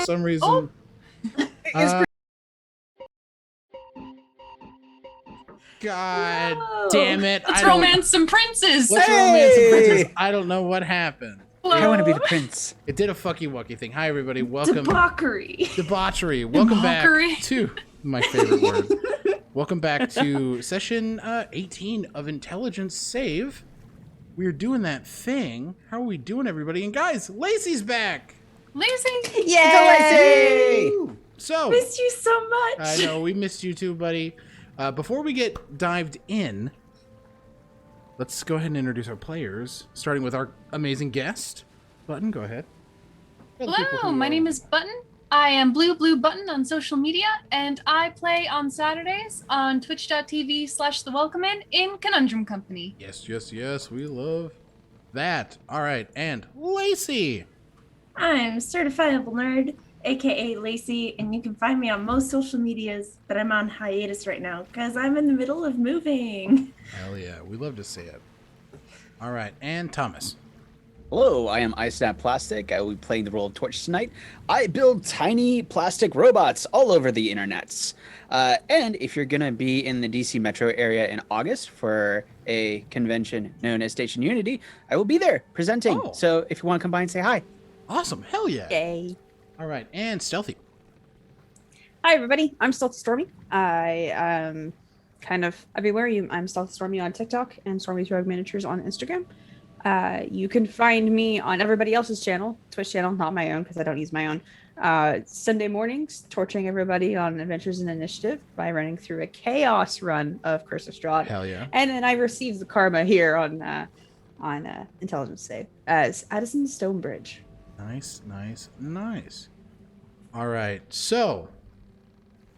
some reason. It's God No. damn it. Let's romance some princes. Let's romance some princes. I don't know what happened. I want to be the prince. It did a fucky wucky thing. Hi, everybody. Welcome. Debauchery. Debauchery. Welcome back Debauchery. to my favorite word. Welcome back to session 18 of Intelligence Save. We're doing that thing. How are we doing, everybody? And guys, Lacey's back. Lazy. Yay! So, Missed you so much. I know we missed you too, buddy. Before we get dived in, let's go ahead and introduce our players, starting with our amazing guest. Button, go ahead. Hello, my name is Button. I am BlueBlueButton on social media, and I play on Saturdays on twitch.tv/thewelcomein in Conundrum Company. Yes, yes, yes. We love that. All right, and Lacey. I'm CertifiableNerd, aka Lacey, and you can find me on most social medias, but I'm on hiatus right now because I'm in the middle of moving. Hell yeah, we love to see it. All right, and Thomas. Hello, I am iSnap Plastic. I will be playing the role of Torch tonight. I build tiny plastic robots all over the internets. And if you're going to be in the DC metro area in August for a convention known as Station Unity, I will be there presenting. Oh. So if you want to come by and say hi. Awesome, hell yeah. Yay. All right, and Stealthy. Hi, everybody. I'm StealthyStormy. I am kind of everywhere. I'm StealthyStormy on TikTok and Stormy's Rogue Miniatures on Instagram. You can find me on everybody else's channel, Twitch channel, not my own because I don't use my own. Sunday mornings, torching everybody on Adventures in Initiative by running through a chaos run of Curse of Strahd. Hell yeah. And then I receive the karma here on Intelligence Save as Addison Stonebridge. Nice, nice, nice. All right, so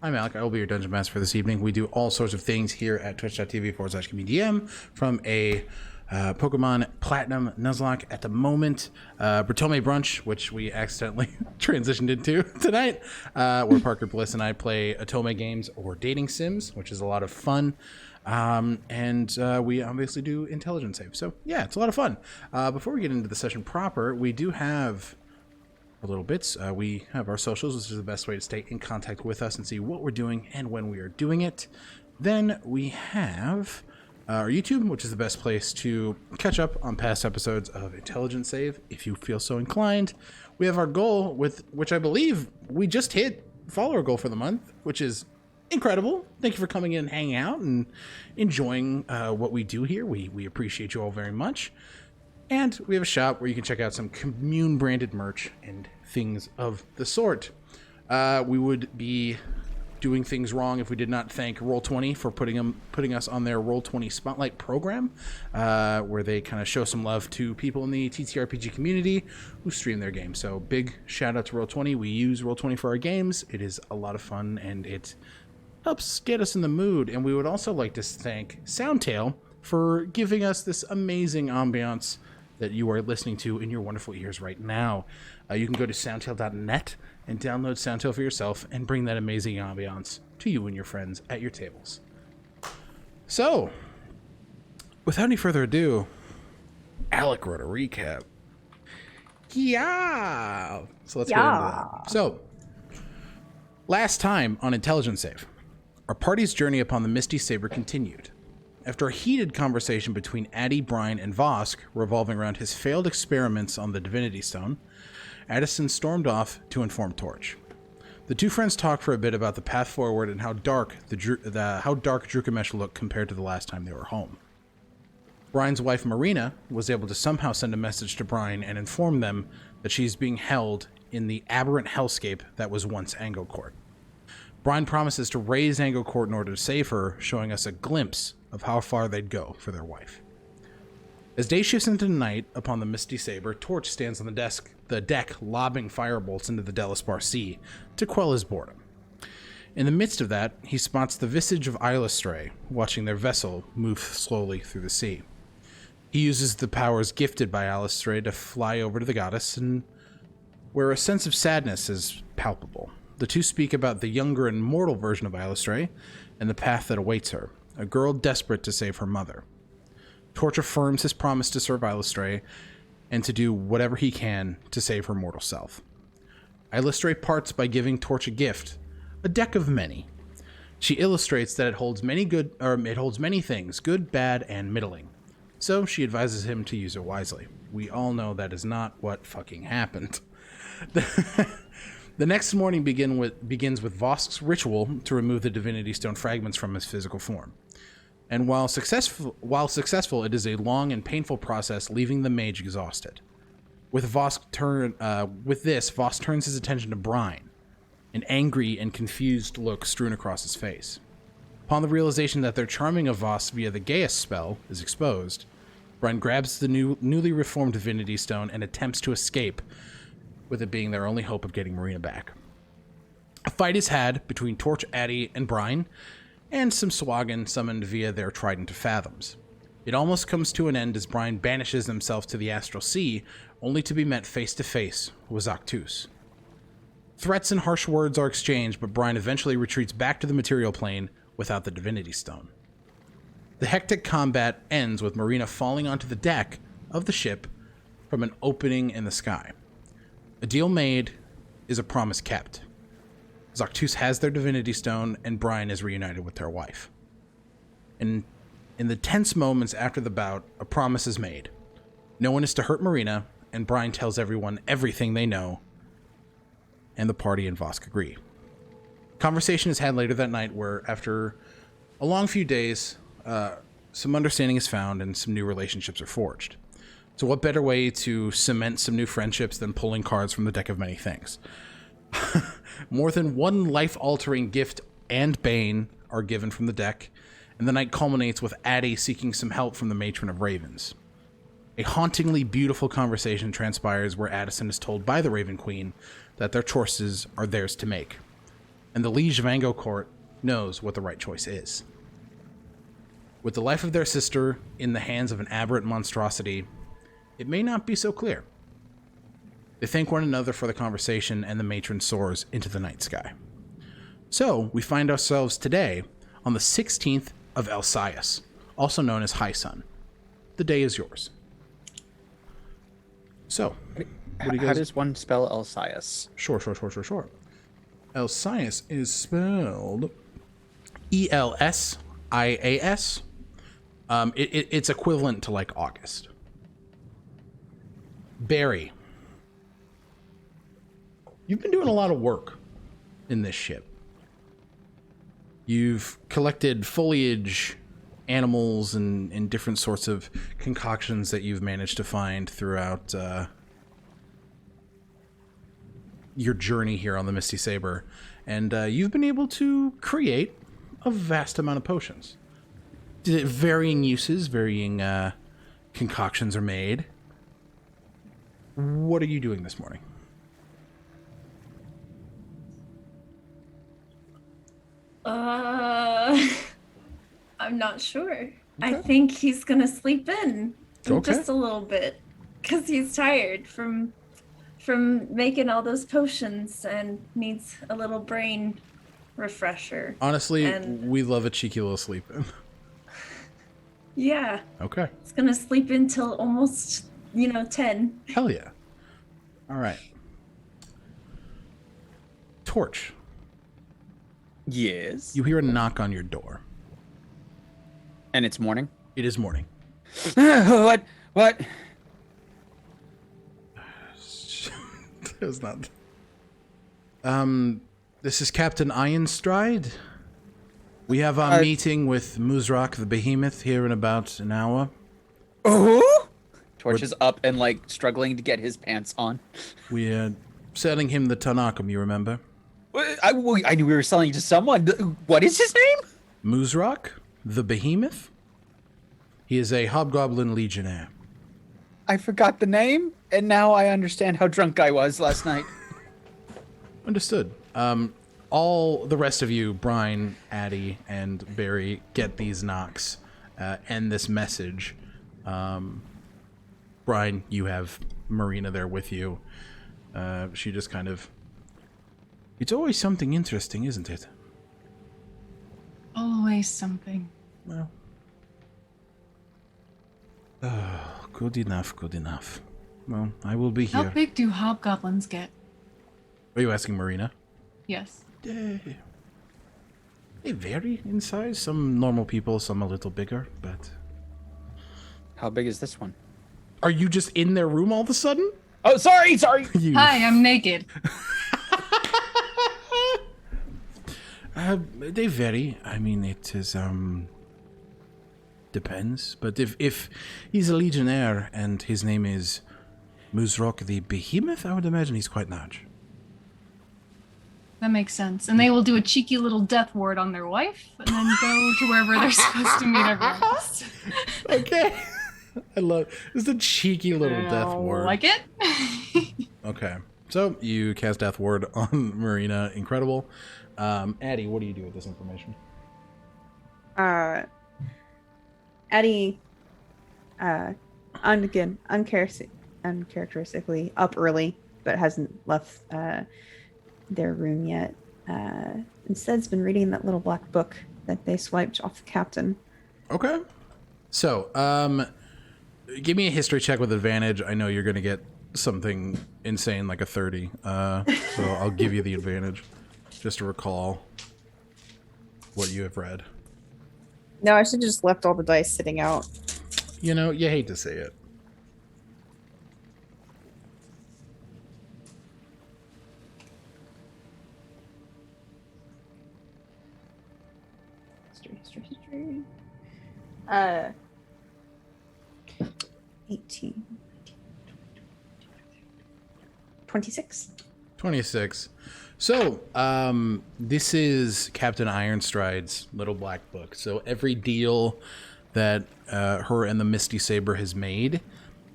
I'm Alec. I will be your dungeon master for this evening. We do all sorts of things here at twitch.tv/KBDM from a Pokemon Platinum Nuzlocke at the moment, Bertome Brunch, which we accidentally transitioned into tonight, where Parker Bliss and I play Atome games or dating sims, which is a lot of fun. And we obviously do Intelligence Save. So yeah, it's a lot of fun. Before we get into the session proper, we do have a little bits. We have our socials, which is the best way to stay in contact with us and see what we're doing and when we are doing it. Then we have our YouTube, which is the best place to catch up on past episodes of Intelligence Save, if you feel so inclined. We have our goal, with which I believe we just hit follower goal for the month, which is incredible. Thank you for coming in and hanging out and enjoying what we do here. We appreciate you all very much. And we have a shop where you can check out some Commune branded merch and things of the sort. We would be doing things wrong if we did not thank Roll20 for putting us on their Roll20 Spotlight program, where they kind of show some love to people in the TTRPG community who stream their games. So big shout out to Roll20. We use Roll20 for our games. It is a lot of fun and it helps get us in the mood. And we would also like to thank Soundtail for giving us this amazing ambiance that you are listening to in your wonderful ears right now. You can go to soundtail.net and download Soundtail for yourself and bring that amazing ambiance to you and your friends at your tables. So, without any further ado, Alec wrote a recap. Yeah! So let's get into that. So, last time on Intelligence Save, our party's journey upon the Misty Saber continued. After a heated conversation between Addie, Brine, and Vosk revolving around his failed experiments on the Divinity Stone, Addison stormed off to inform Torch. The two friends talked for a bit about the path forward and how dark Drukamesh looked compared to the last time they were home. Brine's wife Marina was able to somehow send a message to Brine and inform them that she's being held in the aberrant hellscape that was once Anglecourt. Brine promises to raise Anglecourt in order to save her, showing us a glimpse of how far they'd go for their wife. As day shifts into night upon the Misty Saber, Torch stands on the deck lobbing firebolts into the Delaspar Sea to quell his boredom. In the midst of that, he spots the visage of Illustrae, watching their vessel move slowly through the sea. He uses the powers gifted by Illustrae to fly over to the goddess, and where a sense of sadness is palpable. The two speak about the younger and mortal version of Illustrae and the path that awaits her, a girl desperate to save her mother. Torch affirms his promise to serve Illustrae and to do whatever he can to save her mortal self. I illustrate parts by giving Torch a gift, a deck of many. She illustrates that it holds many things, good, bad, and middling. So she advises him to use it wisely. We all know that is not what fucking happened. The next morning begins with Vosk's ritual to remove the Divinity Stone fragments from his physical form. And while successful, it is a long and painful process, leaving the mage exhausted. With Vosk turns his attention to Brine, an angry and confused look strewn across his face. Upon the realization that their charming of Vosk via the Gaius spell is exposed, Brine grabs the newly reformed Divinity Stone and attempts to escape, with it being their only hope of getting Marina back. A fight is had between Torch, Addie, and Brine, and some Swagan summoned via their trident of fathoms. It almost comes to an end as Brine banishes himself to the Astral Sea, only to be met face to face with Zaktus. Threats and harsh words are exchanged, but Brine eventually retreats back to the material plane without the Divinity Stone. The hectic combat ends with Marina falling onto the deck of the ship from an opening in the sky. A deal made is a promise kept. Zaktus has their Divinity Stone, and Brine is reunited with their wife. And in the tense moments after the bout, a promise is made. No one is to hurt Marina, and Brine tells everyone everything they know, and the party and Vosk agree. Conversation is had later that night where, after a long few days, some understanding is found and some new relationships are forged. So what better way to cement some new friendships than pulling cards from the deck of many things? More than one life-altering gift and bane are given from the deck, and the night culminates with Addie seeking some help from the Matron of Ravens. A hauntingly beautiful conversation transpires where Addison is told by the Raven Queen that their choices are theirs to make, and the Liege of Ango Court knows what the right choice is. With the life of their sister in the hands of an aberrant monstrosity, it may not be so clear. They thank one another for the conversation, and the matron soars into the night sky. So, we find ourselves today on the 16th of Elsias, also known as High Sun. The day is yours. So, what do you guys... How does one spell Elsias? Sure. Elsias is spelled Elsias. It's equivalent to like August. Barry, you've been doing a lot of work in this ship. You've collected foliage, animals, and different sorts of concoctions that you've managed to find throughout your journey here on the Misty Saber. And you've been able to create a vast amount of potions. Varying uses, varying concoctions are made. What are you doing this morning? I'm not sure. Okay. I think he's gonna sleep in just a little bit because he's tired from making all those potions and needs a little brain refresher. Honestly, we love a cheeky little sleep in. Yeah. Okay. He's gonna sleep until almost 10. Hell yeah. All right. Torch. Yes. You hear a knock on your door. And it's morning? It is morning. What? It's not. This is Captain Ironstride. We have our meeting with Muzrak the Behemoth here in about an hour. Oh! Torch is up and like struggling to get his pants on. We're selling him the Tanakum, you remember? I knew we were selling it to someone. What is his name? Muzrak the Behemoth. He is a Hobgoblin Legionnaire. I forgot the name, and now I understand how drunk I was last night. Understood. All the rest of you, Brine, Addie, and Barry, get these knocks and this message. Brine, you have Marina there with you. She just kind of... It's always something interesting, isn't it? Always something. Well... good enough. Well, I will be here. How big do hobgoblins get? Are you asking Marina? Yes. They vary in size. Some normal people, some a little bigger, but... How big is this one? Are you just in their room all of a sudden? Oh, sorry. You... Hi, I'm naked. They vary. I mean, it is, depends. But if he's a legionnaire and his name is Muzrok the Behemoth, I would imagine he's quite large. That makes sense. And they will do a cheeky little death ward on their wife and then go to wherever they're supposed to meet everyone else. Okay. I love it's a cheeky little death ward. Like it? Okay. So you cast Death Ward on Marina. Incredible. Addie, what do you do with this information? Addie, uncharacteristically up early, but hasn't left their room yet. Instead's been reading that little black book that they swiped off the captain. Okay. So, give me a history check with advantage. I know you're going to get something insane like a 30. So I'll give you the advantage just to recall what you have read. No, I should have just left all the dice sitting out. You know, you hate to say it. History. 18. 26. 26. So, this is Captain Ironstride's little black book. So every deal that her and the Misty Saber has made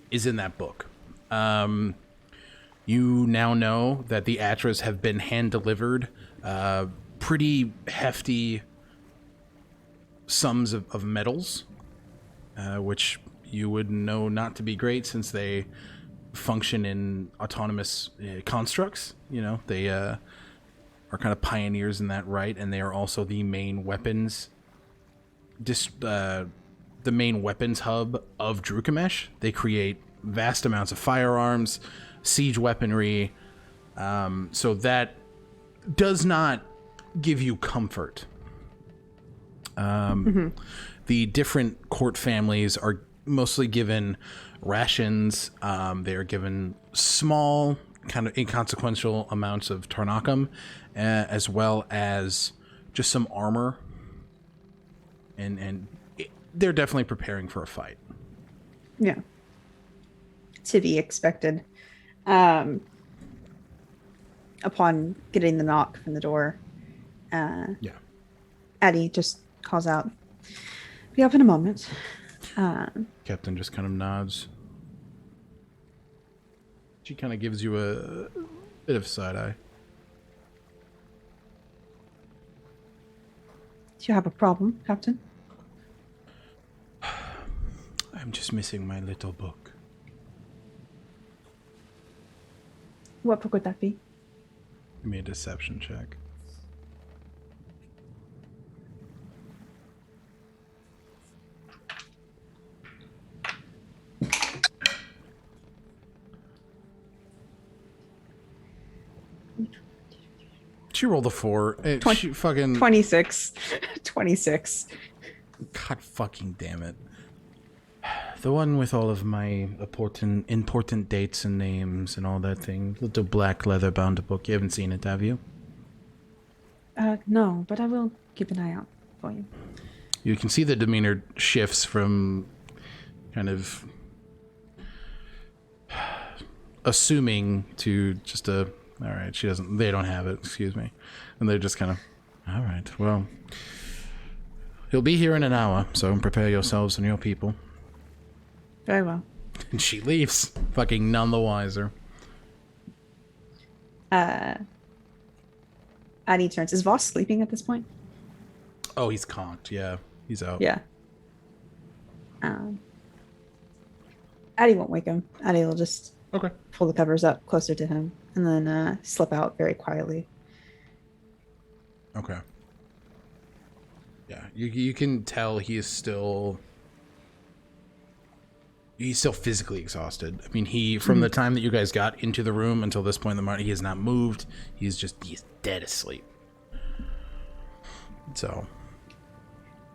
is in that book. You now know that the Atras have been hand-delivered pretty hefty sums of metals, which you would know not to be great since they function in autonomous constructs. You know, they are kind of pioneers in that, right? And they are also the main weapons, the main weapons hub of Drukamesh. They create vast amounts of firearms, siege weaponry. So that does not give you comfort. The different court families are mostly given rations. They are given small, kind of inconsequential amounts of Tarnakum, as well as just some armor. And they're definitely preparing for a fight. Yeah. To be expected. Upon getting the knock from the door, Yeah. Addie just calls out, "Be up in a moment." Captain just kind of nods. She kind of gives you a bit of side eye. Do you have a problem, Captain? I'm just missing my little book. What book would that be? Give me a deception check. She rolled a 4. She fucking 26. 26. God fucking damn it. The one with all of my important dates and names and all that thing. Little black leather bound book. You haven't seen it, have you? No, but I will keep an eye out for you. You can see the demeanor shifts from kind of assuming to just a, all right, they don't have it, excuse me. And they're just kind of, all right, well, he'll be here in an hour, so prepare yourselves and your people. Very well. And she leaves, fucking none the wiser. Addie turns. Is Voss sleeping at this point? Oh, he's conked, yeah. He's out. Yeah. Addie won't wake him. Addie will just pull the covers up closer to him and then slip out very quietly. Okay. Yeah, you can tell he is still he's still physically exhausted. I mean, from the time that you guys got into the room until this point in the morning, he has not moved. He's dead asleep. So,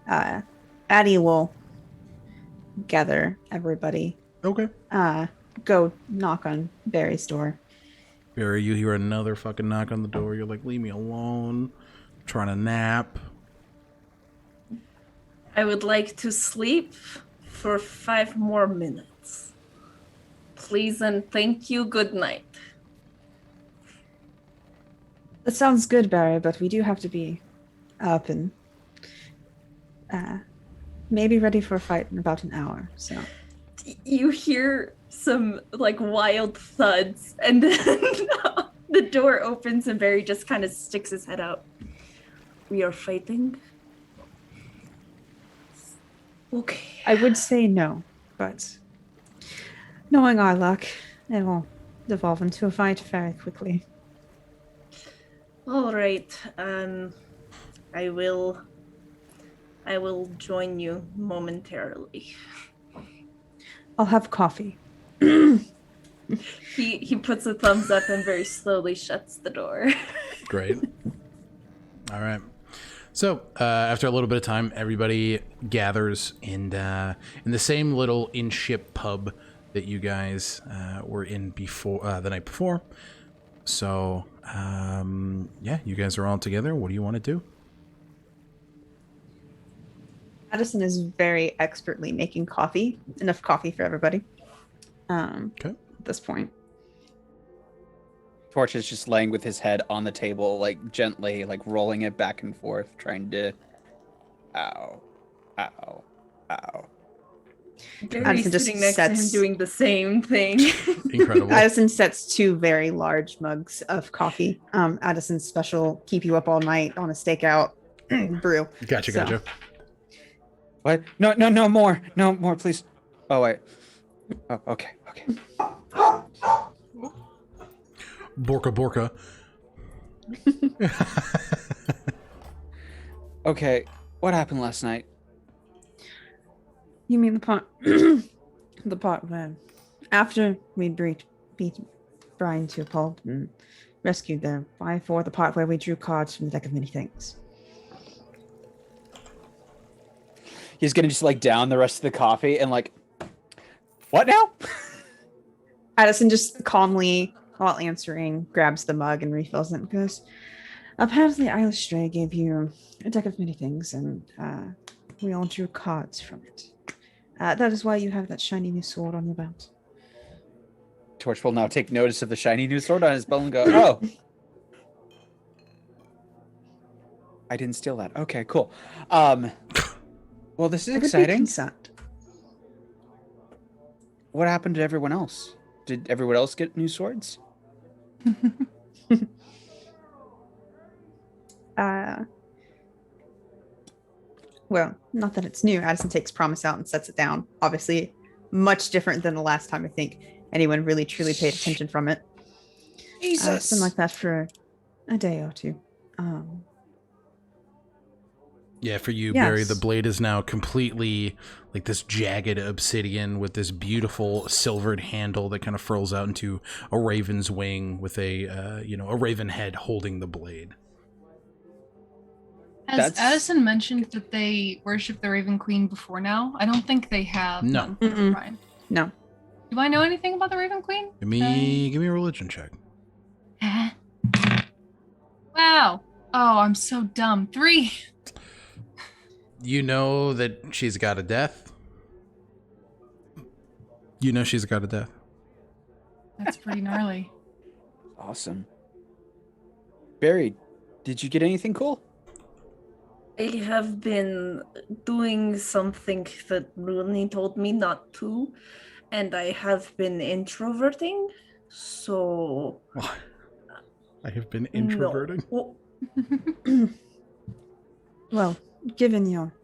Addie will gather everybody. okay. Go knock on Barry's door. Barry, you hear another fucking knock on the door. You're like, leave me alone. I'm trying to nap. I would like to sleep for 5 more minutes. Please and thank you. Good night. That sounds good, Barry, but we do have to be up and maybe ready for a fight in about an hour. So You hear some like wild thuds, and then the door opens and Barry just kind of sticks his head out. We are fighting? Okay. I would say no, but knowing our luck, it will devolve into a fight very quickly. All right. I will join you momentarily. I'll have coffee. He puts a thumbs up and very slowly shuts the door. Great. All right. So after a little bit of time, everybody gathers in the same little in-ship pub that you guys were in before the night before. So yeah, you guys are all together. What do you want to do? Addison is very expertly making coffee. Enough coffee for everybody. Okay. At this point. Torch is just laying with his head on the table, like gently, like rolling it back and forth, trying to. Ow, ow, ow. Barry's Addison just sitting next to him doing the same thing. Incredible. Addison sets 2 very large mugs of coffee. Addison's special keep you up all night on a stakeout brew. Gotcha. What? No more. No more, please. Oh, wait. Oh, okay. Borka. Okay, what happened last night? You mean the part the part where after we beat Brine to a pulp and rescued them, the part where we drew cards from the deck of many things. He's gonna just like down the rest of the coffee and like, what now? Addison just calmly, while answering, grabs the mug and refills it and goes, apparently Eilish Stray gave you a deck of many things and we all drew cards from it. That is why you have that shiny new sword on your belt. Torch will now take notice of the shiny new sword on his belt and go, oh. I didn't steal that. Okay, cool. Well, this is exciting. What happened to everyone else? Did everyone else get new swords? Well, not that it's new. Addison takes Promise out and sets it down. Obviously, much different than the last time I think anyone really truly paid attention from it. Jesus. It's been like that for a day or two. Yeah, for you, Yes. Barry, the blade is now completely like this jagged obsidian with this beautiful silvered handle that kind of furls out into a raven's wing with a raven head holding the blade. Has Addison mentioned that they worship the Raven Queen before now? I don't think they have. No. Brine. No. Do I know anything about the Raven Queen? Give me a religion check. Wow. Oh, I'm so dumb. 3. You know that she's got a death. That's pretty gnarly. Awesome. Barry, did you get anything cool? I have been doing something that Rooney told me not to, and I have been introverting, so... I have been introverting? No. Well, given your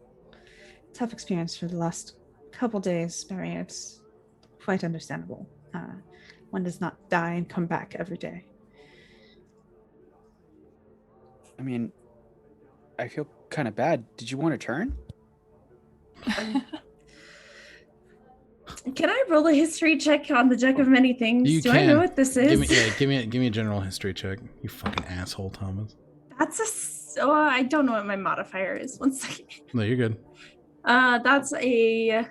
tough experience for the last couple days, Barry, it's quite understandable. One does not die and come back every day. I mean, I feel kind of bad. Did you want to turn? Can I roll a history check on the Deck of Many Things? You Do can. I know what this is? Give me a general history check. You fucking asshole, Thomas. I don't know what my modifier is. 1 second. No, you're good. That's a...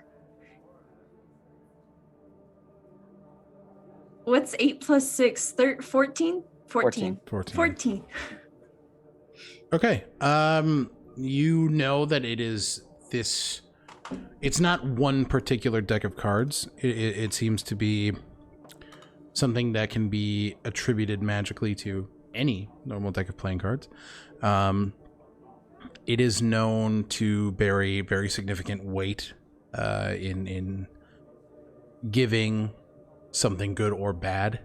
What's 8 plus 6? 14? 14. 14. Okay. You know that it is this... It's not one particular deck of cards. It seems to be something that can be attributed magically to any normal deck of playing cards. It is known to bear very significant weight in giving something good or bad.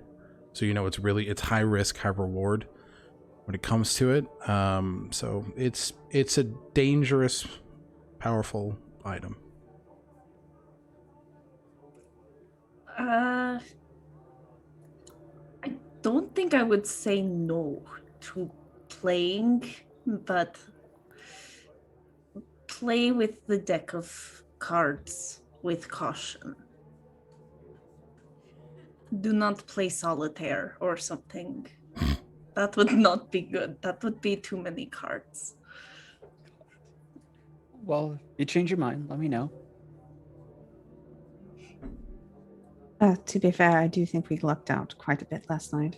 So you know it's high risk, high reward when it comes to it. So it's a dangerous, powerful item. I don't think I would say no to playing, but play with the deck of cards with caution. Do not play solitaire or something. That would not be good. That would be too many cards. Well, you change your mind, let me know. To be fair, I do think we lucked out quite a bit last night.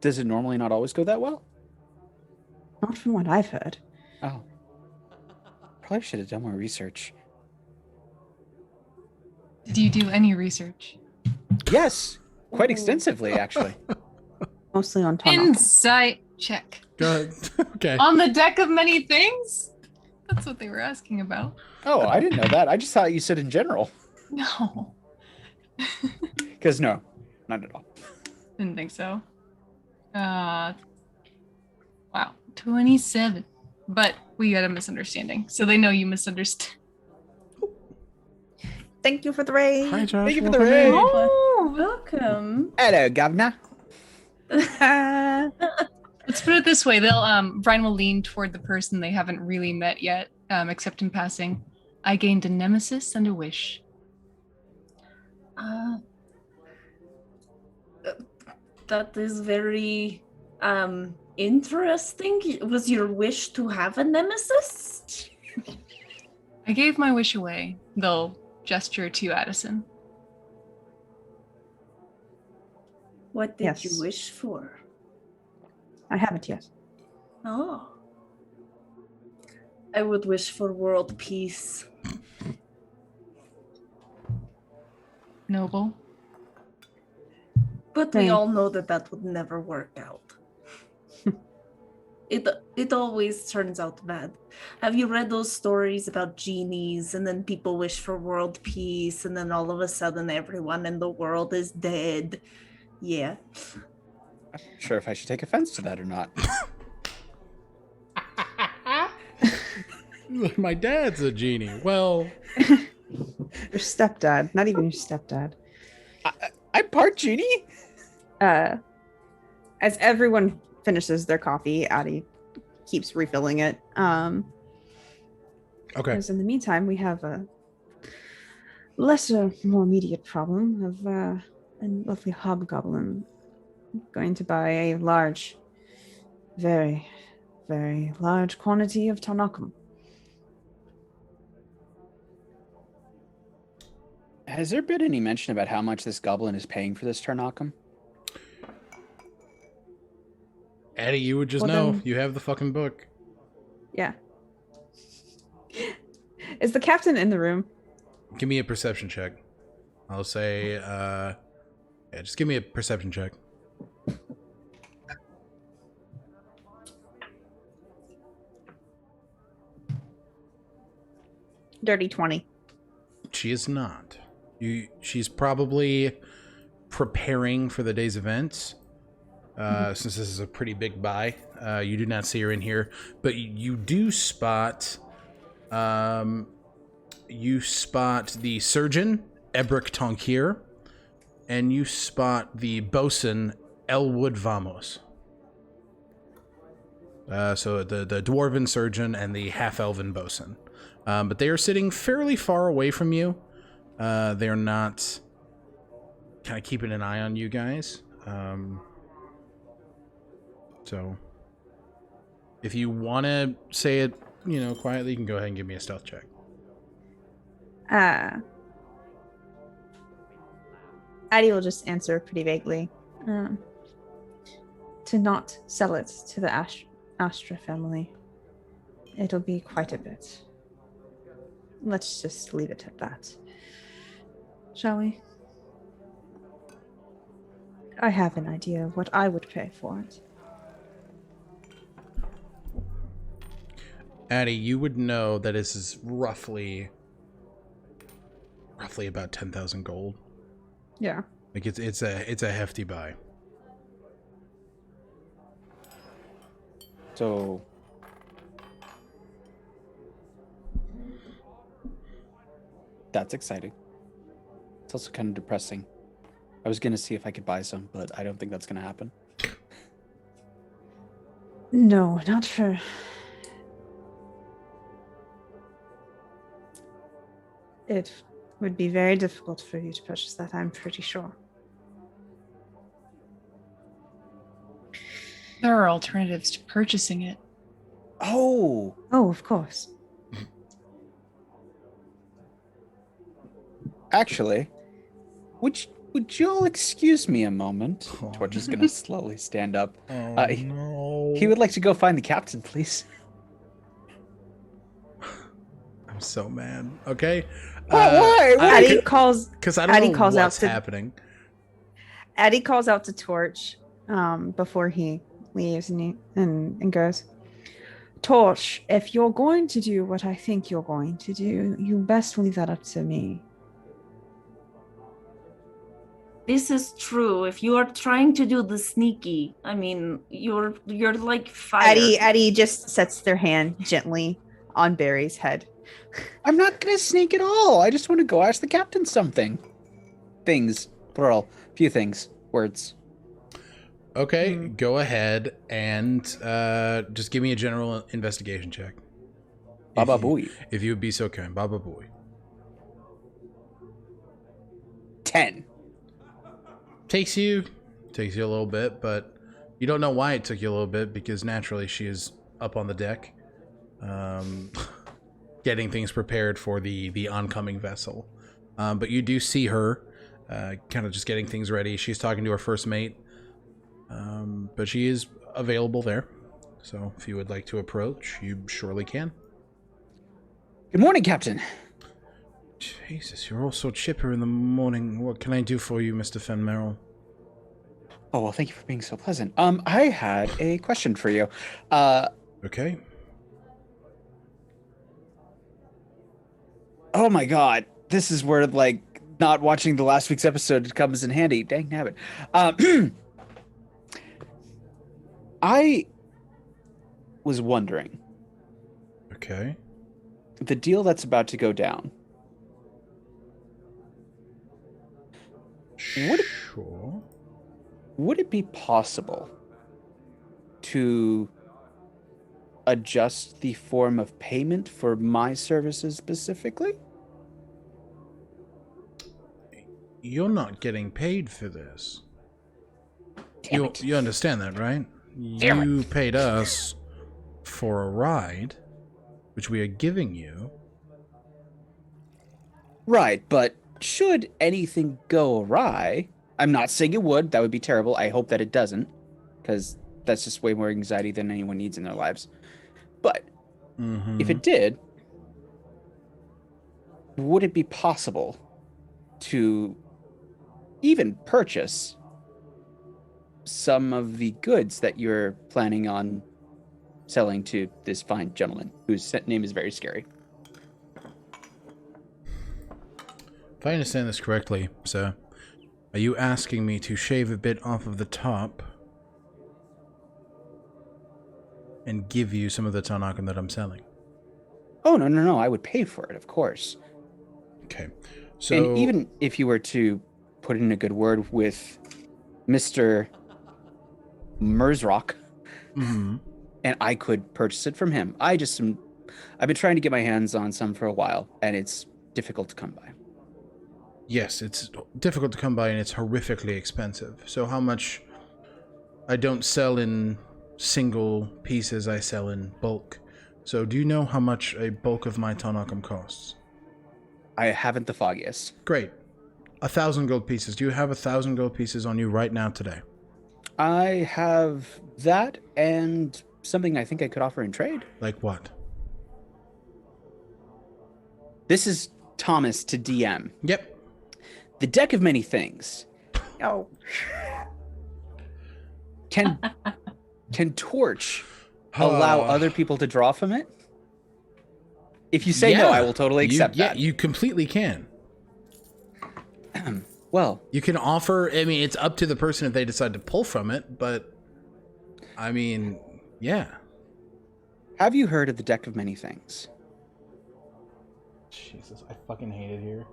Does it normally not always go that well? Not from what I've heard. Oh. Probably should have done more research. Did you do any research? Yes, quite extensively, actually. Mostly on Tom. Insight check. Go ahead. Okay. On the Deck of Many Things? That's what they were asking about. Oh, I didn't know that. I just thought you said in general. No. Because no, not at all. Didn't think so. Wow, 27. But we had a misunderstanding, so they know you misunderstood. Thank you for the raid. Hi, Josh. Thank you for the raid. Oh, welcome. Hello, governor. Let's put it this way: Brine will lean toward the person they haven't really met yet, except in passing. I gained a nemesis and a wish. That is very interesting. Was your wish to have a nemesis? I gave my wish away. They'll gesture to Addison. What did Yes. you wish for? I haven't yet. Oh. I would wish for world peace. Noble. But we Right. all know that would never work out. It always turns out bad. Have you read those stories about genies and then people wish for world peace and then all of a sudden everyone in the world is dead? Yeah. I'm not sure if I should take offense to that or not. My dad's a genie. Well, Your stepdad, not even your stepdad. I'm part genie? As everyone finishes their coffee, Addie keeps refilling it. okay. Because in the meantime, we have a lesser, more immediate problem of a lovely hobgoblin going to buy a large, very, very large quantity of Tarnakum. Has there been any mention about how much this goblin is paying for this Tarnakum? Addie, you would just Well, know. then- You have the fucking book. Yeah. Is the captain in the room? Give me a perception check. I'll say, yeah, just give me a perception check. Dirty 20. She is not. She's probably preparing for the day's events. Since this is a pretty big buy, you do not see her in here, but you do spot, the surgeon, Ebrick Tonkier, and you spot the bosun, Elwood Vamos. So the dwarven surgeon and the half-elven bosun. But they are sitting fairly far away from you. They're not kind of keeping an eye on you guys. So if you want to say it, quietly, you can go ahead and give me a stealth check. Addie will just answer pretty vaguely. To not sell it to the Astra family. It'll be quite a bit. Let's just leave it at that. Shall we? I have an idea of what I would pay for it. Addie, you would know that this is roughly about 10,000 gold. Yeah. Like it's a hefty buy. So that's exciting. It's also kind of depressing. I was gonna see if I could buy some, but I don't think that's gonna happen. No, not for... It would be very difficult for you to purchase that, I'm pretty sure. There are alternatives to purchasing it. Oh, Oh, of course. actually, would you all excuse me a moment? Oh. Torch is gonna slowly stand up. Oh, no. He would like to go find the captain, please. I'm so mad. Okay. Why? Addie calls... Because I don't Addie know calls what's out to... happening. Addie calls out to Torch before he leaves and goes, Torch, if you're going to do what I think you're going to do, you best leave that up to me. This is true. If you are trying to do the sneaky, I mean, you're like fired. Addie just sets their hand gently on Barry's head. I'm not gonna sneak at all. I just want to go ask the captain something. Things, plural, few things, words. Okay, go ahead and just give me a general investigation check. Baba Booey. If you would be so kind. Baba Booey. 10. Takes you a little bit, but you don't know why it took you a little bit, because naturally she is up on the deck, getting things prepared for the oncoming vessel. But you do see her kind of just getting things ready. She's talking to her first mate, but she is available there. So if you would like to approach, you surely can. Good morning, Captain. Jesus, you're all so chipper in the morning. What can I do for you, Mr. Fenmarel? Oh, well, thank you for being so pleasant. I had a question for you. Okay. Oh my god. This is where, like, not watching the last week's episode comes in handy. Dang nabbit. I was wondering. Okay. The deal that's about to go down. Sure. Would it be possible to adjust the form of payment for my services specifically? You're not getting paid for this. Damn it. You understand that, right? You paid us for a ride, which we are giving you. Right, but should anything go awry, I'm not saying it would, that would be terrible. I hope that it doesn't, because that's just way more anxiety than anyone needs in their lives. But if it did, would it be possible to even purchase some of the goods that you're planning on selling to this fine gentleman, whose name is very scary? If I understand this correctly, sir, are you asking me to shave a bit off of the top and give you some of the Tanakan that I'm selling? Oh, no, I would pay for it, of course. Okay, so... And even if you were to put in a good word with Mr. Merzrock, and I could purchase it from him. I've been trying to get my hands on some for a while, and it's difficult to come by. Yes, it's difficult to come by and it's horrifically expensive. So how much? I don't sell in single pieces, I sell in bulk. So do you know how much a bulk of my Tarnacum costs? I haven't the foggiest. Great. 1,000 gold pieces. Do you have 1,000 gold pieces on you right now today? I have that and something I think I could offer in trade. Like what? This is Thomas to DM. Yep. The deck of many things. Oh. Can Torch allow other people to draw from it? If you say no, I will totally accept that. Yeah, you completely can. Well, you can offer, I mean, it's up to the person if they decide to pull from it, but I mean, yeah. Have you heard of the deck of many things? Jesus, I fucking hate it here.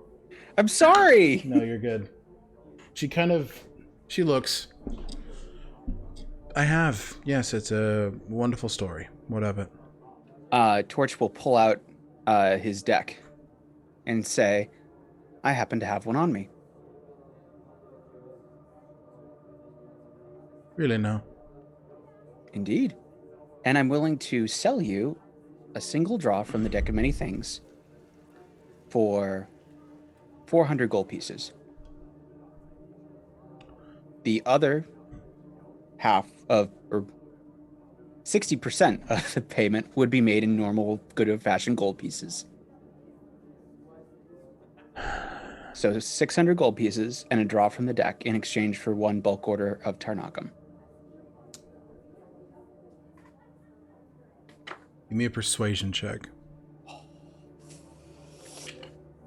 I'm sorry. No, you're good. She looks. I have. Yes, it's a wonderful story. What of it? Torch will pull out his deck and say, I happen to have one on me. Really, no. Indeed. And I'm willing to sell you a single draw from the deck of many things for 400 gold pieces. The other half of, or 60% of the payment would be made in normal, good old-fashioned gold pieces. So 600 gold pieces and a draw from the deck in exchange for one bulk order of Tarnacum. Give me a persuasion check.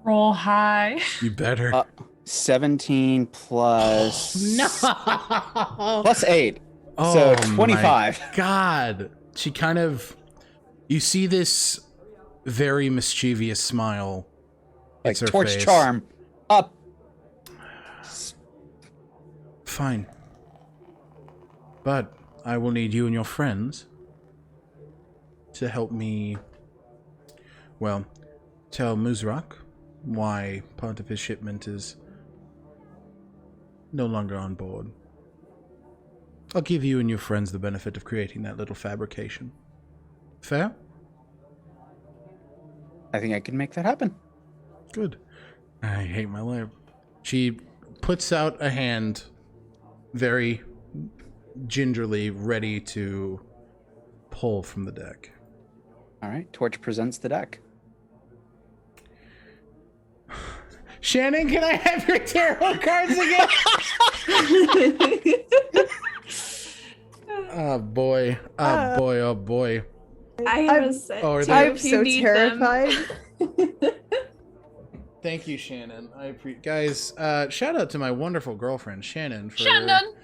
Roll high. You better. 17 plus... No! Plus 8. Oh, so 25. My God. She kind of... You see this very mischievous smile. Like It's her torch face. charm. Up. Fine. But I will need you and your friends to help me, well, tell Muzrak why part of his shipment is no longer on board. I'll give you and your friends the benefit of creating that little fabrication. Fair? I think I can make that happen. Good. I hate my life. She puts out a hand very gingerly, ready to pull from the deck. All right. Torch presents the deck. Shannon, can I have your tarot cards again? Oh boy. Oh boy. Oh boy. I have a set Oh, are too, they- I'm if you so need them. terrified. Thank you, Shannon. I appreciate, guys. Shout out to my wonderful girlfriend, Shannon. For Shannon!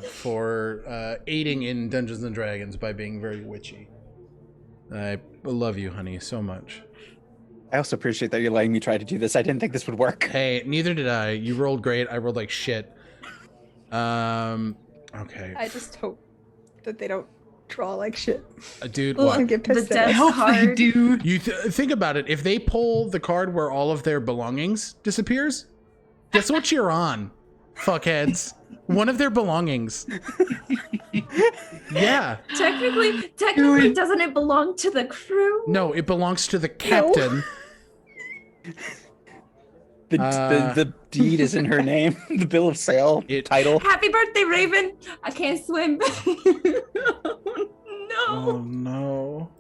for aiding in Dungeons and Dragons by being very witchy. I love you, honey, so much. I also appreciate that you're letting me try to do this. I didn't think this would work. Hey, neither did I. You rolled great. I rolled like shit. Okay. I just hope that they don't draw like shit. Dude, Well, what? And get The pissed death at us. Hope they card. do. You think about it. If they pull the card where all of their belongings disappears, guess what you're on, fuckheads? One of their belongings. Yeah. Technically, doesn't it belong to the crew? No, it belongs to the captain. The deed is in her name. The bill of sale title. Happy birthday, Raven! I can't swim. No. Oh no.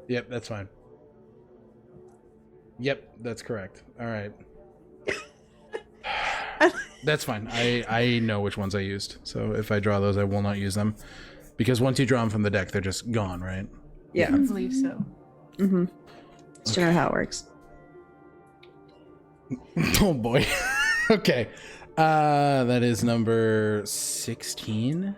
Yep, that's fine. Yep, that's correct. All right. That's fine. I know which ones I used. So if I draw those, I will not use them. Because once you draw them from the deck, they're just gone, right? Yeah. I believe so. Mm-hmm. That's generally how it works. Oh boy. Okay. That is number 16.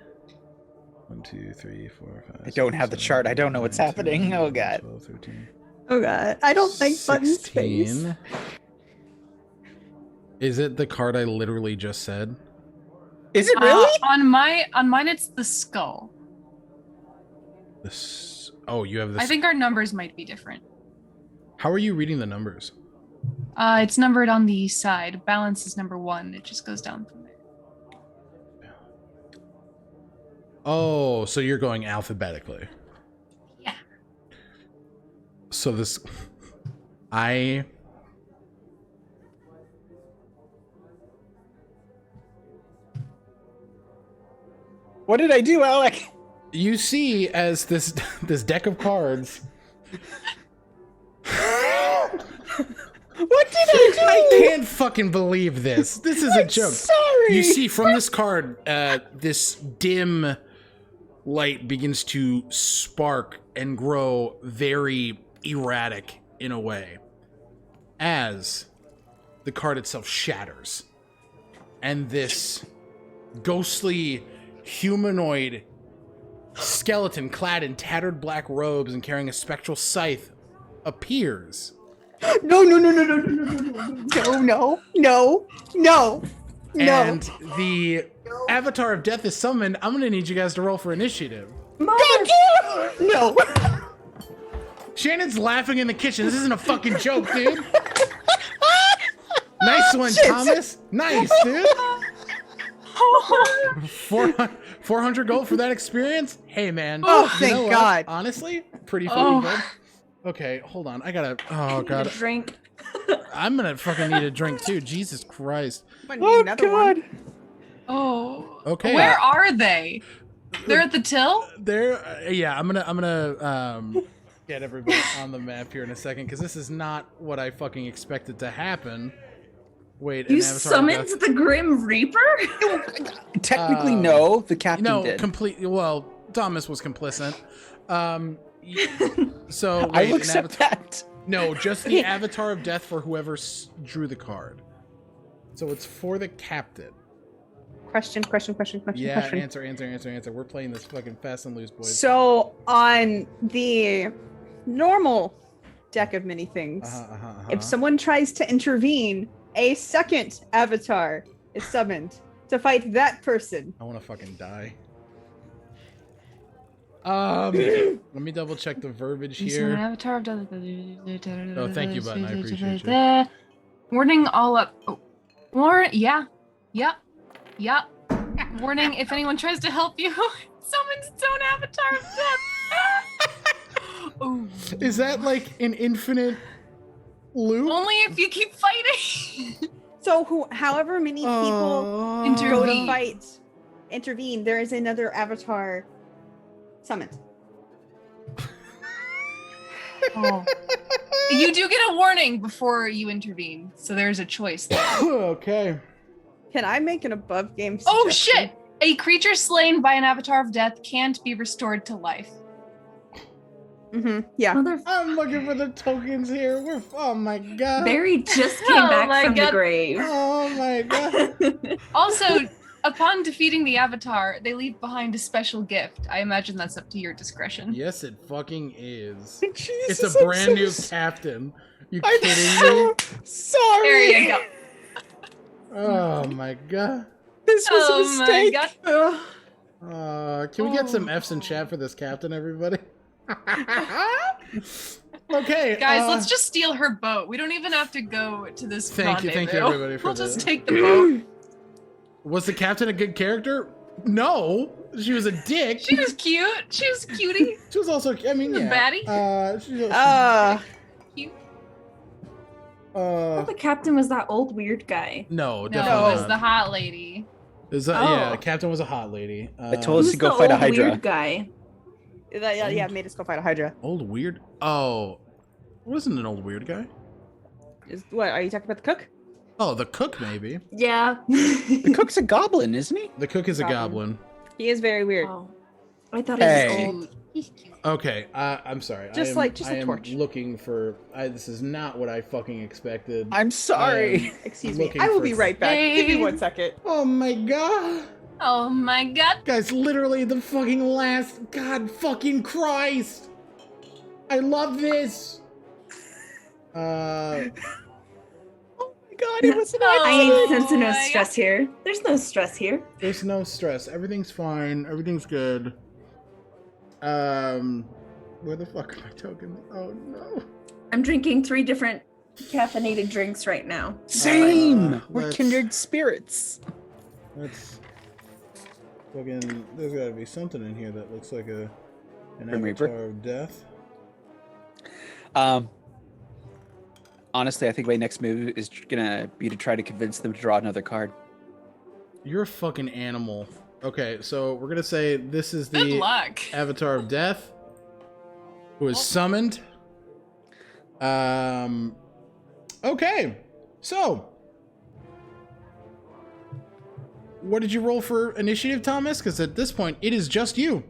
1, 2, 3, 4, 5. I don't have the chart. I don't know what's happening. Oh, God. 12, 13. Oh god. I don't like Button's face. 16. Is it the card I literally just said? Is it really? On mine, it's the skull. This. Oh, you have this. I think our numbers might be different. How are you reading the numbers? It's numbered on the side. Balance is number 1. It just goes down from there. Oh, so you're going alphabetically. Yeah. So this, What did I do, Alec? you see as this deck of cards. What did I do? I can't fucking believe this. This is a joke. Sorry. You see from this card, this dim light begins to spark and grow very erratic in a way as the card itself shatters. And this ghostly humanoid skeleton clad in tattered black robes and carrying a spectral scythe appears. No. And the Avatar of Death is summoned. I'm gonna need you guys to roll for initiative. No. Shannon's laughing in the kitchen. This isn't a fucking joke, dude. Nice one, Thomas. Nice, dude. 400 gold for that experience? Hey, man. Oh, you thank know what? God. Honestly, pretty fucking good. Okay, hold on. I gotta. Oh, God. Drink. I'm gonna fucking need a drink, too. Jesus Christ. Oh, God. Oh. Okay. Where are they? They're at the till? There, yeah, I'm gonna get everybody on the map here in a second because this is not what I fucking expected to happen. Wait, You an Avatar of summoned Death- the Grim Reaper? Technically, no. The captain no, did. completely. Well, Thomas was complicit. So wait, I will an accept Avatar- that. No, just the Avatar of Death for whoever drew the card. So it's for the captain. Question. Yeah, answer. We're playing this fucking fast and loose, boys. So on the normal deck of many things, if someone tries to intervene, a second avatar is summoned to fight that person. I want to fucking die. Let me double check the verbiage here. Avatar of Death. Oh, thank you, Button. I appreciate you. Warning all up. Oh. Yeah. Warning, if anyone tries to help you, summons its own avatar of death. Oh. Is that like an infinite loop? Only if you keep fighting. So however many people go to Intervene. fight, intervene, there is another avatar summoned. Oh. You do get a warning before you intervene, so there's a choice there. Okay. Can I make an above game Oh suggestion? shit! A creature slain by an avatar of death can't be restored to life. Yeah. I'm looking for the tokens here. Oh my god. Barry just came Oh back my from the God. grave. Oh my god. Also, upon defeating the avatar, they leave behind a special gift. I imagine that's up to your discretion. Yes, it fucking is. Jesus, It's a brand new captain. You kidding me? Sorry. There you go. Oh my god. This was a mistake. My God. Can we get some F's in chat for this captain, everybody? Okay, Guys, let's just steal her boat. We don't even have to go to this Thank you, rendezvous. everybody, for We'll this. just take the boat. Was the captain a good character? No, she was a dick. She was cute. She was cutie. She was also, I mean, The yeah. baddie? She was, Cute. I thought the captain was that old weird guy. no, No, definitely it was not. the hot lady. Is that, Oh. Yeah, captain was a hot lady. I told us Who's to go the fight a old Hydra. weird guy? Yeah, made us go fight a Hydra. Old weird. Oh, wasn't an old weird guy. What, are you talking about the cook? Oh, the cook maybe. Yeah. The cook's a goblin, isn't he? The cook is a Goblin. goblin. He is very weird. Oh. I thought he Hey. was old. He's cute. Okay, I'm sorry. Just I a am torch. looking for. This is not what I fucking expected. I'm sorry. Excuse me. looking I will for- be right back. Give me Hey. 1 second. Oh my god. Oh my god. Guys, literally the fucking last. God fucking Christ. I love this. Oh my god, it was an I ain't Oh sensing no my stress here. There's no stress here. There's no stress. Everything's fine. Everything's good. Where the fuck are my tokens? Oh no. I'm drinking 3 different caffeinated drinks right now. Same. We're let's- kindred spirits. That's fucking. There's gotta be something in here that looks like an Grim Reaper? avatar of death. Honestly, I think my next move is gonna be to try to convince them to draw another card. You're a fucking animal. Okay, so we're gonna say this is Good the luck. avatar of death who is summoned. Okay, so what did you roll for initiative, Thomas? Because at this point, it is just you.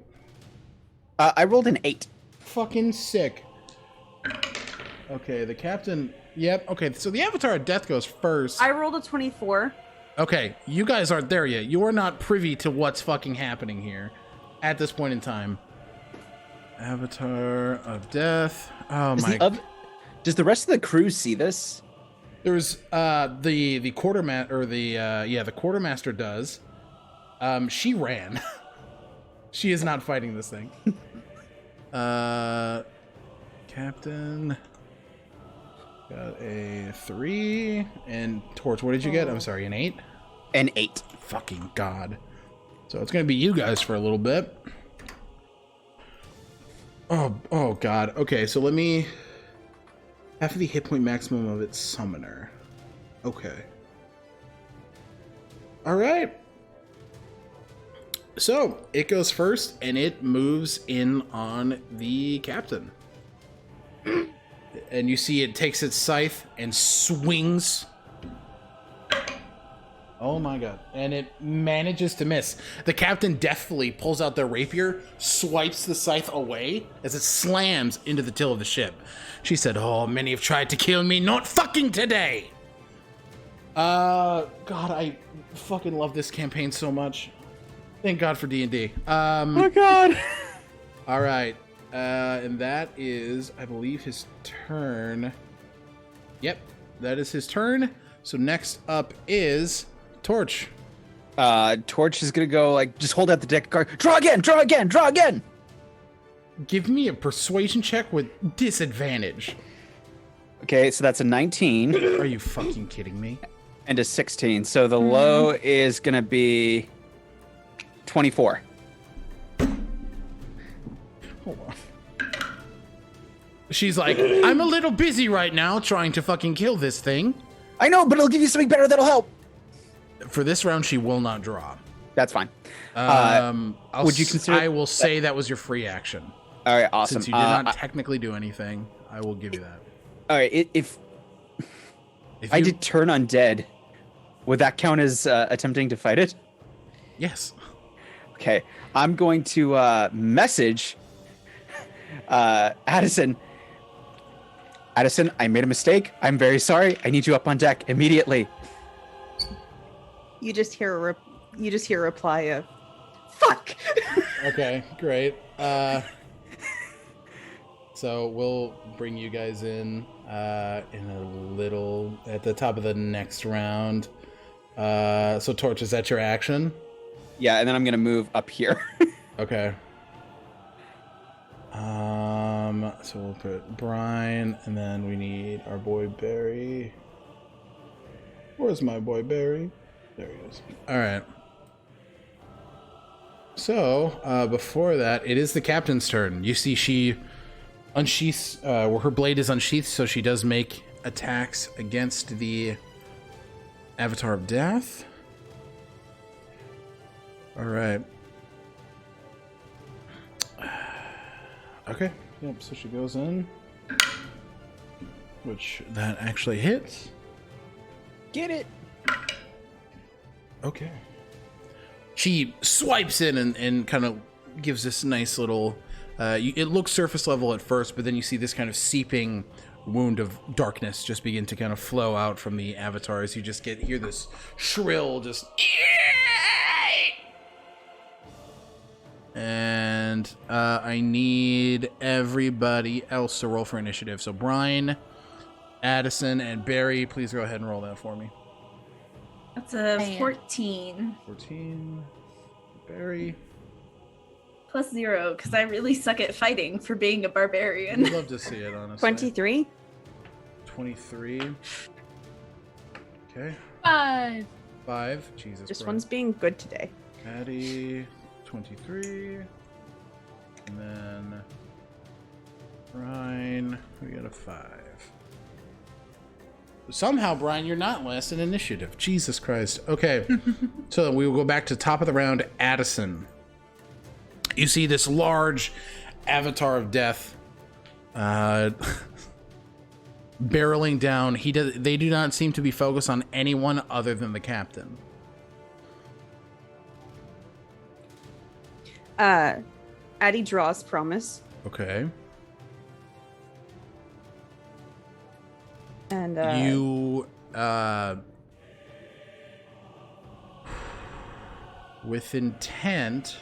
I rolled an 8. Fucking sick. Okay, the captain. Yep. Okay, so the avatar of death goes first. I rolled a 24. Okay, you guys aren't there yet. You are not privy to what's fucking happening here at this point in time. Avatar of death. Oh my. Does the rest of the crew see this? There's the quartermaster, or the quartermaster does. She ran. She is not fighting this thing. Captain got a 3, and Torch, what did you get? I'm sorry, an 8? An 8. Fucking God. So it's gonna be you guys for a little bit. Oh God. Okay, so let me. Half of the hit point maximum of its summoner. Okay. All right. So it goes first, and it moves in on the captain. And you see it takes its scythe and swings. Oh my God. And it manages to miss. The captain deftly pulls out their rapier, swipes the scythe away as it slams into the till of the ship. She said, "Oh, many have tried to kill me, not fucking today." God, I fucking love this campaign so much. Thank God for D&D. Oh God. All right. And that is, I believe, his turn. Yep, that is his turn. So next up is Torch. Torch is gonna go like just hold out the deck of cards. Draw again. Draw again. Draw again. Give me a persuasion check with disadvantage. Okay, so that's a 19 Are you fucking kidding me? and a 16. So the low is gonna be 24. Hold on. She's like, I'm a little busy right now trying to fucking kill this thing. I know, but it'll give you something better that'll help. For this round, she will not draw. That's fine. Would you consider? I will say that was your free action. All right, awesome. Since you did not technically do anything, I will give you that. All right, if I did turn undead, would that count as attempting to fight it? Yes. Okay, I'm going to message Addison. Addison, I made a mistake. I'm very sorry. I need you up on deck immediately. You just hear a reply of, "Fuck." Okay, great. So we'll bring you guys in a little at the top of the next round. So Torch, is that your action? Yeah, and then I'm gonna move up here. Okay. So we'll put Brine, and then we need our boy Barry. Where's my boy Barry? There he is. All right. So before that, it is the captain's turn. You see, she unsheaths, where her blade is unsheathed, so she does make attacks against the Avatar of Death. All right. Okay. Yep. So she goes in, which that actually hits. Get it? Okay. She swipes in and kind of gives this nice little. It looks surface level at first, but then you see this kind of seeping wound of darkness just begin to kind of flow out from the avatar as you just hear this shrill just. And I need everybody else to roll for initiative. So Brine, Addison, and Barry, please go ahead and roll that for me. That's a 14. 14. Barry. +0 because I really suck at fighting for being a barbarian. I'd love to see it, honestly. 23. 23. Okay. 5. 5. Jesus This Christ. one's being good today. Addie, 23. And then Brine, we got a 5. Somehow, Brine, you're not last in initiative. Jesus Christ. Okay. So we will go back to top of the round, Addison. You see this large avatar of death barreling down. They do not seem to be focused on anyone other than the captain. Addie draws promise. Okay. And You with intent.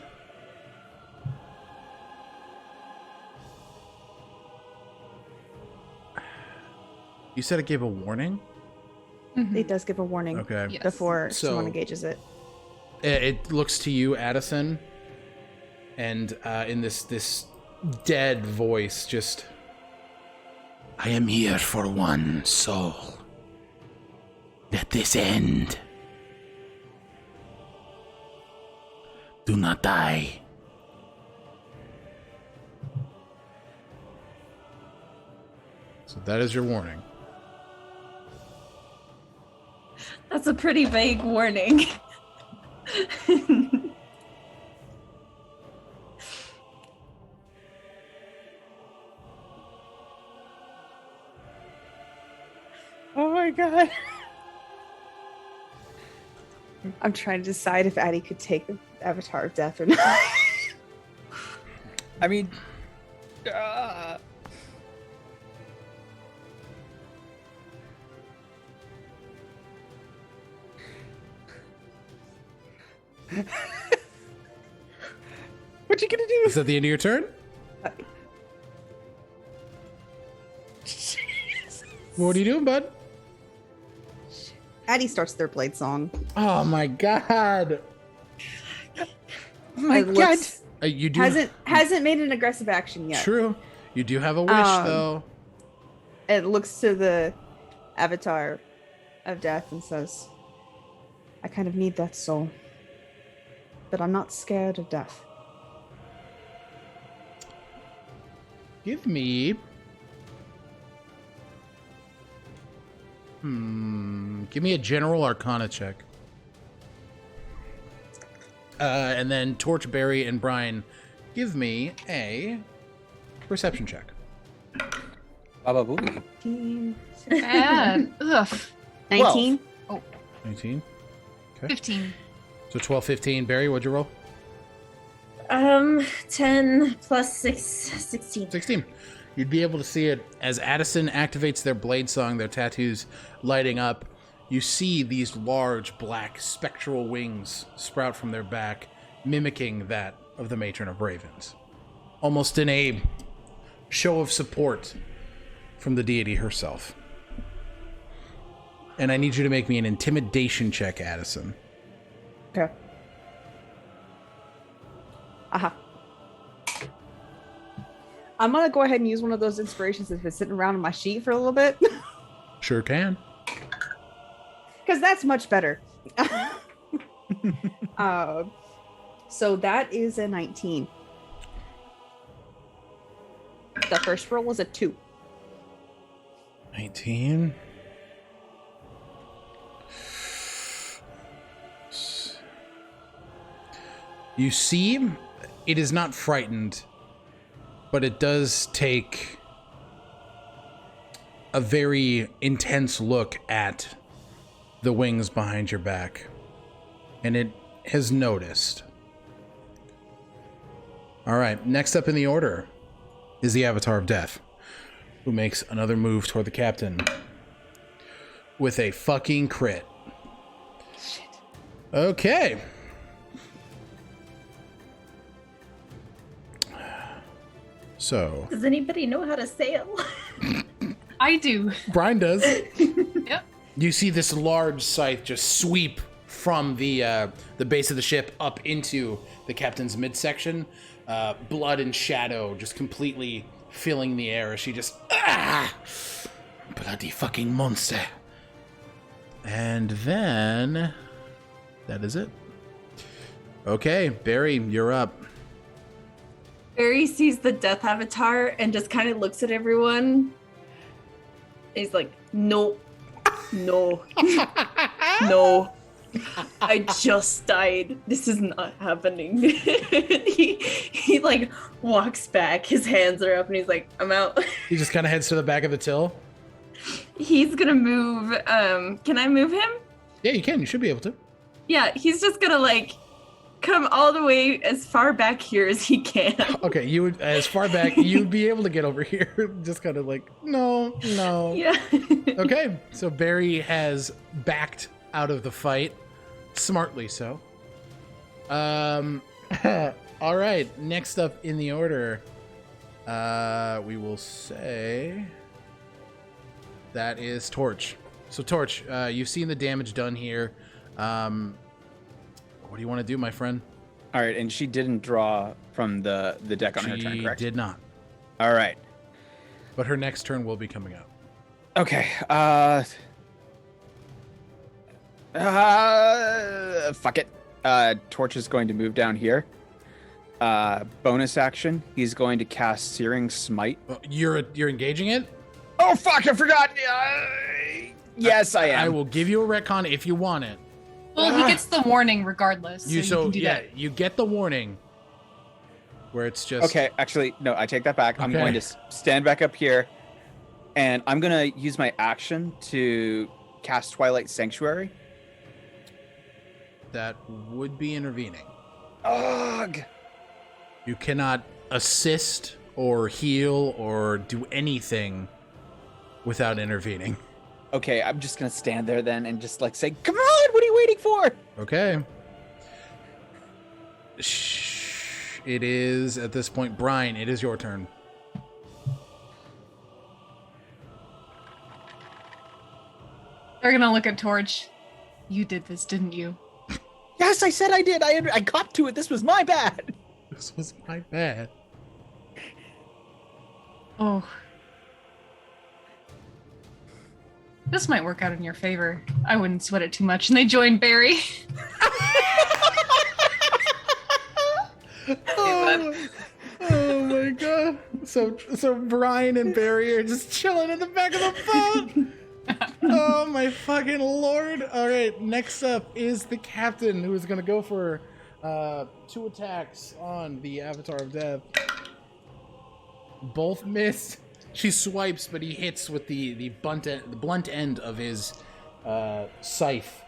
You said it gave a warning? it does give a warning Okay. Yes. before So- someone engages it. It looks to you, Addison, and in this dead voice, just, I am here for one soul. Let this end. Do not die. So that is your warning. That's a pretty vague warning. Oh my god. I'm trying to decide if Addie could take the Avatar of Death or not. I mean, What you gonna do? Is that the end of your turn? What are you doing, bud? Addie starts their blade song. Oh my god. oh my It god. looks- You do hasn't made an aggressive action yet. True. You do have a wish, though. It looks to the Avatar of Death and says, I kind of need that soul. But I'm not scared of death. Give me... Give me a general arcana check. And then Torchberry and Brine, give me a perception check. Baba booey. 19. Bad. Ugh. 19? 19. 15. So 12, 15. Barry, what'd you roll? 10 plus 6, 16. 16. You'd be able to see it as Addison activates their blade song, their tattoos lighting up. You see these large black spectral wings sprout from their back, mimicking that of the Matron of Ravens. Almost in a show of support from the deity herself. And I need you to make me an intimidation check, Addison. Okay. Aha. I'm gonna go ahead and use one of those inspirations that's been sitting around on my sheet for a little bit. Sure can. Because that's much better. So that is a 19. The first roll was a 2. 19. You see, it is not frightened, but it does take a very intense look at the wings behind your back, and it has noticed. All right, next up in the order is the Avatar of Death, who makes another move toward the captain with a fucking crit. Shit. Okay. So, Does anybody know how to sail? I do. Brine does. Yep. You see this large scythe just sweep from the base of the ship up into the captain's midsection, blood and shadow just completely filling the air as she just bloody fucking monster. And then that is it. Okay, Barry, you're up. Barry sees the death avatar and just kind of looks at everyone. He's like, no, no, no. I just died. This is not happening. he like walks back. His hands are up and he's like, I'm out. He just kind of heads to the back of the till. He's gonna move. Can I move him? Yeah, you can. You should be able to. Yeah, he's just gonna like come all the way as far back here as he can. Okay, you would as far back you'd be able to get over here. Just kind of like no. Yeah. Okay, so Barry has backed out of the fight, smartly so. All right. Next up in the order, we will say that is Torch. So Torch, you've seen the damage done here. What do you want to do, my friend? All right, and she didn't draw from the deck on her turn, correct? She did not. All right. But her next turn will be coming up. Okay. Fuck it. Torch is going to move down here. Bonus action. He's going to cast Searing Smite. You're engaging it? Oh fuck! I forgot. Yes, I am. I will give you a retcon if you want it. Well, he gets the warning regardless. You can do that. You get the warning. Where it's just okay. Actually, no. I take that back. Okay. I'm going to stand back up here, and I'm gonna use my action to cast Twilight Sanctuary. That would be intervening. Ugh. You cannot assist or heal or do anything without intervening. Okay, I'm just gonna stand there then and just like say, "Come on, what are you waiting for?" Okay. It is at this point, Brine. It is your turn. They're gonna look at Torch. You did this, didn't you? Yes, I said I did. I got to it. This was my bad. This was my bad. Oh. This might work out in your favor. I wouldn't sweat it too much. And they join Barry. Oh my god. So Brian and Barry are just chilling in the back of the boat. Oh my fucking lord. Alright, next up is the captain who is gonna go for 2 attacks on the Avatar of Death. Both miss. She swipes, but he hits with the blunt end of his scythe,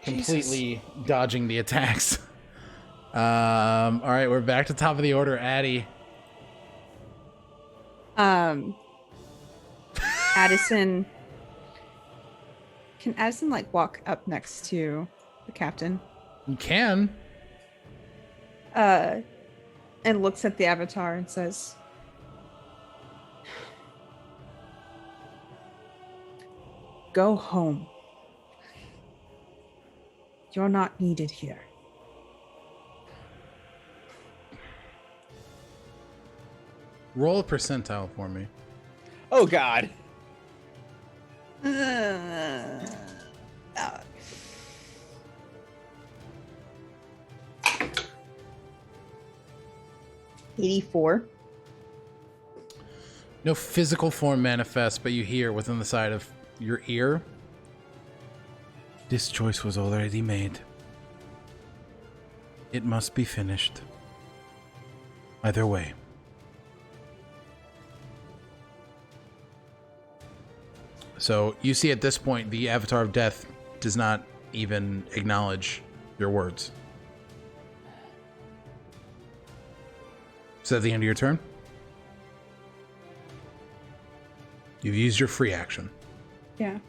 completely dodging the attacks. All right, we're back to top of the order, Addie. Addison. Can Addison like walk up next to the captain? You can. And looks at the avatar and says, "Go home. You're not needed here." Roll a percentile for me. Oh God. 84. No physical form manifests, but you hear within the side of your ear. This choice was already made. It must be finished. Either way. So you see at this point, the Avatar of Death does not even acknowledge your words. Is that the end of your turn? You've used your free action. Yeah.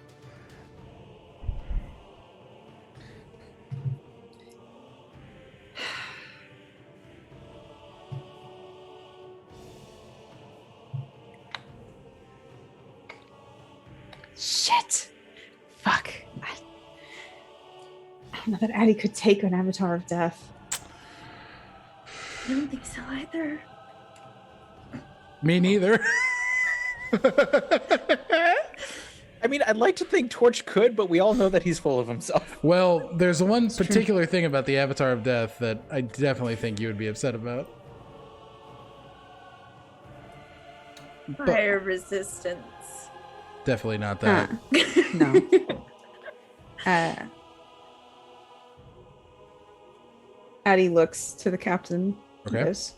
Shit. Fuck. I don't know that Addie could take an Avatar of Death. I don't think so either. Me neither. I mean, I'd like to think Torch could, but we all know that he's full of himself. Well, there's one particular thing about the Avatar of Death that I definitely think you would be upset about. Fire resistance. Definitely not that. No. Addie looks to the captain. Okay. And goes,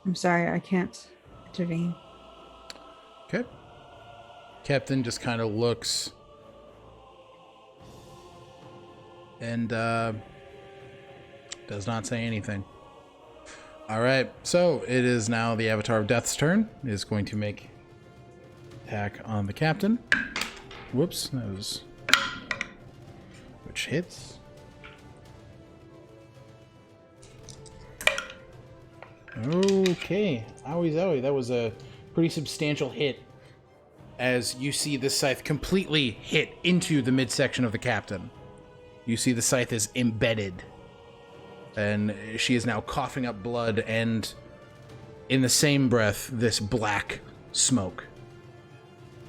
I'm sorry, I can't intervene. Okay. Captain just kind of looks and does not say anything. All right, so it is now the Avatar of Death's turn. It is going to make attack on the captain. Whoops, that was which hits. Okay, owie zowie, that was a pretty substantial hit. As you see the scythe completely hit into the midsection of the captain. You see the scythe is embedded. And she is now coughing up blood and, in the same breath, this black smoke.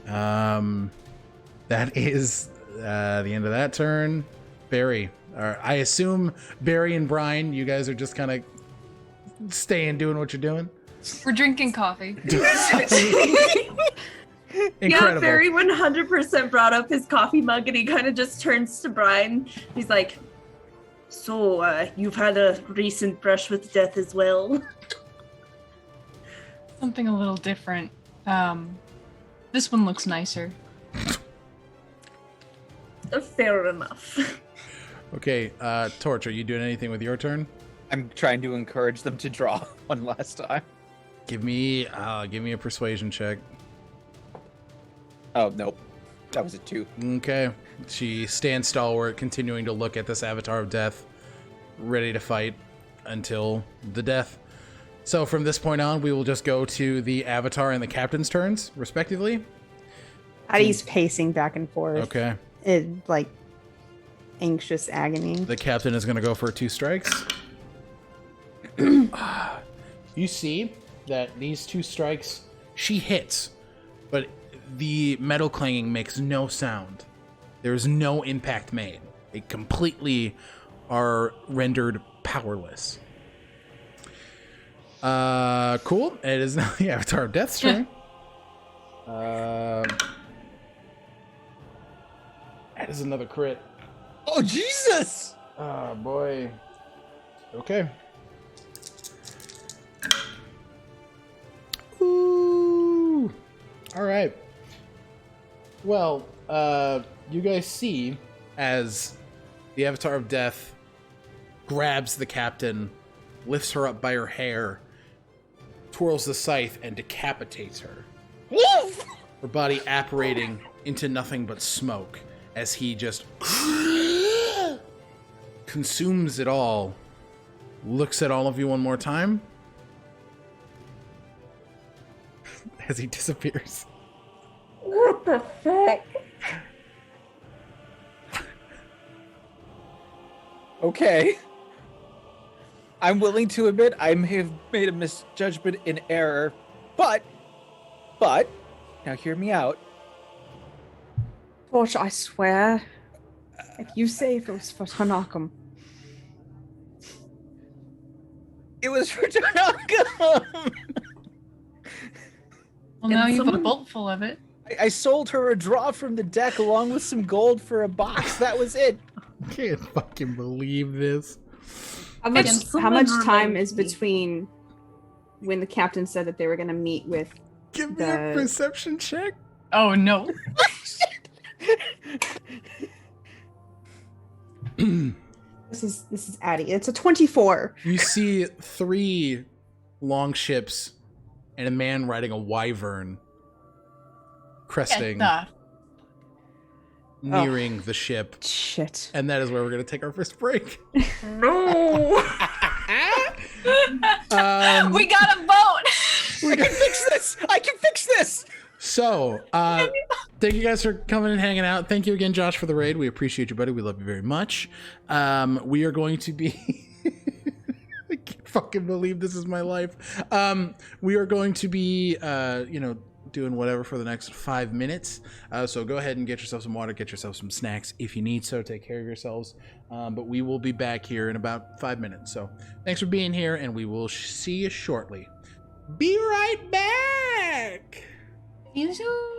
That is the end of that turn. Barry. I assume Barry and Brine, you guys are just kind of staying doing what you're doing? We're drinking coffee. Incredible. Yeah, Barry 100% brought up his coffee mug and he kind of just turns to Brine. He's like, so, you've had a recent brush with death as well? Something a little different. This one looks nicer. Fair enough. Okay, Torch, are you doing anything with your turn? I'm trying to encourage them to draw one last time. Give me a persuasion check. Oh, nope. That was a 2. Okay. She stands stalwart, continuing to look at this Avatar of Death, ready to fight until the death. So from this point on, we will just go to the Avatar and the Captain's turns, respectively. Addie's pacing back and forth. Okay. In, like, anxious agony. The Captain is going to go for 2 strikes. You see that these 2 strikes, she hits, but the metal clanging makes no sound. There's no impact made. They completely are rendered powerless. Cool. It is now the Avatar of Death's turn. That is another crit. Oh, Jesus! Oh, boy. Okay. Ooh. All right. Well, you guys see as the Avatar of Death grabs the captain, lifts her up by her hair, twirls the scythe, and decapitates her. Her body apparating into nothing but smoke as he just consumes it all, looks at all of you one more time as he disappears. What the fuck? Okay. I'm willing to admit I may have made a misjudgment in error, but, now hear me out. Torch, I swear. If you say if it was for Tanakam. It was for Tanaka! Well, now And you've got a someone- bolt full of it. I sold her a draw from the deck along with some gold for a box. That was it. I can't fucking believe this. How much, Can how someone much time remind is me? between when the captain said that they were going to meet with Give me a The- perception check. Oh no. this is Addie. It's a 24. You see 3 long ships and a man riding a wyvern cresting, nearing the ship. Shit. And that is where we're going to take our first break. No! We got a boat. I can fix this! I can fix this! So, thank you guys for coming and hanging out. Thank you again, Josh, for the raid. We appreciate you, buddy. We love you very much. We are going to be... I keep fucking believe this is my life. We are going to be, doing whatever for the next 5 minutes. So go ahead and get yourself some water, get yourself some snacks if you need so. Take care of yourselves. But we will be back here in about 5 minutes. So thanks for being here, and we will see you shortly. Be right back. You too.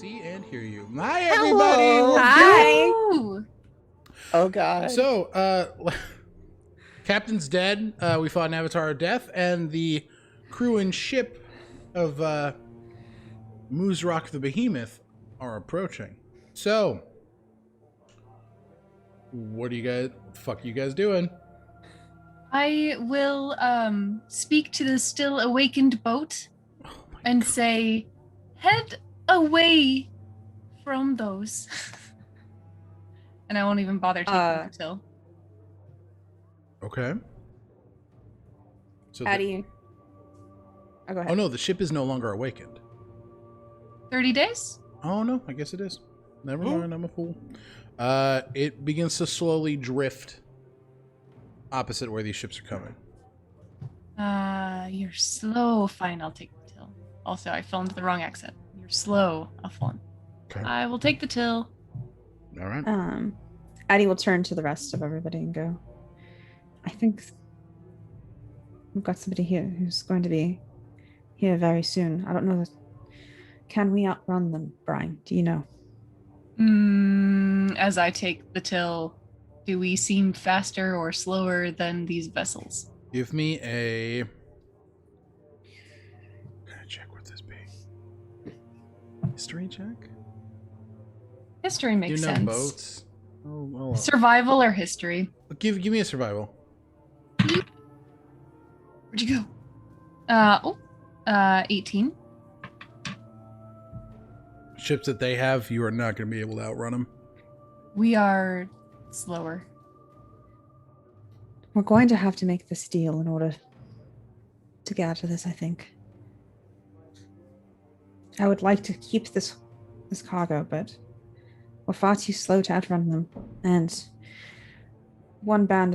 see and hear you. Hi, everybody. Hello. Hi. Ooh. Oh god. So, Captain's dead. We fought an Avatar of Death, and the crew and ship of Moose-Rock the Behemoth are approaching. So, what the fuck are you guys doing? I will speak to the still awakened boat and say, head away from those. And I won't even bother taking the till. Okay. So Addie. Oh, go ahead. oh no, the ship is no longer awakened. 30 days? Oh no, I guess it is. Never mind, I'm a fool. It begins to slowly drift opposite where these ships are coming. You're slow. Fine, I'll take the till. Also, I filmed the wrong accent. You're slow, Alphon. Okay. I will take the till. All right. Addie will turn to the rest of everybody and go, I think we've got somebody here who's going to be here very soon. I don't know. Can we outrun them, Brine? Do you know? As I take the till, do we seem faster or slower than these vessels? Give me a. Can I check what this be? History check. History makes Do you know sense. boats? Oh, well. Survival or history? Give me a survival. Where'd you go? 18. Ships that they have, you are not going to be able to outrun them. We are slower. We're going to have to make this deal in order to get out of this, I think. I would like to keep this cargo, but we're far too slow to outrun them. And a band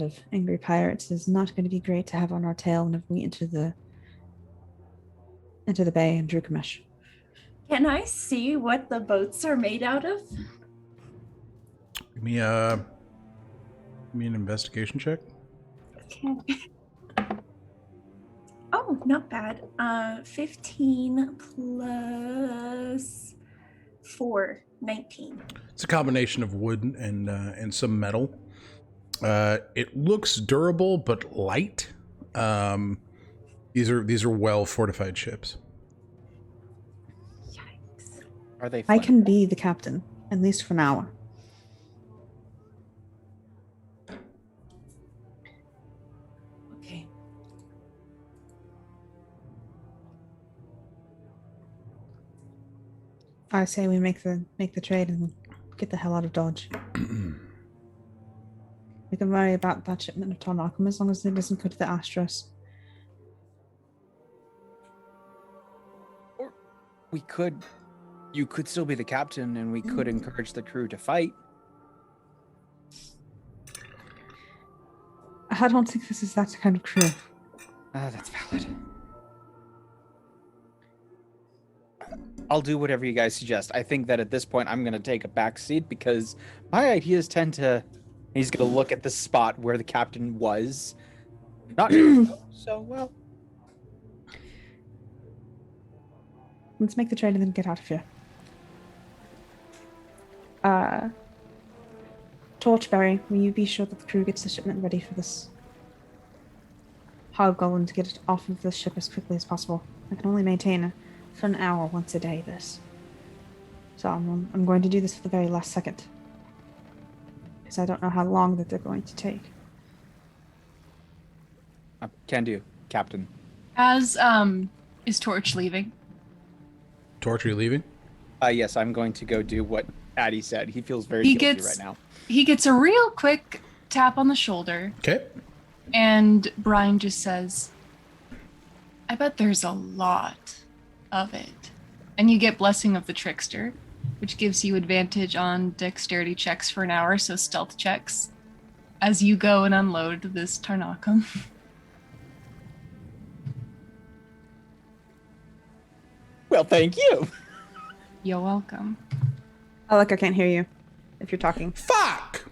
of angry pirates is not going to be great to have on our tail whenever we enter the bay in Drukamesh. Can I see what the boats are made out of? Give me an investigation check. Okay. Oh, not bad. 15 plus 4, 19. It's a combination of wood and some metal. It looks durable but light. These are well fortified ships. Yikes. Are they I fun? can be the captain, at least for now. Okay. I say we make the trade and get the hell out of Dodge. We can worry about that shipment of Tarnakum as long as it doesn't go to the Astros. Or you could still be the captain and we could encourage the crew to fight. I don't think this is that kind of crew. That's valid. I'll do whatever you guys suggest. I think that at this point I'm going to take a back seat because my ideas tend to... He's going to look at the spot where the captain was. Not so well. Let's make the trade and then get out of here. Torchberry, will you be sure that the crew gets the shipment ready for this hobgoblin to get it off of the ship as quickly as possible? I can only maintain it for an hour once a day, this. So I'm going to do this for the very last second. Because I don't know how long that they're going to take. Can do, Captain. As is Torch leaving? Torch, are you leaving? Yes, I'm going to go do what Addie said. He feels very guilty right now. He gets a real quick tap on the shoulder, Okay. and Brine just says, I bet there's a lot of it. And you get Blessing of the Trickster, which gives you advantage on dexterity checks for an hour, so stealth checks, as you go and unload this Tarnakum. Well, thank you. You're welcome. Alec, I can't hear you if you're talking. Fuck!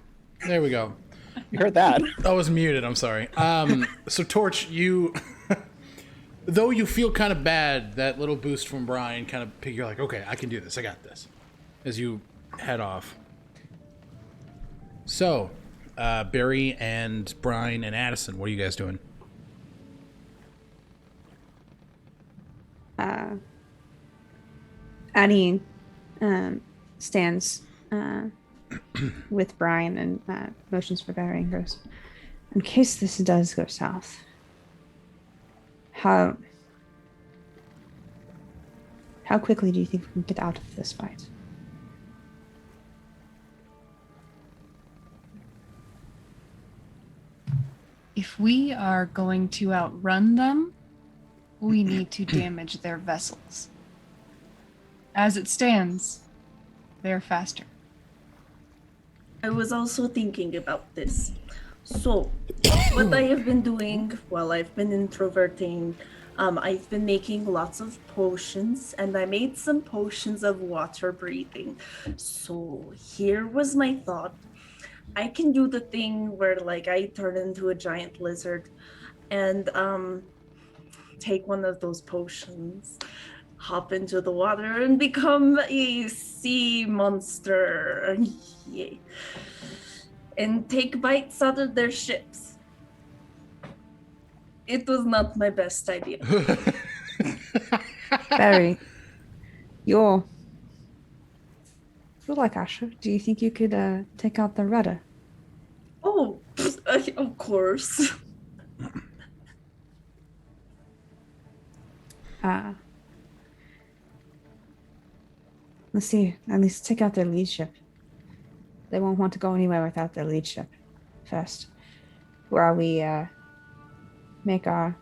There we go. You heard that. I was muted, I'm sorry. So Torch, you though you feel kind of bad, that little boost from Brine kind of, you're like, okay, I can do this. I got this. As you head off. So, Barry and Brine and Addison, what are you guys doing? Addie stands with Brine and motions for Barry and goes, in case this does go south, how quickly do you think we can get out of this fight? If we are going to outrun them, we need to damage their vessels. As it stands, they're faster. I was also thinking about this. So, what I have been doing while I've been introverting, I've been making lots of potions, and I made some potions of water breathing. So, here was my thought. I can do the thing where, like, I turn into a giant lizard and take one of those potions, hop into the water, and become a sea monster. Yay. And take bites out of their ships. It was not my best idea. Barry, you're like Asher. Do you think you could take out the rudder? Oh, of course. Let's see. At least take out their lead ship. They won't want to go anywhere without their lead ship first. While we make our...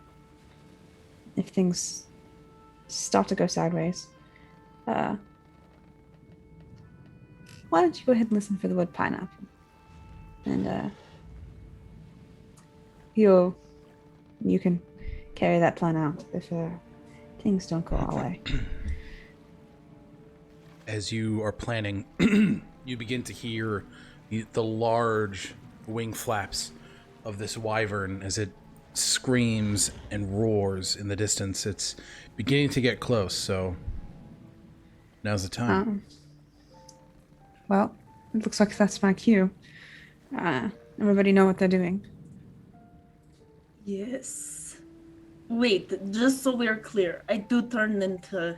If things start to go sideways, why don't you go ahead and listen for the word pineapple? And you can carry that plan out if things don't go our way. As you are planning, you begin to hear the large wing flaps of this wyvern as it screams and roars in the distance. It's beginning to get close, so now's the time. Well, it looks like that's my cue. Everybody know what they're doing? Yes. Wait, just so we're clear, I do turn into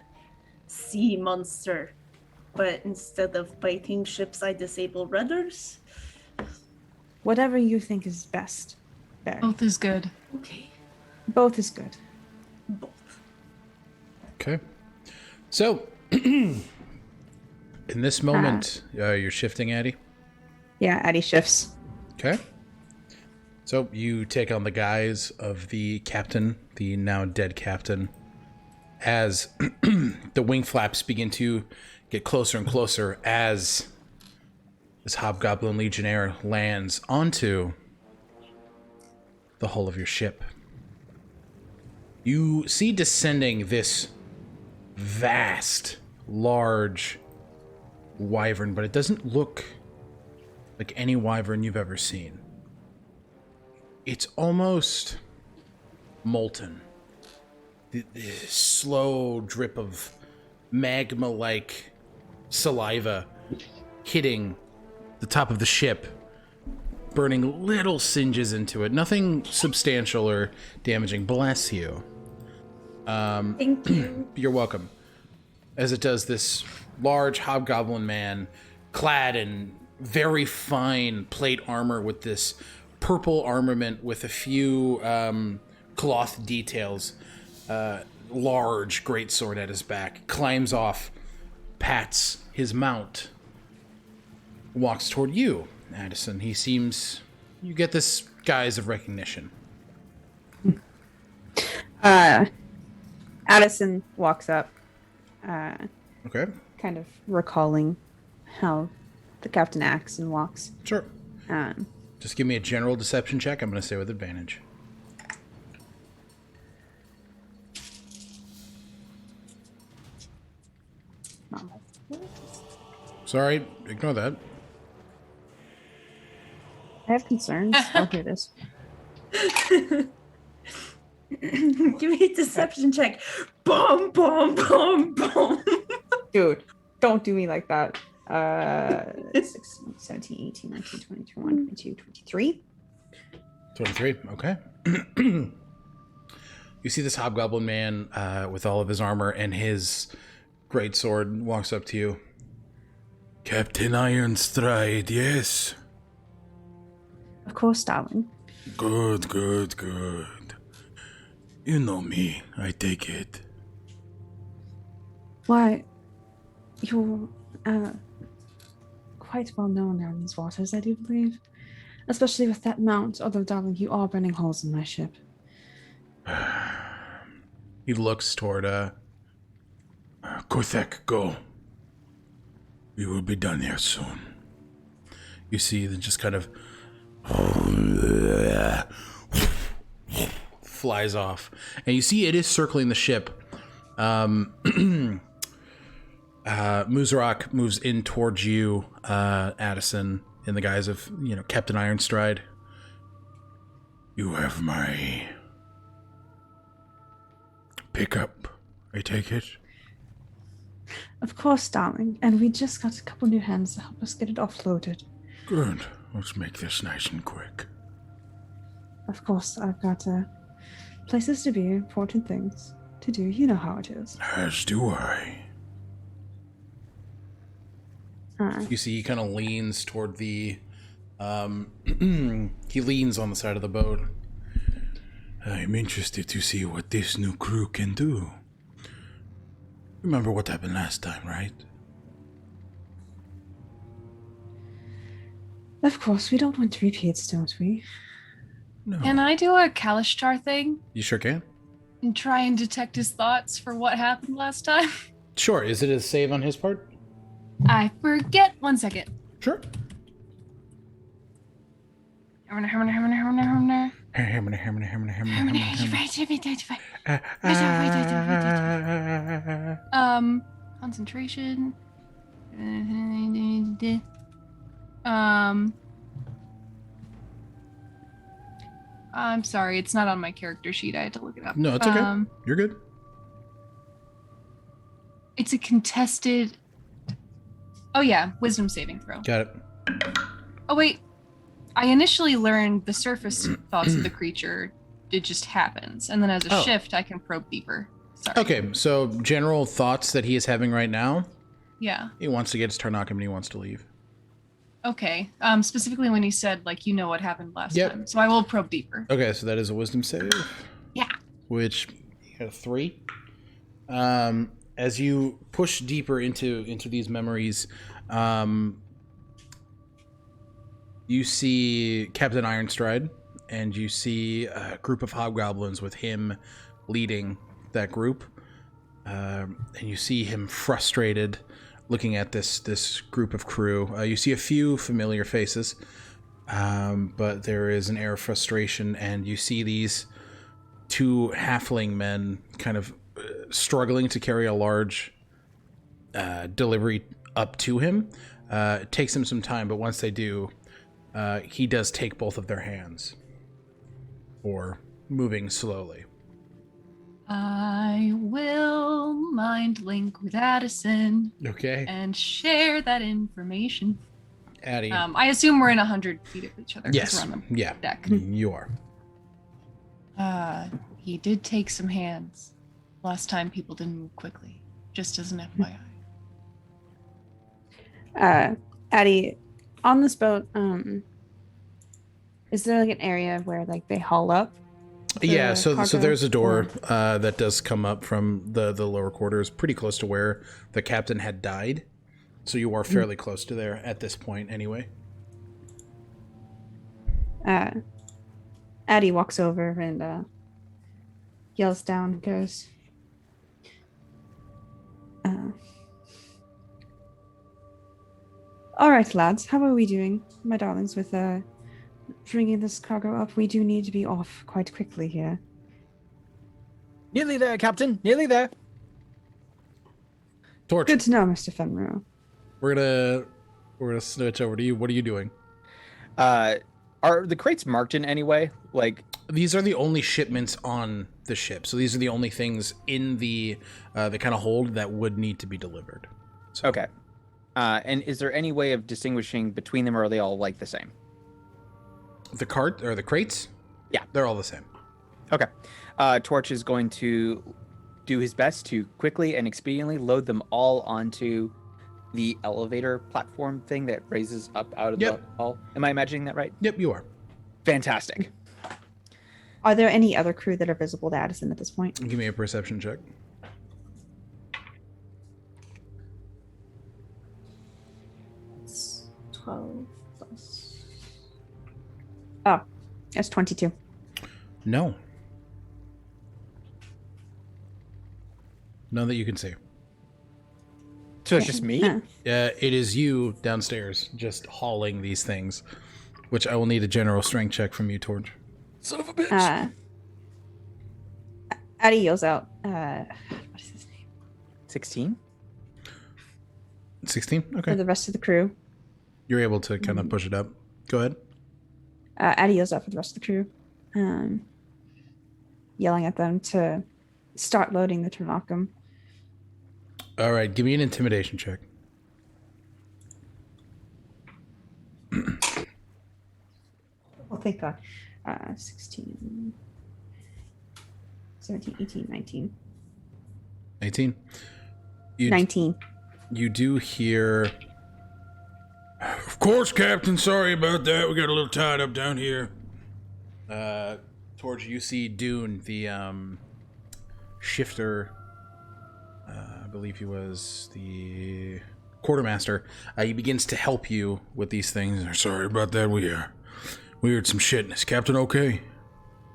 sea monster, but instead of biting ships, I disable rudders? Whatever you think is best, Barry. Both is good. Okay. Both is good. Both. Okay. So, in this moment, you're shifting, Addie? Yeah, Addie shifts. Okay. So you take on the guise of the captain, the now dead captain, as the wing flaps begin to get closer and closer as this hobgoblin legionnaire lands onto the hull of your ship. You see descending this vast, large wyvern, but it doesn't look like any wyvern you've ever seen. It's almost molten. The slow drip of magma-like saliva hitting the top of the ship, burning little singes into it. Nothing substantial or damaging. Bless you. Thank you. You're welcome. As it does, this large hobgoblin man, clad in very fine plate armor with this purple armament with a few cloth details, large greatsword at his back, climbs off, pats his mount, walks toward you, Addison. He seems... You get this guise of recognition. Addison walks up, Okay. kind of recalling how the captain acts and walks. Sure. Just give me a general deception check. I'm going to say with advantage. Sorry, ignore that. I have concerns. I'll hear this. Give me a deception check. Boom, boom, boom, boom. Dude, don't do me like that. 16, 17, 18, 19, 20, 21, 22, 23. 23. Okay. You see this hobgoblin man with all of his armor and his great sword walks up to you. Captain Ironstride, yes. Of course, darling. Good, good, good. You know me, I take it. Why, you're quite well known there in these waters, I do believe. Especially with that mount, although, darling, you are burning holes in my ship. He looks toward Kothek, go. We will be done here soon. You see, then just kind of flies off, and you see it is circling the ship. Muzarok moves in towards you, Addison, in the guise of, Captain Ironstride. You have my pickup, I take it? Of course, darling. And we just got a couple new hands to help us get it offloaded. Good. Let's make this nice and quick. Of course, I've got places to be, important things to do. You know how it is. As do I. You see, he kind of leans toward the... he leans on the side of the boat. I'm interested to see what this new crew can do. Remember what happened last time, right? Of course, we don't want repeats, don't we? No. Can I do a Kalishtar thing You sure can? and try and detect his thoughts for what happened last time? Sure. Is it a save on his part? I forget. 1 second. Sure. Concentration. I'm sorry, it's not on my character sheet. I had to look it up. No, it's okay. You're good. It's a contested. Oh yeah, wisdom saving throw. Got it. Oh wait, I initially learned the surface thoughts of the creature. It just happens, and then as a shift, I can probe deeper. Sorry. Okay, so general thoughts that he is having right now. Yeah. He wants to get his Tarnakim and he wants to leave. Okay. Specifically when he said, like, you know what happened last Yep. time. So I will probe deeper. Okay, so that is a wisdom save. Yeah. Which you got a 3. As you push deeper into these memories, you see Captain Ironstride, and you see a group of hobgoblins with him leading that group, and you see him frustrated, looking at this group of crew. You see a few familiar faces, but there is an air of frustration, and you see these 2 halfling men kind of struggling to carry a large delivery up to him. It takes him some time, but once they do, he does take both of their hands for moving slowly. I will mind link with Addison Okay. and share that information. Addie. I assume we're in 100 feet of each other. 'cause Yes. We're on the Yeah. deck. You are. He did take some hands. Last time people didn't move quickly. Just as an FYI. Addie, on this boat, is there like an area where like they haul up? Yeah, so cargo? there's a door that does come up from the lower quarters, pretty close to where the captain had died. So you are fairly close to there at this point, anyway. Addie walks over and yells down, goes, all right, lads, how are we doing, my darlings, with bringing this cargo up? We do need to be off quite quickly here. Nearly there, Captain. Nearly there. Torch. Good to know, Mr. Fenmarel. We're gonna switch over to you. What are you doing? Are the crates marked in any way? Like, These are the only shipments on the ship, so these are the only things in the kind of hold that would need to be delivered. So, okay. And is there any way of distinguishing between them, or are they all like the same? the cart or the crates? Yeah. They're all the same. Okay. Torch is going to do his best to quickly and expediently load them all onto the elevator platform thing that raises up out of the hall. Am I imagining that right? Yep, you are. Fantastic. Are there any other crew that are visible to Addison at this point? Give me a perception check. It's 12 plus. Oh, that's 22. No. None that you can see. So it's just me? Huh. It is you downstairs just hauling these things, which I will need a general strength check from you, Torch. Son of a bitch. Addie yells out, what is his name? 16? 16? Okay. For the rest of the crew. You're able to kind of push it up. Go ahead. Addie yells out for the rest of the crew, yelling at them to start loading the Turnockum. All right, give me an intimidation check. Oh, thank God. 16, 17, 18, 19. 18. 19. You do hear... Of course, Captain. Sorry about that. We got a little tied up down here. Towards you see Dune, the shifter. I believe he was the quartermaster. He begins to help you with these things. Sorry about that. We heard some shit. Is Captain okay?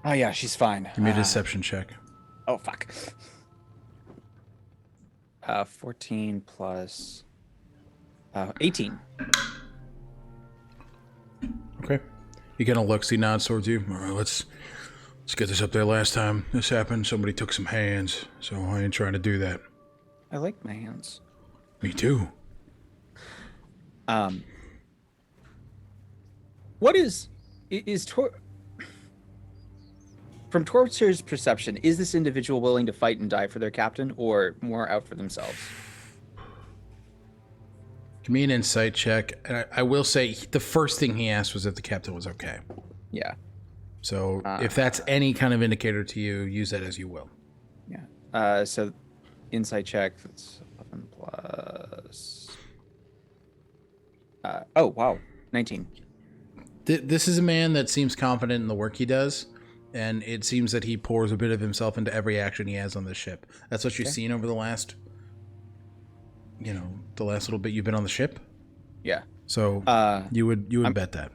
Oh, yeah, she's fine. Give me a deception check. Oh, fuck. 14 plus 18. Okay. He kind of looks, he nods towards you. All right, let's get this up there. Last time this happened, somebody took some hands, so I ain't trying to do that. I like my hands. Me too. What is from Torcher's perception, is this individual willing to fight and die for their captain, or more out for themselves? Give me an insight check. And I will say the first thing he asked was if the captain was okay. Yeah. So if that's any kind of indicator to you, use that as you will. Yeah. So insight check, that's 11 plus... oh, wow. 19. This is a man that seems confident in the work he does, and it seems that he pours a bit of himself into every action he has on this ship. That's what you've seen over the last, the last little bit you've been on the ship. Yeah. So you would bet that.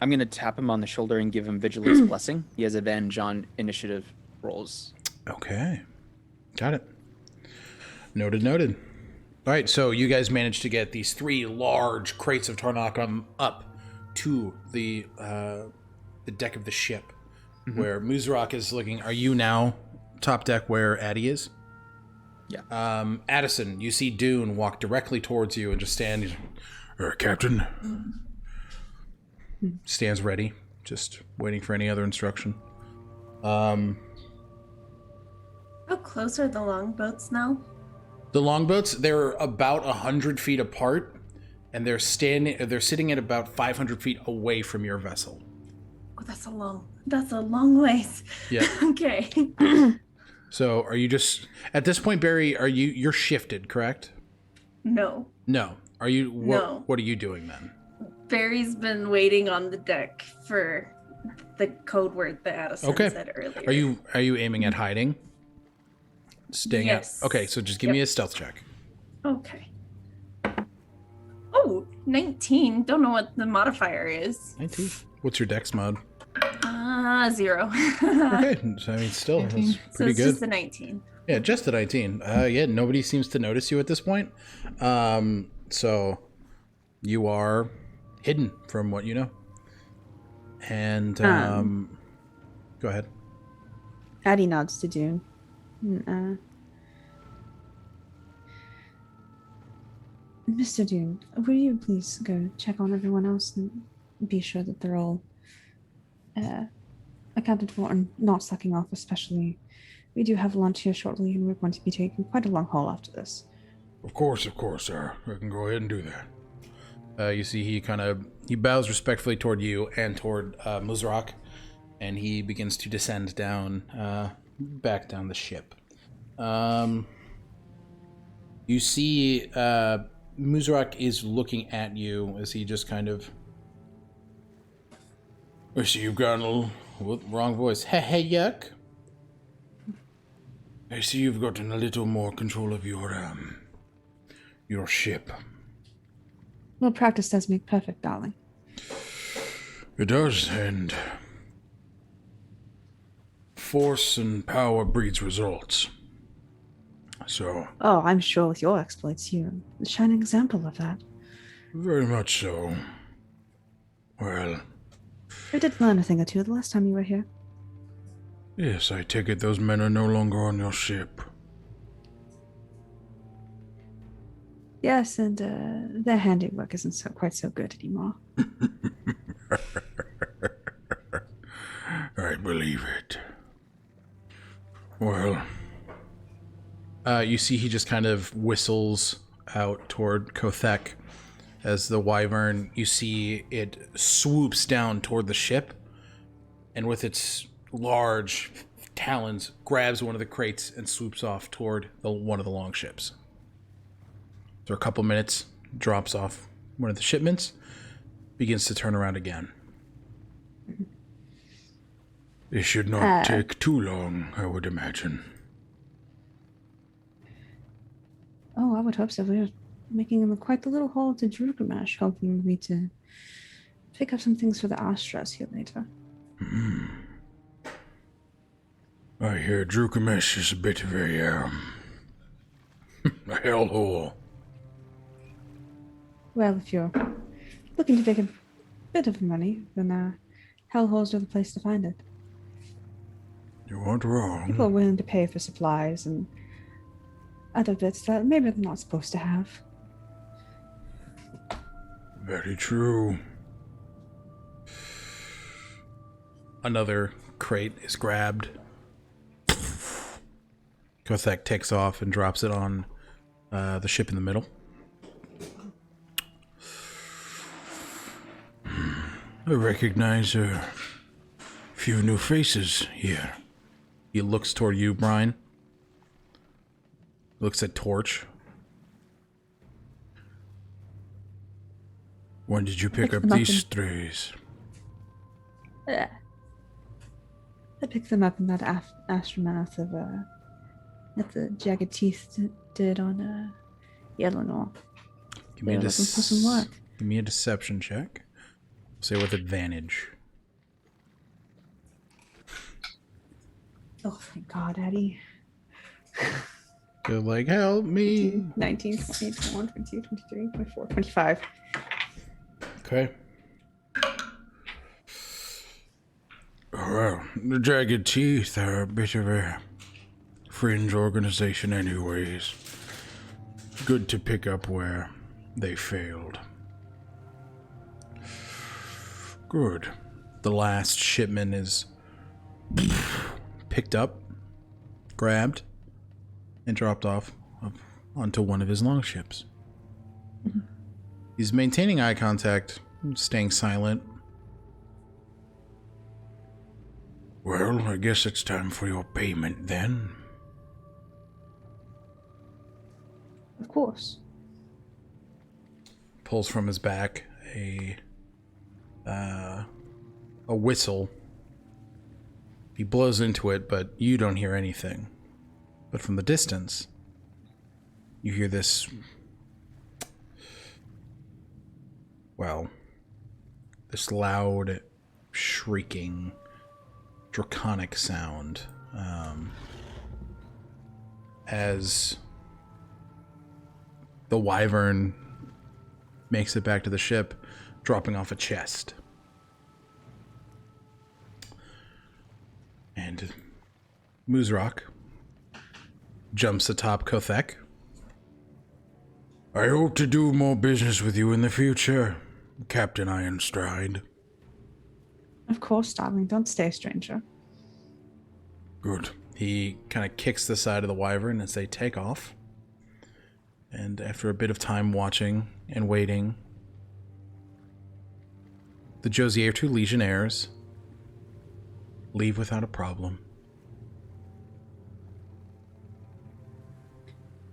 I'm going to tap him on the shoulder and give him Vigilance Blessing. He has advantage on initiative rolls. Okay. Got it. Noted. All right, so you guys managed to get these 3 large crates of Turnockum up to the deck of the ship, where Muzrak is looking. Are you now top deck where Addie is? Yeah. Addison, you see Dune walk directly towards you and just stand. Captain. Stands ready, just waiting for any other instruction. How close are the longboats now? The longboats, they're about 100 feet apart, and they're sitting at about 500 feet away from your vessel. Oh, that's a long ways. Yeah. Okay. So are you just, at this point, Barry, you're shifted, correct? No. No. Are you, No. What are you doing then? Barry's been waiting on the deck for the code word that Addison said earlier. Are you aiming at hiding? Staying Yes. out? Okay, so just give me a stealth check. Okay. Oh, 19. Don't know what the modifier is. 19. What's your dex mod? 0. Okay, so, I mean, still, that's pretty So it's good. just a 19. Yeah, just a 19. Yeah, nobody seems to notice you at this point. So you are hidden from what you know. And go ahead. Addie nods to Dune. Mr. Dune, will you please go check on everyone else and be sure that they're all accounted for and not slacking off, especially. We do have lunch here shortly, and we're going to be taking quite a long haul after this. Of course, sir. I can go ahead and do that. You see he bows respectfully toward you and toward Muzrak, and he begins to descend down, back down the ship. You see Muzrak is looking at you as he just kind of... I see you've gotten a little... wrong voice. Hey, yuck. I see you've gotten a little more control of your ship. Well, practice does make perfect, darling. It does, and force and power breeds results. So... Oh, I'm sure with your exploits, you're a shining example of that. Very much so. Well... I did learn a thing or two the last time you were here. Yes, I take it those men are no longer on your ship. Yes, and their handiwork isn't quite so good anymore. I believe it. Well, you see he just kind of whistles out toward Kothek as the wyvern, you see it swoops down toward the ship, and with its large talons grabs one of the crates and swoops off toward one of the long ships. For a couple minutes, drops off one of the shipments, begins to turn around again. It should not take too long, I would imagine. Oh, I would hope so. We're making quite the little haul to Drugamesh, helping me to pick up some things for the Astras here later. I hear Drugamesh is a bit of a hellhole. Well, if you're looking to make a bit of money, then hellholes are the place to find it. You aren't wrong. People are willing to pay for supplies and other bits that maybe they're not supposed to have. Very true. Another crate is grabbed. Kothek takes off and drops it on the ship in the middle. I recognize a few new faces here. He looks toward you, Brine. Looks at Torch. When did you pick up these strays? I picked them up in that aftermath of that the Jagged Teeth did on Eleanor. Give me a deception check. Say with advantage. Oh, thank God, Eddie. You're like, help me. 19, 20, 21, 22, 23, 24, 25. Okay. Well, the Jagged Teeth are a bit of a fringe organization anyways. Good to pick up where they failed. Good. The last shipment is picked up, grabbed, and dropped off onto one of his longships. Mm-hmm. He's maintaining eye contact, staying silent. Well, I guess it's time for your payment then. Of course. Pulls from his back a whistle. He blows into it, but you don't hear anything. But from the distance, you hear this, well, this loud, shrieking, draconic sound as the wyvern makes it back to the ship, dropping off a chest. And Muzrak jumps atop Kothek. I hope to do more business with you in the future, Captain Ironstride. Of course, darling. Don't stay, stranger. Good. He kind of kicks the side of the wyvern as they take off. And after a bit of time watching and waiting, the Josier 2 Legionnaires leave without a problem.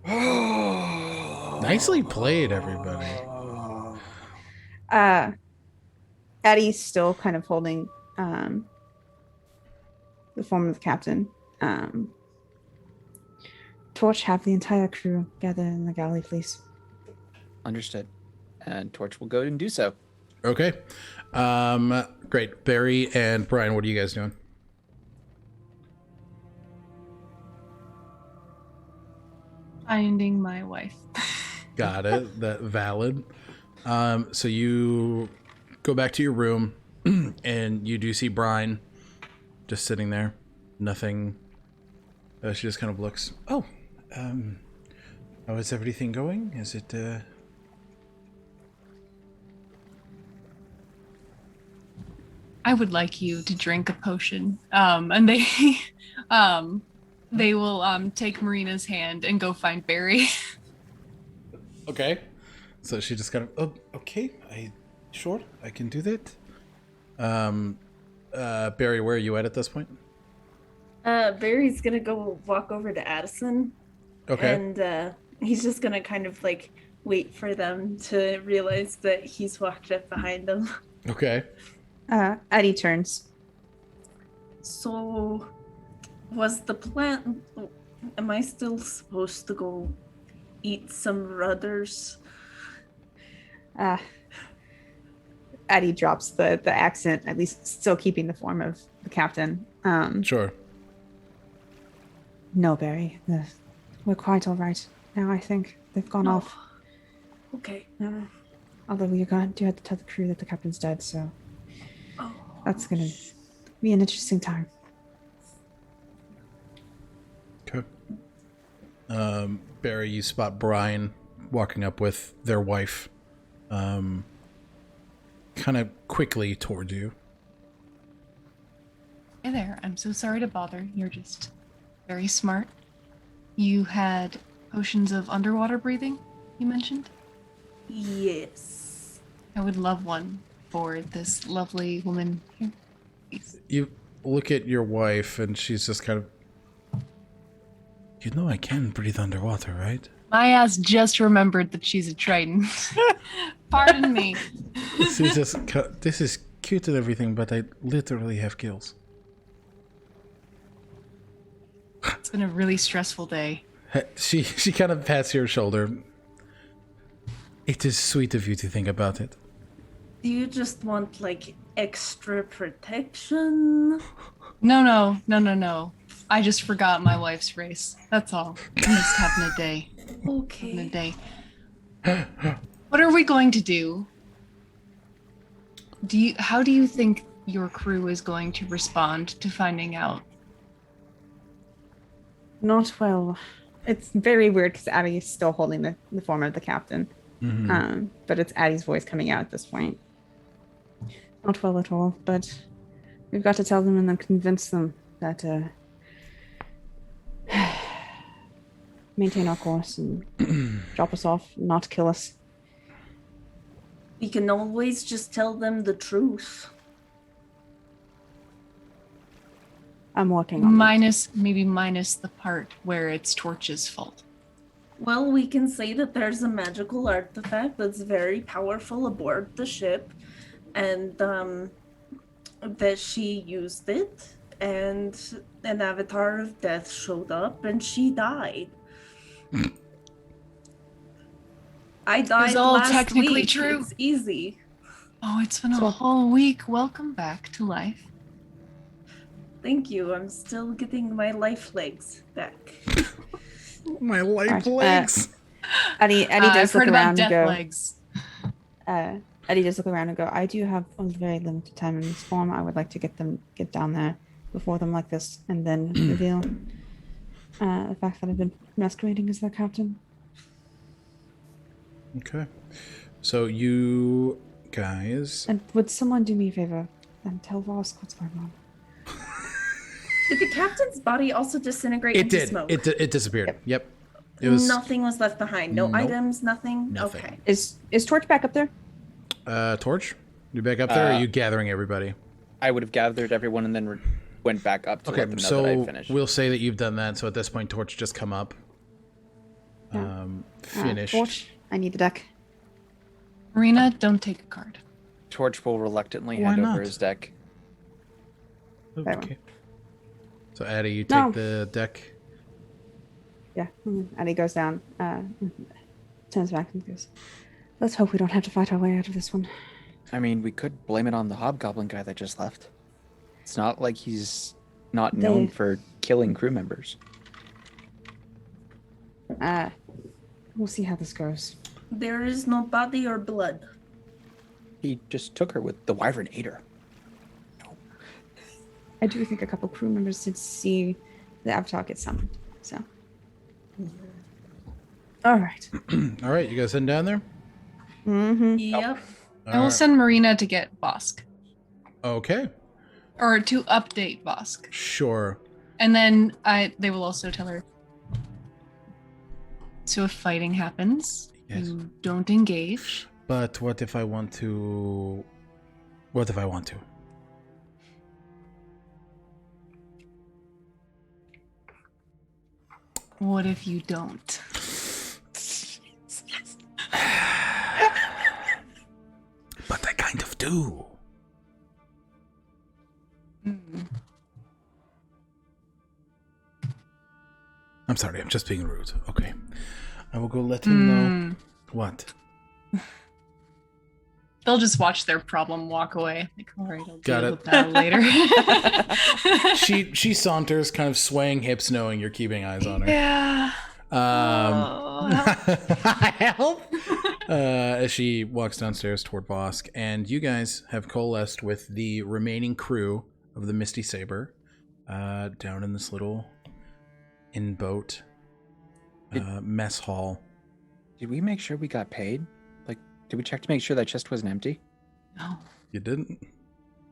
Nicely played, everybody. Addie's still kind of holding the form of the captain. Torch, have the entire crew gather in the galley, please. Understood. And Torch will go and do so. Okay. Great. Barry and Brian, what are you guys doing? Finding my wife. Got it. That valid. So you go back to your room and you do see Brine just sitting there. Nothing. She just kind of looks. Oh, how is everything going? Is it, I would like you to drink a potion. And they, they will take Marina's hand and go find Barry. Okay. So she just kind of, oh, okay, sure, I can do that. Barry, where are you at this point? Barry's gonna go walk over to Addison. Okay. And he's just gonna kind of like wait for them to realize that he's walked up behind them. Okay. Addie turns. So, was the plan? Am I still supposed to go eat some rudders? Addie drops the accent, at least still keeping the form of the captain. Sure. No, Barry. We're quite all right now, I think. They've gone off. Okay. Although do have to tell the crew that the captain's dead, so Oh. that's going to be an interesting time. Okay. Barry, you spot Brine walking up with their wife, kind of quickly towards you. Hey there, I'm so sorry to bother. You're just very smart. You had potions of underwater breathing, you mentioned? Yes. I would love one for this lovely woman here, please. You look at your wife, and she's just kind of, you know I can breathe underwater, right? My ass just remembered that she's a Triton. Pardon me. She's just, this is cute and everything, but I literally have gills. It's been a really stressful day. She kind of pats your shoulder. It is sweet of you to think about it. Do you just want like extra protection? No. I just forgot my wife's race. That's all. I'm just having a day. Okay. Having a day. What are we going to do? How do you think your crew is going to respond to finding out? Not well. It's very weird because Addie is still holding the form of the captain. Mm-hmm. But it's Addie's voice coming out at this point. Not well at all, but we've got to tell them and then convince them that maintain our course and drop us off, not kill us. We can always just tell them the truth. I'm working on minus the part where it's Torch's fault. Well, we can say that there's a magical artifact that's very powerful aboard the ship, and that she used it, and an avatar of death showed up, and she died. I died It's all last technically week. true. It's easy. Oh, it's been a whole week. Welcome back to life. Thank you. I'm still getting my life legs back. My life Right, legs. Eddie does I've look heard around about and death go. legs. Eddie does look around and go. I do have a very limited time in this form. I would like to get down there before them like this, and then reveal the fact that I've been masquerading as their captain. Okay. So you guys. And would someone do me a favor? Then tell Vosk what's going on. Did the captain's body also disintegrate It into did. smoke? It disappeared. Yep. It was Nothing was left behind. No Nope. items, nothing? Nothing. Okay. Is Torch back up there? Torch. You back up there? Or are you gathering everybody? I would have gathered everyone and then went back up to let them know that I so finished. we'll say that you've done that. So at this point, Torch just come up. Yeah. Finished. Torch, I need the deck. Marina, don't take a card. Torch will reluctantly Why hand not? over his deck. Okay. So Addie, you take No. the deck. Yeah. And he goes down, turns back and goes, let's hope we don't have to fight our way out of this one. I mean, we could blame it on the hobgoblin guy that just left. It's not like he's not known for killing crew members. We'll see how this goes. There is no body or blood. He just took her with the wyvern ate her. I do think a couple crew members did see the avatar get summoned. So, all right. All right, you guys heading down there? Mm-hmm. Yep. I will send Marina to get Vosk. Okay. Or to update Vosk. Sure. And then they will also tell her. So if fighting happens, Yes. you don't engage. But what if I want to? What if I want to? What if you don't? But I kind of do. Mm. I'm sorry, I'm just being rude. Okay. I will go let him know. What? They'll just watch their problem walk away. Like, all right, I'll Got deal it. with that later. She saunters, kind of swaying hips, knowing you're keeping eyes on her. Yeah. Help! As she walks downstairs toward Vosk, and you guys have coalesced with the remaining crew of the Misty Saber down in this little in-boat mess hall. Did we make sure we got paid? Like, did we check to make sure that chest wasn't empty? No. You didn't?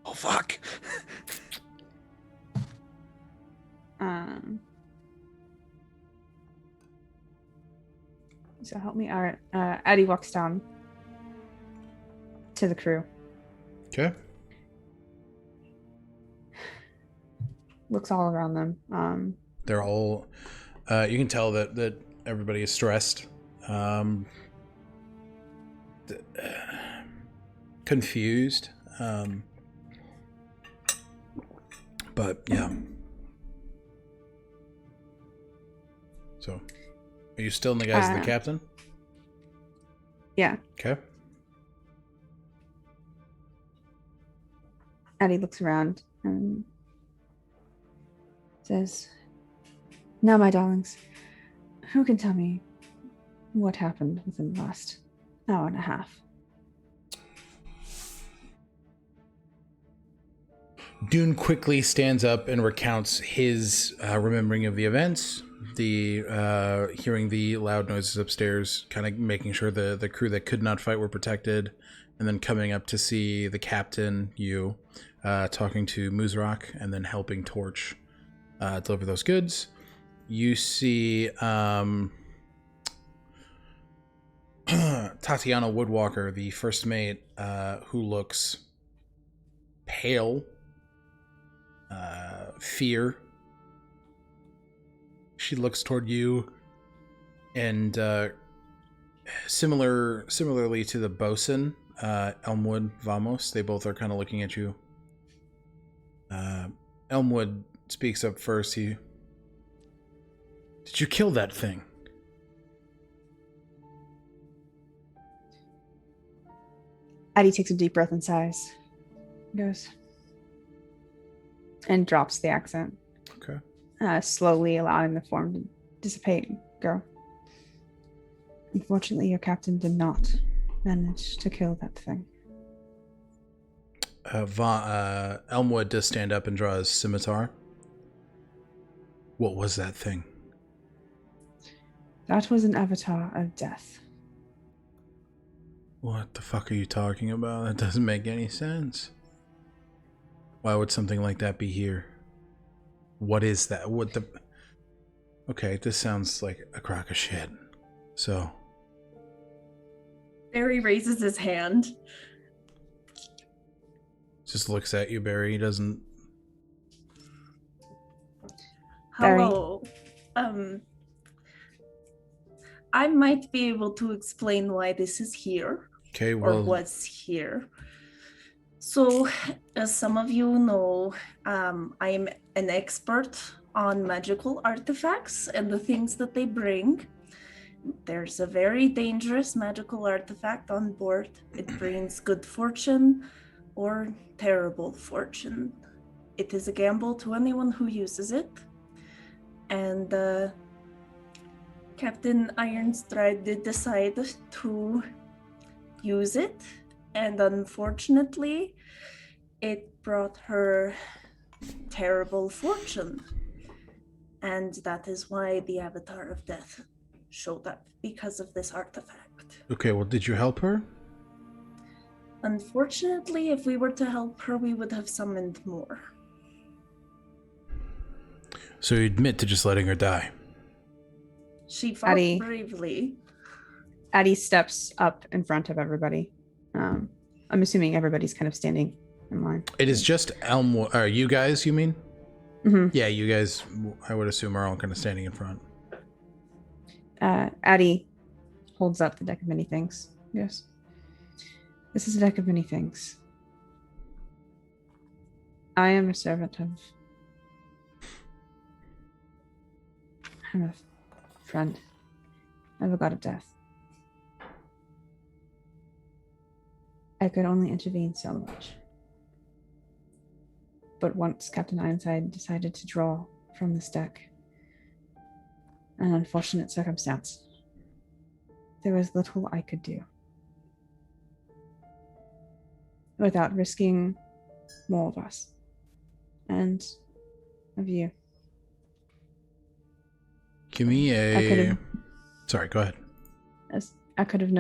Oh, fuck. So help me. All right. Addie walks down to the crew. Okay. Looks all around them. They're all... you can tell that everybody is stressed. Confused. But, yeah. So, are you still in the guise of the captain? Yeah. Okay. Addie looks around and says, now, my darlings, who can tell me what happened within the last hour and a half? Dune quickly stands up and recounts his remembering of the events, the hearing the loud noises upstairs, kind of making sure the crew that could not fight were protected, and then coming up to see the captain, you, talking to Muzrak, and then helping Torch deliver those goods. You see Tatiana Woodwalker, the first mate, who looks pale, fear. She looks toward you, and similarly to the bosun, Elmwood, Vamos, they both are kind of looking at you. Elmwood speaks up first. Did you kill that thing? Addie takes a deep breath and sighs. Goes. And drops the accent. Okay. Slowly allowing the form to dissipate. Go. Unfortunately, your captain did not manage to kill that thing. Elmwood does stand up and draw his scimitar. What was that thing? That was an avatar of death. What the fuck are you talking about? That doesn't make any sense. Why would something like that be here? What is that? What the... Okay, this sounds like a crock of shit. So... Barry raises his hand. Just looks at you, Barry. He doesn't... Barry. Hello. I might be able to explain why this is here. Okay, well... Or was here. So, as some of you know, I'm an expert on magical artifacts and the things that they bring. There's a very dangerous magical artifact on board. It brings good fortune or terrible fortune. It is a gamble to anyone who uses it. And Captain Ironstride did decide to use it. And unfortunately, it brought her terrible fortune. And that is why the Avatar of Death showed up, because of this artifact. Okay, well, did you help her? Unfortunately, if we were to help her, we would have summoned more. So you admit to just letting her die? She fought Addie. bravely. Addie steps up in front of everybody. I'm assuming everybody's kind of standing in line. It is just Elmwood. You guys, you mean? Mm-hmm. Yeah, you guys, I would assume, are all kind of standing in front. Addie holds up the deck of many things. Yes. This is a deck of many things. I am a servant of... I'm a friend of a god of death. I could only intervene so much. But once Captain Ironside decided to draw from this deck, an unfortunate circumstance, there was little I could do without risking more of us and of you. Give me a... Sorry, go ahead. We could have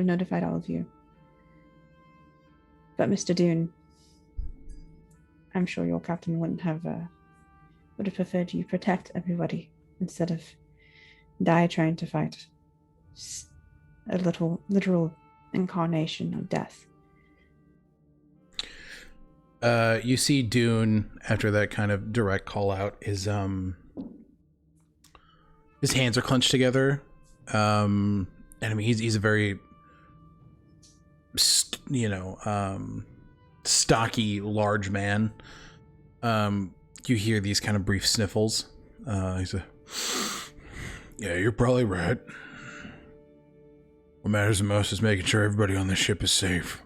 notified all of you. But Mr. Dune, I'm sure your captain would have preferred you protect everybody instead of die trying to fight a literal incarnation of death. You see Dune, after that kind of direct call out, his hands are clenched together. And I mean, he's a very, stocky, large man. You hear these kind of brief sniffles. He's a, yeah, you're probably right. What matters the most is making sure everybody on this ship is safe.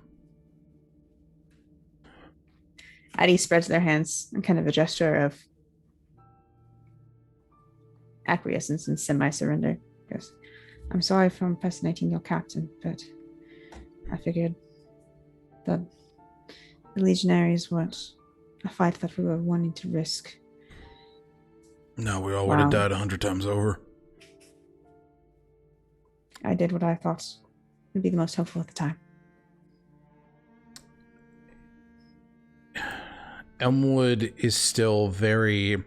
Addie spreads their hands in kind of a gesture of acquiescence and semi-surrender. Goes, I'm sorry for impersonating your captain, but I figured that the legionaries weren't a fight that we were wanting to risk. No, we all would have died 100 times over. I did what I thought would be the most helpful at the time. Elmwood is still very...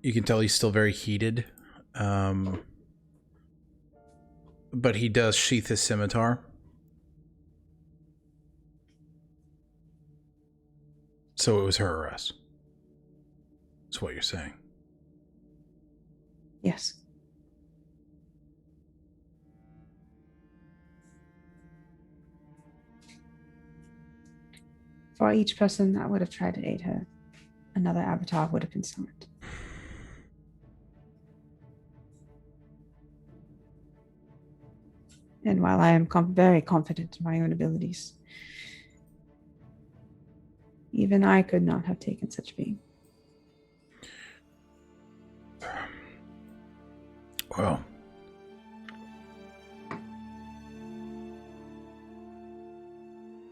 You can tell he's still very heated. But he does sheath his scimitar. So it was her or us. That's what you're saying. Yes. For each person that would have tried to aid her, another avatar would have been summoned. And while I am very confident in my own abilities, even I could not have taken such being. Well,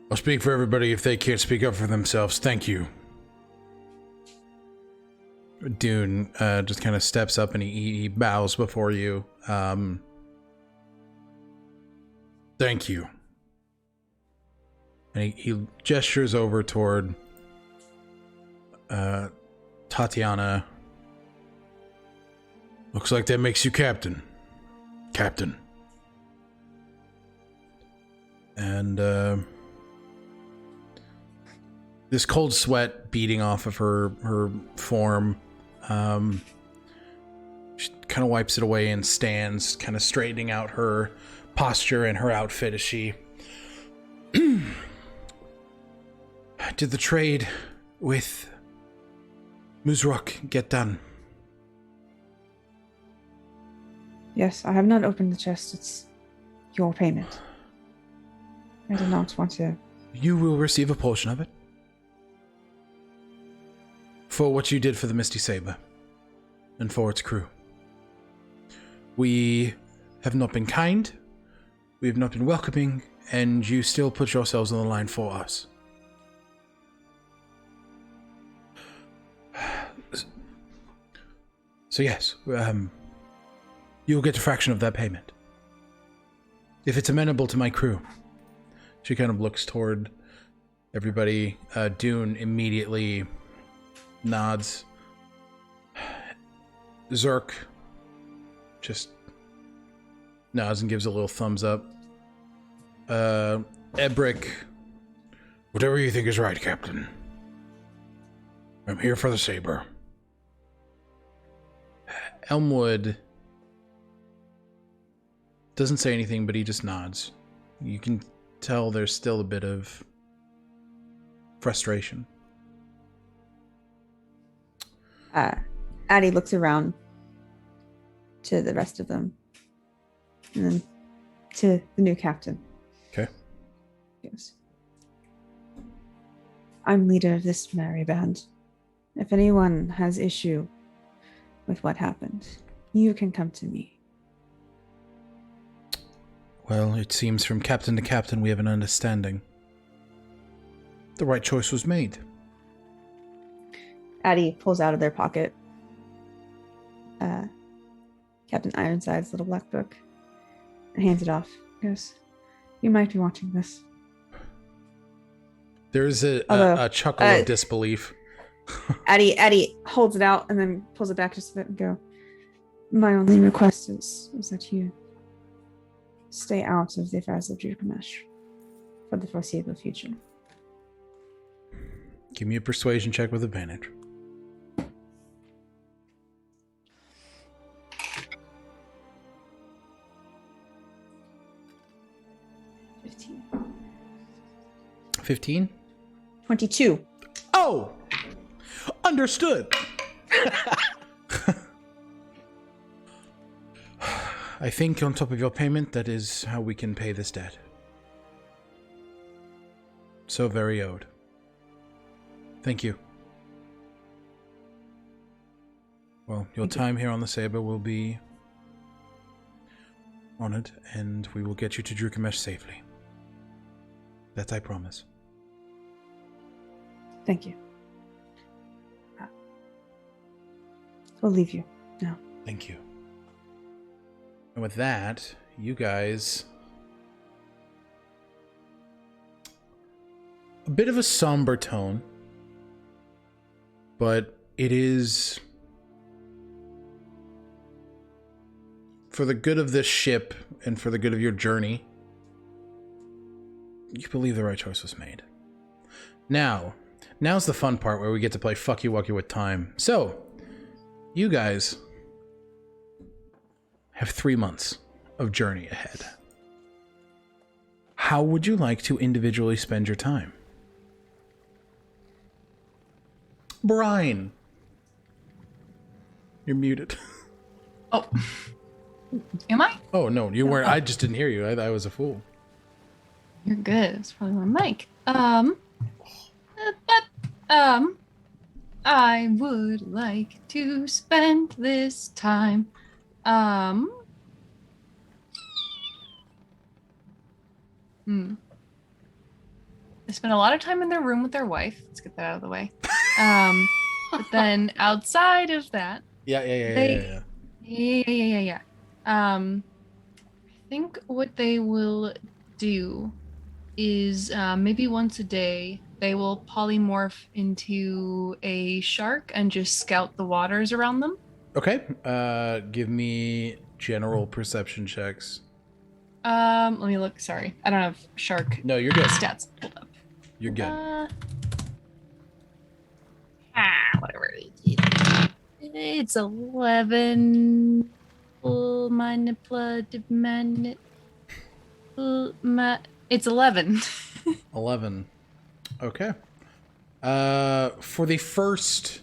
I'll speak for everybody if they can't speak up for themselves. Thank you. Dune just kind of steps up and he bows before you. Thank you. And he gestures over toward Tatiana. Looks like that makes you captain. Captain. And this cold sweat beating off of her form. She kind of wipes it away and stands, kind of straightening out her posture and her outfit as she... Did the trade with Muzruk get done? Yes, I have not opened the chest. It's your payment. I do not want to... You will receive a portion of it. For what you did for the Misty Saber. And for its crew. We have not been kind. We have not been welcoming. And you still put yourselves on the line for us. So yes, you'll get a fraction of that payment. If it's amenable to my crew. She kind of looks toward everybody. Dune immediately nods. Zerk just nods and gives a little thumbs up. Ebrick, whatever you think is right, Captain. I'm here for the saber. Elmwood doesn't say anything, but he just nods. You can tell there's still a bit of frustration. Addie looks around to the rest of them. And then to the new captain. Okay. Yes. I'm leader of this merry band. If anyone has issue with what happened, you can come to me. Well, it seems from captain to captain we have an understanding. The right choice was made. Addie pulls out of their pocket Captain Ironside's little black book and hands it off. Goes, you might be watching this. There's a chuckle of disbelief. Addie holds it out and then pulls it back just a bit and go, my only request is that you stay out of the affairs of Gilgamesh for the foreseeable future. Give me a persuasion check with advantage. $15? 22. Oh! Understood! I think on top of your payment, that is how we can pay this debt. So very owed. Thank you. Well, your time here on the Saber will be honored, and we will get you to Gilgamesh safely. That I promise. Thank you. We'll leave you now. Thank you. And with that, you guys... A bit of a somber tone. But it is... for the good of this ship and for the good of your journey, you believe the right choice was made. Now's the fun part where we get to play Fuck You Wuck You with time. So, you guys have 3 months of journey ahead. How would you like to individually spend your time? Brine! You're muted. Oh. Am I? Oh, no, you weren't. I just didn't hear you. I was a fool. You're good. It's probably my mic. I would like to spend this time, I spent a lot of time in their room with their wife. Let's get that out of the way. But then outside of that, Yeah. I think what they will do is maybe once a day they will polymorph into a shark and just scout the waters around them. Okay. Give me general perception checks. Let me look. Sorry, I don't have shark No, you're good. stats pulled up. You're good. Whatever. It's 11. It's 11. 11. Okay. For the first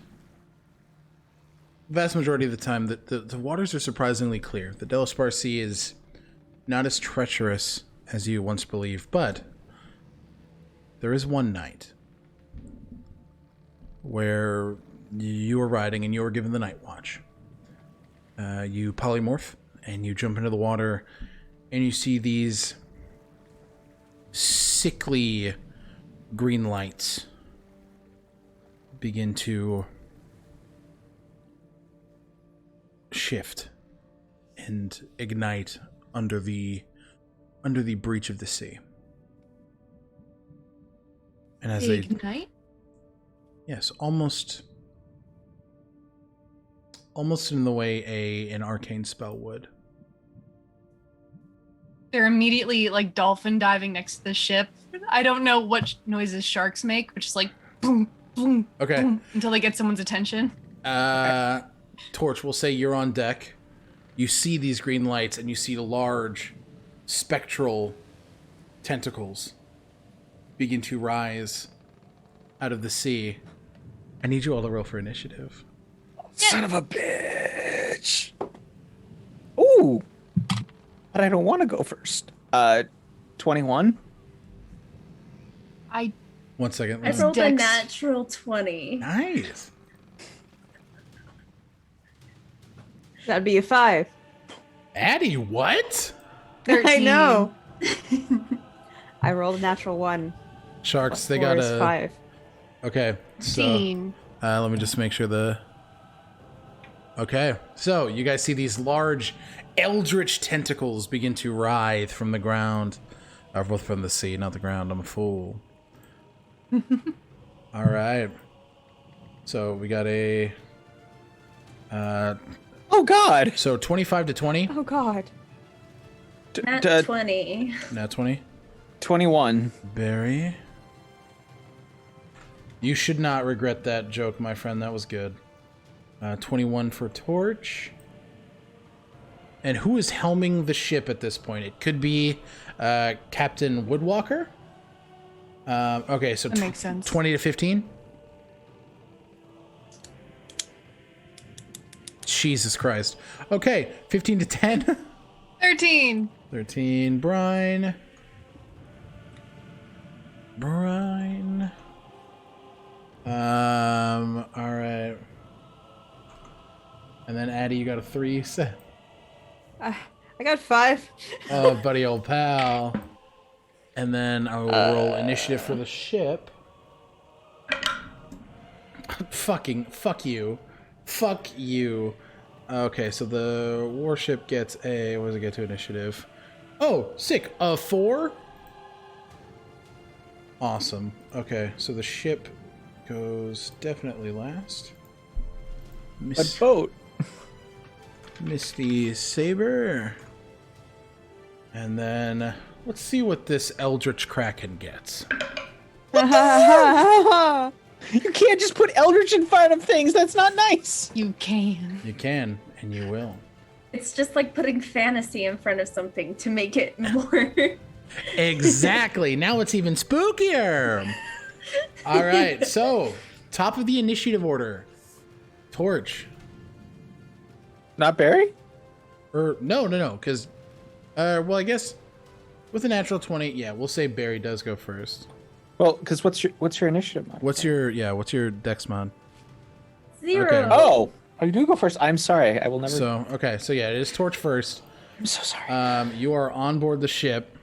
vast majority of the time, the waters are surprisingly clear. The Delaspar Sea is not as treacherous as you once believed, but there is one night where you are riding and you are given the night watch. You polymorph and you jump into the water and you see these sickly green lights begin to shift and ignite under the breach of the sea. And as they ignite? Yes, almost in the way an arcane spell would. They're immediately like dolphin diving next to the ship. I don't know what noises sharks make, but just like boom, boom, Okay. boom, until they get someone's attention. Torch, we'll say you're on deck. You see these green lights and you see large spectral tentacles begin to rise out of the sea. I need you all to roll for initiative. Son of a bitch. Ooh. But I don't want to go first. 21. One second. I rolled a natural 20. Nice. That'd be a 5. Addie, what? 13. I know. I rolled a natural 1. Sharks, they 4 got is a... 5. Okay, so... 15. let me just make sure the... Okay, so you guys see these large eldritch tentacles begin to writhe from the ground. Or both from the sea, not the ground. I'm a fool. All right. So we got a... Oh, God. so 25 to 20. Oh, God. Nat 20. Nat 20. 21. Barry. You should not regret that joke, my friend. That was good. 21 for Torch. And who is helming the ship at this point? It could be Captain Woodwalker. Okay, so That makes sense. 20 to 15. Jesus Christ. Okay, 15 to 10. 13. 13, Brine. All right. And then Addie, you got a 3 set. I got 5. Oh, buddy, old pal. And then I will roll initiative for the ship. Fuck you. Fuck you. Okay, so the warship gets a... What does it get to initiative? Oh, sick. 4? Awesome. Okay, so the ship goes definitely last. What boat? Misty Saber. And then let's see what this Eldritch Kraken gets. You can't just put Eldritch in front of things. That's not nice. You can. You can, and you will. It's just like putting fantasy in front of something to make it more. Exactly. Now it's even spookier. All right. So, top of the initiative order. Torch. Not Barry? Or no. Because, well, I guess with a natural 20, yeah, we'll say Barry does go first. Well, because what's your initiative mod? What's your dex mod? 0. Okay. Oh, you do go first. I'm sorry. I will never. So, okay. So, yeah, it is Torch first. I'm so sorry. You are on board the ship.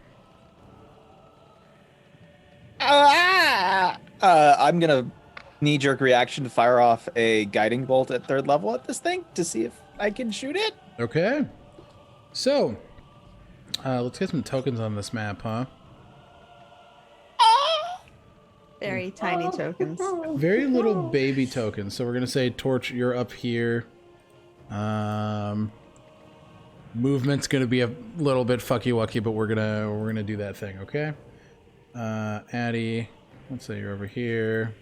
I'm gonna knee-jerk reaction to fire off a guiding bolt at 3rd level at this thing to see if I can shoot it. Okay. So, let's get some tokens on this map, huh? Very tiny tokens. Very little baby tokens. So we're gonna say Torch, you're up here. Movement's gonna be a little bit fucky wucky, but we're gonna do that thing, okay? Addie, let's say you're over here.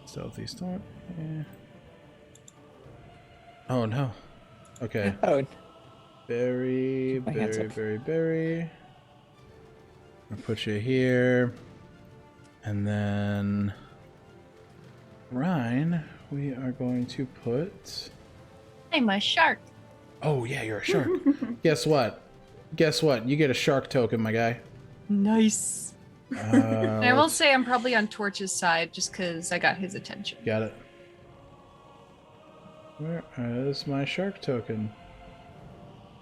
StealthyStormy. Yeah. Oh no. Okay. Oh, Berry. I'll put you here. And then Ryan, we are going to put... I'm a shark. Oh yeah, you're a shark. Guess what? You get a shark token, my guy. Nice. And I will say I'm probably on Torch's side just because I got his attention. Got it. Where is my shark token?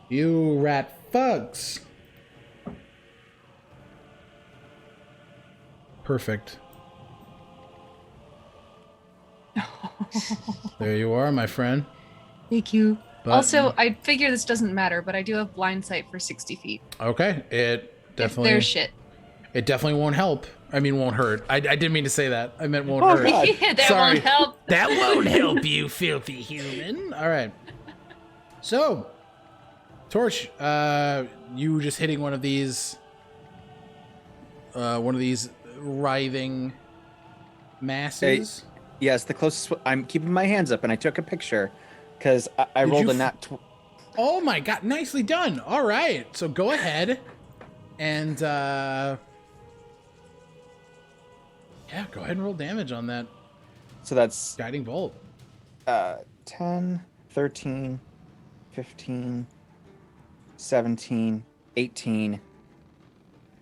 You rat fucks. Perfect. There you are, my friend. Thank you. But, also, I figure this doesn't matter, but I do have blind sight for 60 feet. Okay, it definitely... If there's shit. It definitely won't help. I mean, won't hurt. I didn't mean to say that. I meant won't hurt. That Sorry. won't help. That won't help you, filthy human. All right. So, Torch, you just hitting one of these writhing masses. yes, the closest. I'm keeping my hands up, and I took a picture because I rolled a nat. Oh my god! Nicely done. All right. So go ahead, and yeah, go ahead and roll damage on that. So that's guiding bolt. 10, 13, 15, 17, 18.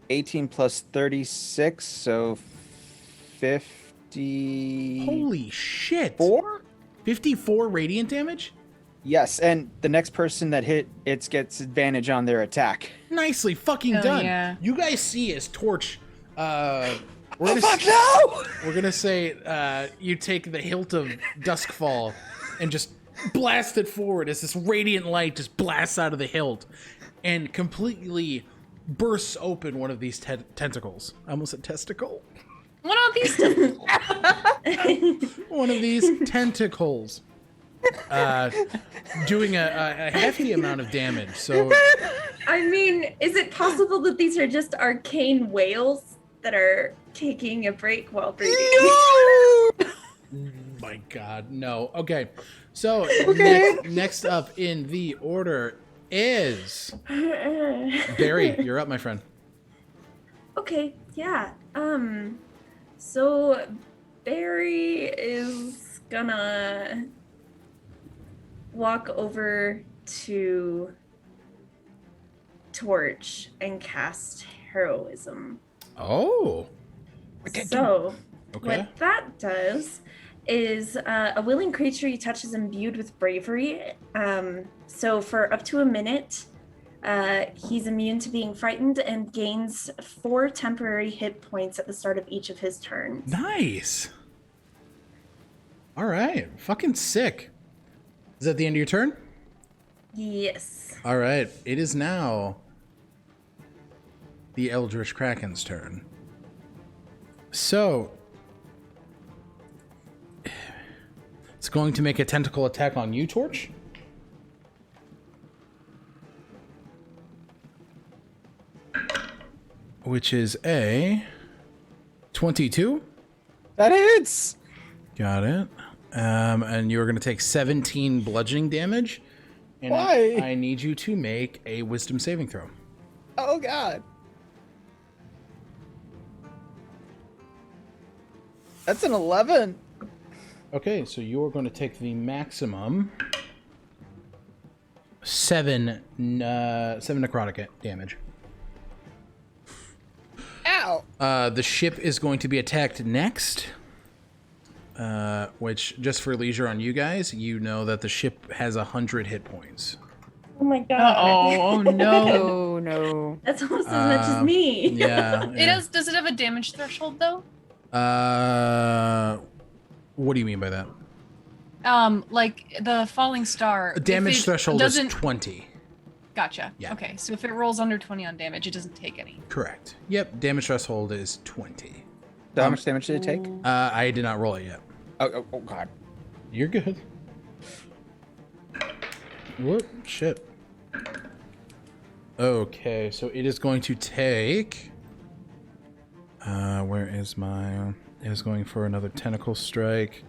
18 plus 36, so 50. Holy shit. 4? 54 radiant damage? Yes, and the next person that hit it gets advantage on their attack. Nicely fucking Hell done. yeah. You guys see as Torch, Oh fuck no! we're gonna say you take the hilt of Duskfall and just blast it forward as this radiant light just blasts out of the hilt and completely bursts open one of these tentacles. I almost said testicle. One of these tentacles. One of these tentacles. Doing a hefty amount of damage. So, I mean, is it possible that these are just arcane whales that are taking a break while breathing? my God, no. Okay, so next up in the order is Barry. You're up, my friend. Okay, yeah. So Barry is gonna walk over to Torch and cast Heroism. Oh. So Okay. what that does is a willing creature you touch is imbued with bravery. So for up to a minute, he's immune to being frightened and gains 4 temporary hit points at the start of each of his turns. Nice. All right. Fucking sick. Is that the end of your turn? Yes. All right. It is now the Eldritch Kraken's turn. So, it's going to make a tentacle attack on you, Torch. Which is a 22. That hits! Got it. And you're going to take 17 bludgeoning damage. And Why? I need you to make a wisdom saving throw. Oh god. That's an 11. Okay, so you're going to take the maximum 7 necrotic damage. Ow! The ship is going to be attacked next. Which, just for leisure on you guys, you know that the ship has 100 hit points. Oh my god. Oh no. Oh no. That's almost as much as me. Yeah. It has. Does it have a damage threshold though? What do you mean by that? Like the falling star. A damage if it threshold is doesn't- 20. Gotcha. Yeah. Okay, so if it rolls under 20 on damage, it doesn't take any. Correct. Yep. Damage threshold is 20. So how much damage did it take? I did not roll it yet. Oh God. You're good. Whoop, shit. Okay, so it is going to take... where is my... It is going for another tentacle strike.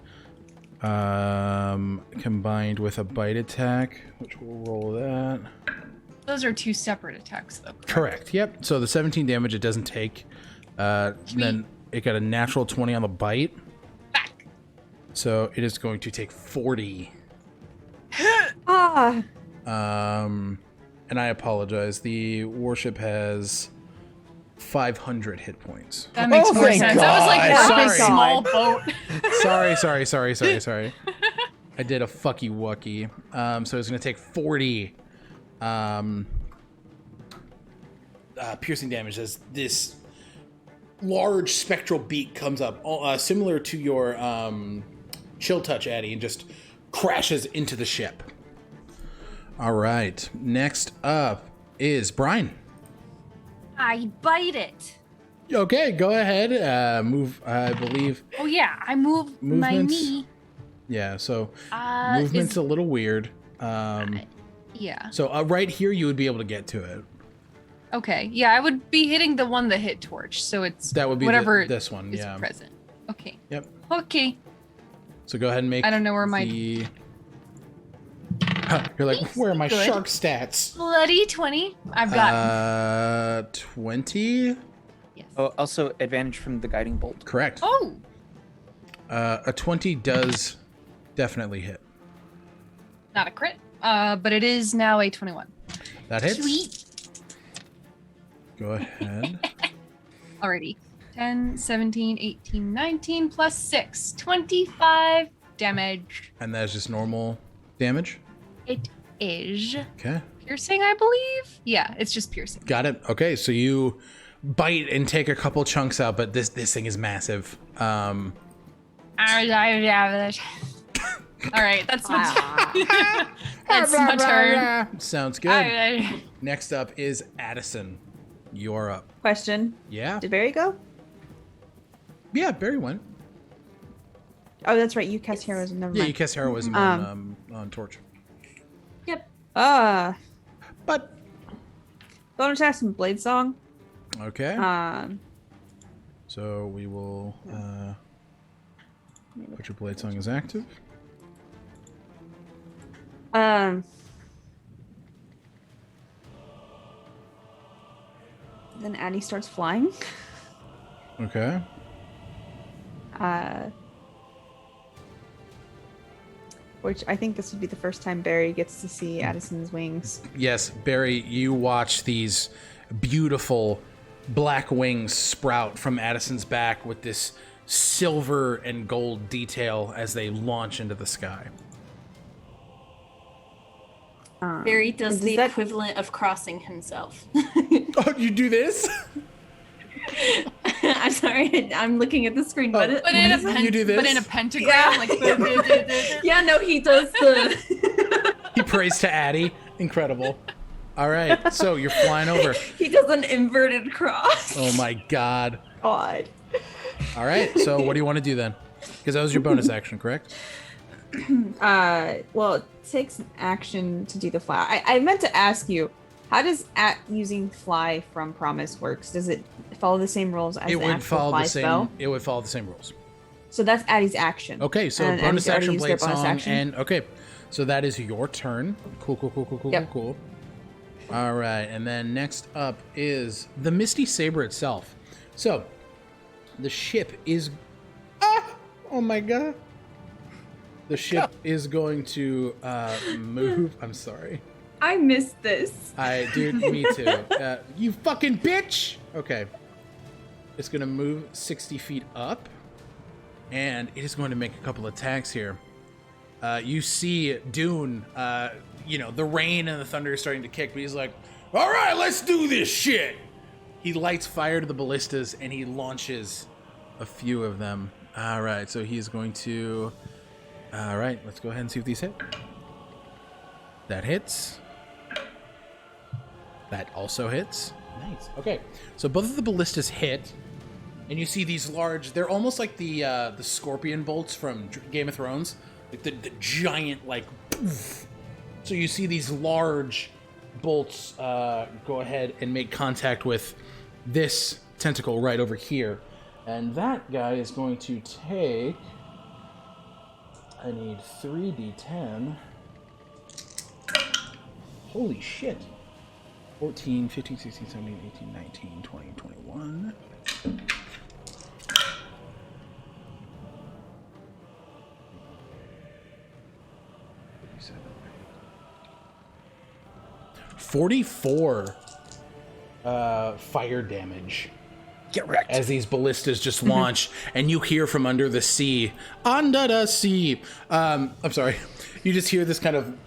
Combined with a bite attack, which we'll roll that. Those are 2 separate attacks, though. Correct, yep. So the 17 damage it doesn't take. Then it got a natural 20 on the bite. Back. So it is going to take 40. Ah. And I apologize. The warship has 500 hit points. That makes more my sense. That was like God. a Sorry. small boat. Sorry. I did a fucky wucky. So it's going to take 40 piercing damage as this large spectral beak comes up, similar to your chill touch, Addie, and just crashes into the ship. All right. Next up is Brine. I bite it. Okay, go ahead. Move, I believe. Oh yeah, I move my Movements? knee. Yeah, so movement's a little weird. Yeah. So right here, you would be able to get to it. Okay. Yeah, I would be hitting the one that hit Torch, so it's That would be whatever this one, is yeah. present. Okay. Yep. Okay. So go ahead and make. I don't know where my- You're like, where are my Good. shark stats? Bloody 20. I've got. 20. Yes. Oh, also advantage from the guiding bolt. Correct. Oh. A 20 does definitely hit. Not a crit. But it is now a 21. That hits. Sweet. Go ahead. Alrighty. 10, 17, 18, 19 plus 6. 25 damage. And that's just normal damage. It is Okay. piercing, I believe. Yeah, it's just piercing. Got it. Okay, so you bite and take a couple chunks out, but this thing is massive. All right, that's my that's my turn. Sounds good. Next up is Addison. You're up. Question. Yeah. Did Barry go? Yeah, Barry went. Oh, that's right. You cast heroism. Never Yeah, you mind. cast heroism on Torch. Yep. But Bonus attack some blade song. okay. So we will put your blade song as active. Then Addie starts flying. Okay. Which I think this would be the first time Barry gets to see Addison's wings. Yes, Barry, you watch these beautiful black wings sprout from Addison's back with this silver and gold detail as they launch into the sky. Barry does Does the that- equivalent of crossing himself. Oh, you do this? I'm sorry, I'm looking at the screen. Oh. But But in a You do this? But in a pentagram, Yeah. like. yeah, no, he does the. He prays to Addie. Incredible. All right, so you're flying over. He does an inverted cross. Oh my god. God. All right, so what do you want to do then? Because that was your bonus action, correct? Well, it takes an action to do the fly. I meant to ask you, how does using fly from Promise works? Does it follow the same rules as It the would actual follow fly the same. spell? It would follow the same rules. So that's Addie's action. Okay, so And bonus they already action, used blade their bonus song, action? and okay, so that is your turn. Cool. Yep. Cool. All right, and then next up is the Misty Saber itself. So the ship is. Oh my god. The ship is going to move. I'm sorry. I missed this. Dude, me too. You fucking bitch! Okay. It's going to move 60 feet up, and it is going to make a couple attacks here. You see Dune, the rain and the thunder is starting to kick, but he's like, all right, let's do this shit! He lights fire to the ballistas, and he launches a few of them. All right, so he's going to... All right, let's go ahead and see if these hit. That hits. That also hits. Nice. Okay, so both of the ballistas hit, and you see these large. They're almost like the scorpion bolts from Game of Thrones, like the giant like. Poof. So you see these large bolts go ahead and make contact with this tentacle right over here, and that guy is going to take. I need 3d10. Holy shit. 14, 15, 16, 17, 18, 19, 20, 21. 44 fire damage. Get wrecked. As these ballistas just launch, and you hear from under the sea, under the sea. I'm sorry. You just hear this kind of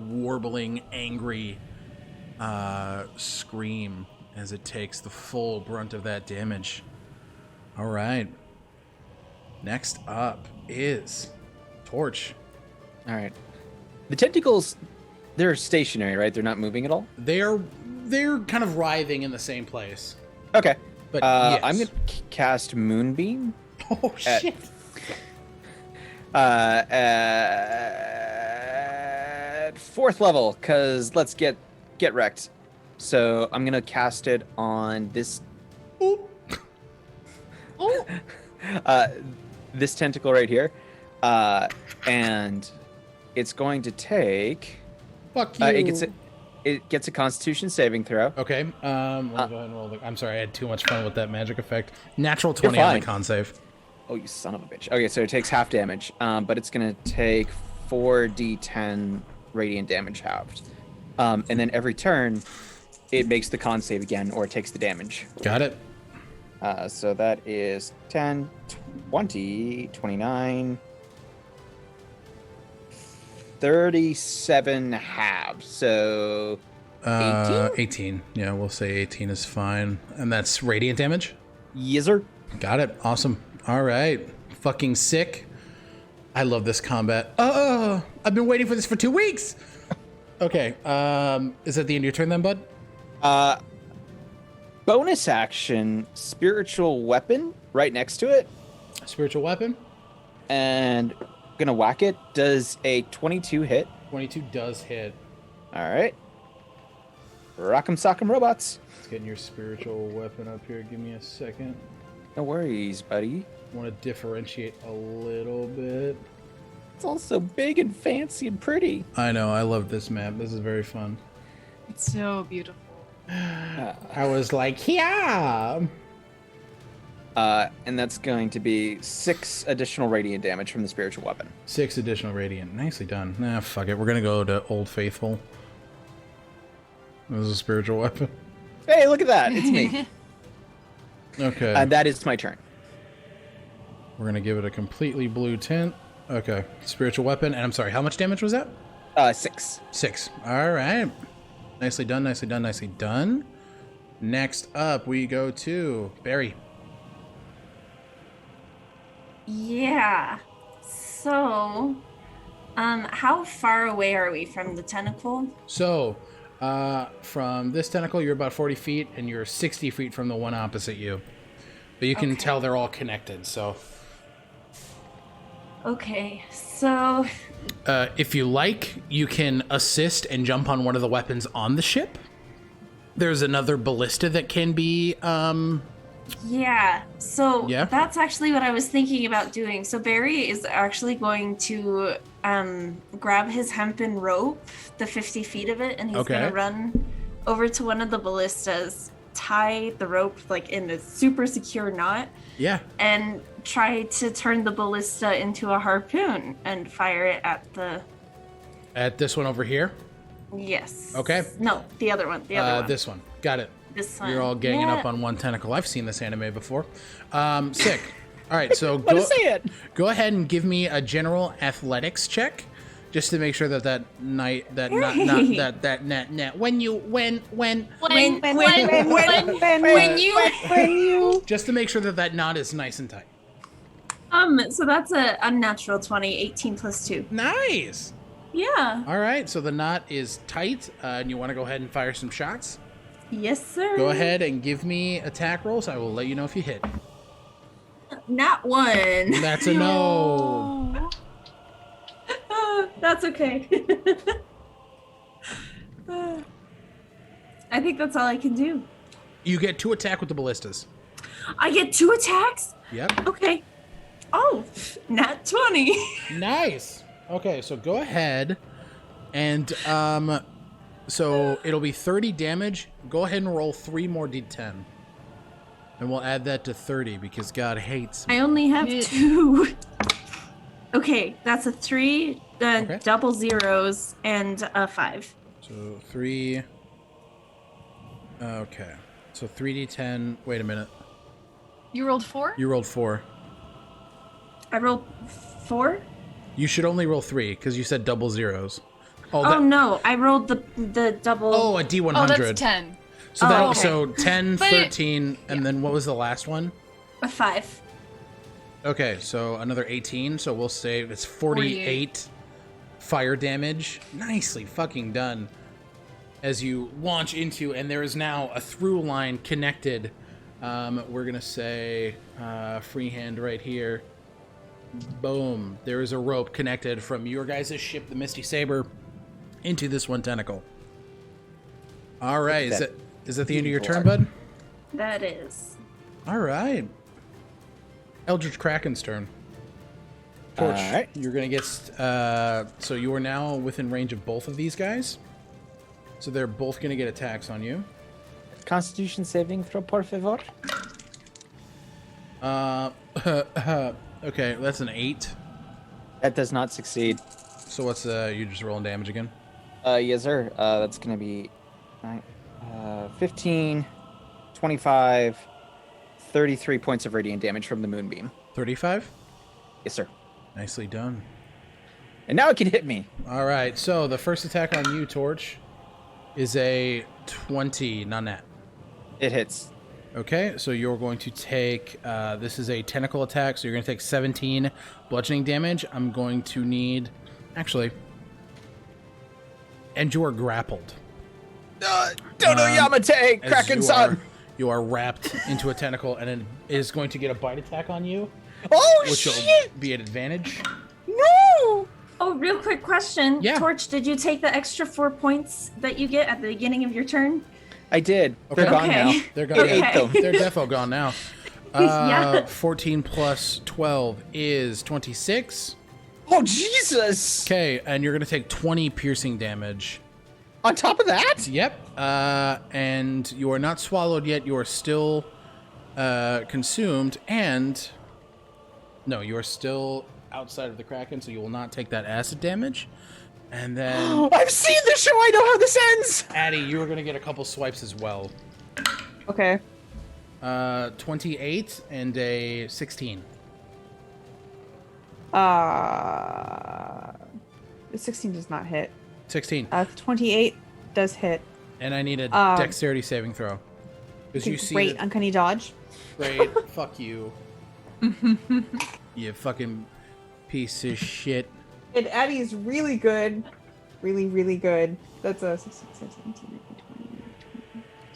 warbling, angry scream as it takes the full brunt of that damage. All right. Next up is Torch. All right. The tentacles, they're stationary, right? They're not moving at all? They're kind of writhing in the same place. Okay. But yes. I'm going to cast Moonbeam. Oh, shit. At 4th level, because let's get wrecked. So I'm going to cast it on this... Oop. This tentacle right here. And it's going to take... Fuck you. It gets a Constitution saving throw. Okay. Let me go ahead and roll I'm sorry, I had too much fun with that magic effect. Natural 20 on the con save. Oh, you son of a bitch. Okay, so it takes half damage, but it's going to take 4d10 radiant damage halved. And then every turn, it makes the con save again, or it takes the damage. Got it. So that is 10, 20, 29, 37 halves. So 18? 18. Yeah, we'll say 18 is fine. And that's radiant damage? Yes, sir. Got it. Awesome. All right. Fucking sick. I love this combat. I've been waiting for this for 2 weeks. Okay. Is that the end of your turn then, bud? Bonus action, spiritual weapon right next to it. Spiritual weapon. And gonna whack it. Does a 22 hit? 22 does hit. All right. Rock'em sock'em robots. Let's get your spiritual weapon up here. Give me a second. No worries, buddy. Want to differentiate a little bit. It's also big and fancy and pretty. I know. I love this map. This is very fun. It's so beautiful. I was like, yeah. And that's going to be 6 additional radiant damage from the spiritual weapon. 6 additional radiant. Nicely done. Nah, fuck it. We're gonna go to Old Faithful. This is a spiritual weapon. Hey, look at that. It's me. Okay. And that is my turn. We're gonna give it a completely blue tint. Okay. Spiritual weapon. And I'm sorry, how much damage was that? 6. 6. All right. Nicely done, nicely done, nicely done. Next up, we go to Barry. Yeah. So, how far away are we from the tentacle? So, from this tentacle, you're about 40 feet, and you're 60 feet from the one opposite you. But you can tell they're all connected, so... Okay, so... if you like, you can assist and jump on one of the weapons on the ship. There's another ballista that can be, Yeah, so Yeah? that's actually what I was thinking about doing. So Barry is actually going to grab his hempen rope, the 50 feet of it, and he's going to run over to one of the ballistas, tie the rope like in a super secure knot, Yeah. and try to turn the ballista into a harpoon and fire it at the... At this one over here? Yes. Okay. No, the other one. The other one. This one. Got it. This one. You're all ganging Yeah. up on one tentacle. I've seen this anime before. Sick. All right, so What to say it? go ahead and give me a general athletics check, just to make sure that just to make sure that knot is nice and tight. So that's a unnatural 20, 18 plus 2. Nice. Yeah. All right, so the knot is tight, and you want to go ahead and fire some shots? Yes, sir. Go ahead and give me attack rolls. I will let you know if you hit. Not one. That's a no. That's okay. I think that's all I can do. You get 2 attack with the ballistas. I get 2 attacks? Yep. Okay. Oh, nat 20. Nice. Okay, so go ahead and so it'll be 30 damage. Go ahead and roll 3 more d10. And we'll add that to 30 because God hates me. I only have 2. Okay, that's a 3, Okay. double zeros, and a 5. So 3. Okay. So 3d10. Wait a minute. You rolled 4? You rolled 4. I rolled 4? You should only roll 3 because you said double zeros. Oh, no, I rolled the double. Oh, a d100. Oh, that's 10. So Oh, that okay. so 10, But 13, and then what was the last one? A 5. Okay, so another 18. So we'll say it's 48 fire damage. Nicely fucking done. As you launch into, and there is now a through line connected. We're gonna say freehand right here. Boom. There is a rope connected from your guys' ship, the Misty Saber, into this one tentacle. All right. Is that the end of your turn, bud? That is. All right. Eldritch Kraken's turn. Torch, All right. you're going to get... so you are now within range of both of these guys. So they're both going to get attacks on you. Constitution saving throw, por favor. Okay, that's an 8. That does not succeed. So what's you just rolling damage again? Yes, sir. That's going to be 15, 25, 33 points of radiant damage from the moonbeam. 35? Yes, sir. Nicely done. And now it can hit me. All right, so the first attack on you, Torch, is a 20, not net. It hits. Okay, so you're going to take, this is a tentacle attack, so you're going to take 17 bludgeoning damage. I'm going to need, actually, and you are grappled. Dodo Yamate, As Kraken you son. are- You are wrapped into a tentacle, and it is going to get a bite attack on you, Oh, which will shit! be an advantage. No! Oh, real quick question. Yeah. Torch, did you take the extra 4 points that you get at the beginning of your turn? I did. Okay. They're gone Okay. now. They're gone. It ate them. They're defo gone now. Yeah. 14 plus 12 is 26. Oh, Jesus! Okay, and you're going to take 20 piercing damage. On top of that? Yep. And you are not swallowed yet. You are still consumed. And no, you are still outside of the Kraken, so you will not take that acid damage. And then, I've seen this show. I know how this ends. Addie, you are going to get a couple swipes as well. Okay. 28 and a 16. The 16 does not hit. 16. 28 does hit. And I need a dexterity saving throw. Because you see Great, that- uncanny dodge. Great. Fuck you. You fucking piece of shit. And Addie's really good. Really, really good. That's a 16, 17, 18, 19,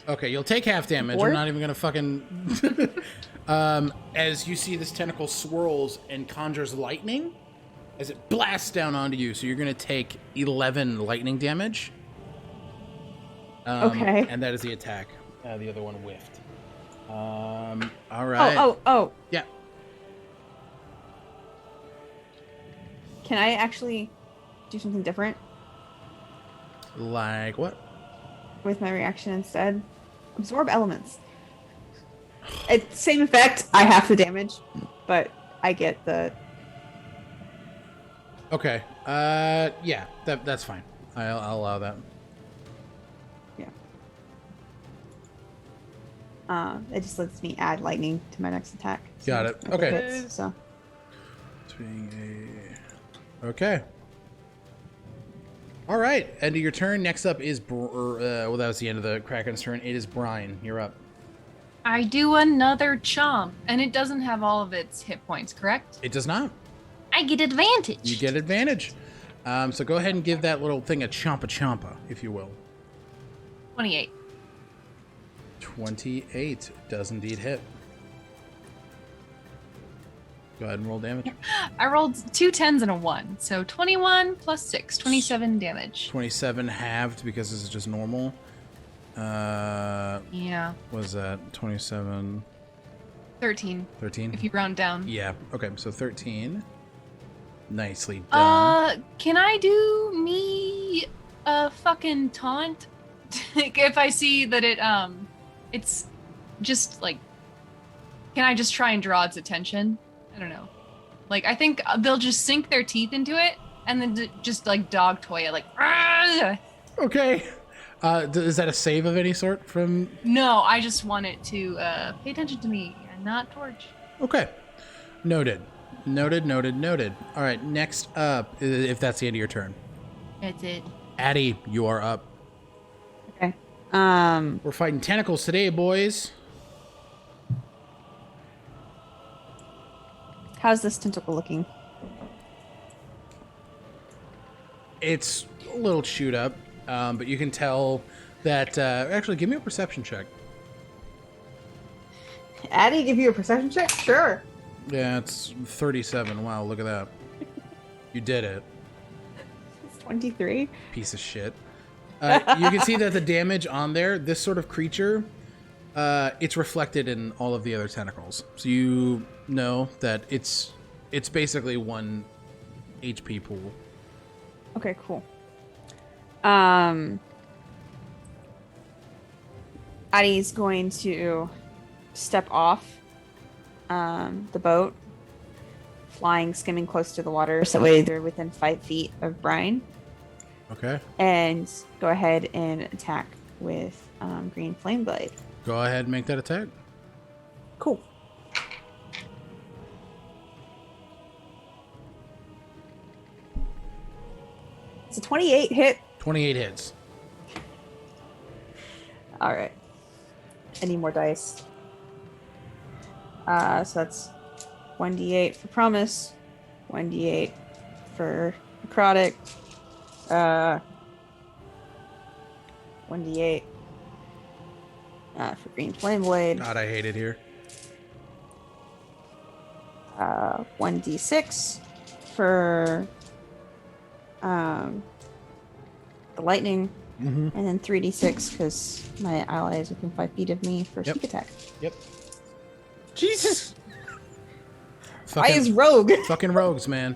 20. Okay, you'll take half damage. Four? I'm not even gonna fucking... as you see this tentacle swirls and conjures lightning as it blasts down onto you. So you're gonna take 11 lightning damage. Okay. And that is the attack. The other one whiffed. All right. Oh. Yeah. Can I actually do something different Like what? with my reaction instead? Absorb elements. It's same effect. I half the damage, but I get the... Okay. Yeah. That's fine. I'll allow that. It just lets me add lightning to my next attack. Got it. if Okay. hits, so. Okay. All right. End of your turn. Next up is well, that was the end of the Kraken's turn. It is Brine. You're up. I do another chomp, and it doesn't have all of its hit points, correct? It does not. I get advantage. You get advantage. So go ahead and give that little thing a chompa, if you will. 28. 28 does indeed hit. Go ahead and roll damage. I rolled 2 10s and a 1. So 21 plus 6, 27 damage. 27 halved because this is just normal. Yeah. What is that? 27. 13. 13? If you round down. Yeah. Okay, so 13. Nicely done. Can I do me a fucking taunt? If I see that it's just like, can I just try and draw its attention? I don't know. Like, I think they'll just sink their teeth into it and then just like dog toy it, like. Argh! Okay. Is that a save of any sort from? No, I just want it to pay attention to me and not torch. Okay. Noted. All right, next up, if that's the end of your turn. That's it. Addie, you are up. Okay. We're fighting tentacles today, boys. How's this tentacle looking? It's a little chewed up, but you can tell that... actually, give me a perception check. Addie, give you a perception check? Sure. Yeah, it's 37. Wow, look at that. You did it. It's 23. Piece of shit. You can see that the damage on there, this sort of creature, it's reflected in all of the other tentacles. So you know that it's basically 1 HP pool. Okay, cool. Addie's going to step off the boat, flying, skimming close to the water, so that way they're within 5 feet of Brine. Okay. And go ahead and attack with Green Flame Blade. Go ahead and make that attack. Cool. It's a 28 hit. 28 hits. All right. I need more dice. So that's 1d8 for promise, 1d8 for necrotic, 1d8 for green flame blade, God, I hate it here. 1d6 for the lightning, and then 3d6 because my ally is within 5 feet of me for sneak attack. Yep. Jesus. Why is rogue? Fucking rogues, man.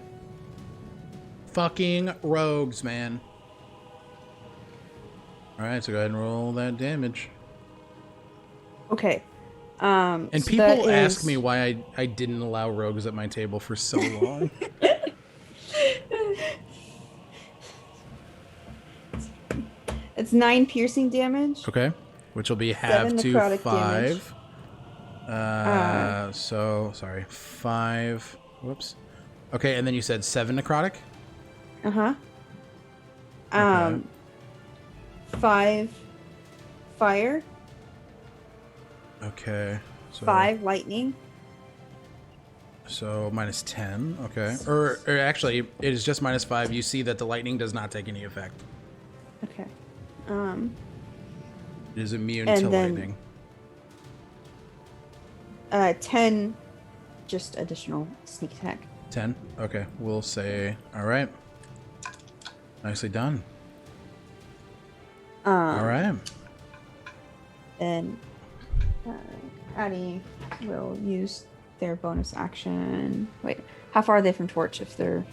Fucking rogues, man. Alright, so go ahead and roll that damage. Okay. And So people that ask is- me why I didn't allow rogues at my table for so long. It's 9 piercing damage. Okay. Which will be half 7 to necrotic 5. damage. So, sorry. 5. Whoops. Okay, and then you said 7 necrotic? Uh-huh. Okay. 5 fire, Okay. So, 5 lightning, So minus 10. Okay. Or actually, it is just minus 5. You see that the lightning does not take any effect. okay. It is immune And to then- lightning. 10 just additional sneak attack. 10. Okay. We'll say, all right. Nicely done. All right. Then Addie will use their bonus action. Wait, how far are they from Torch if they're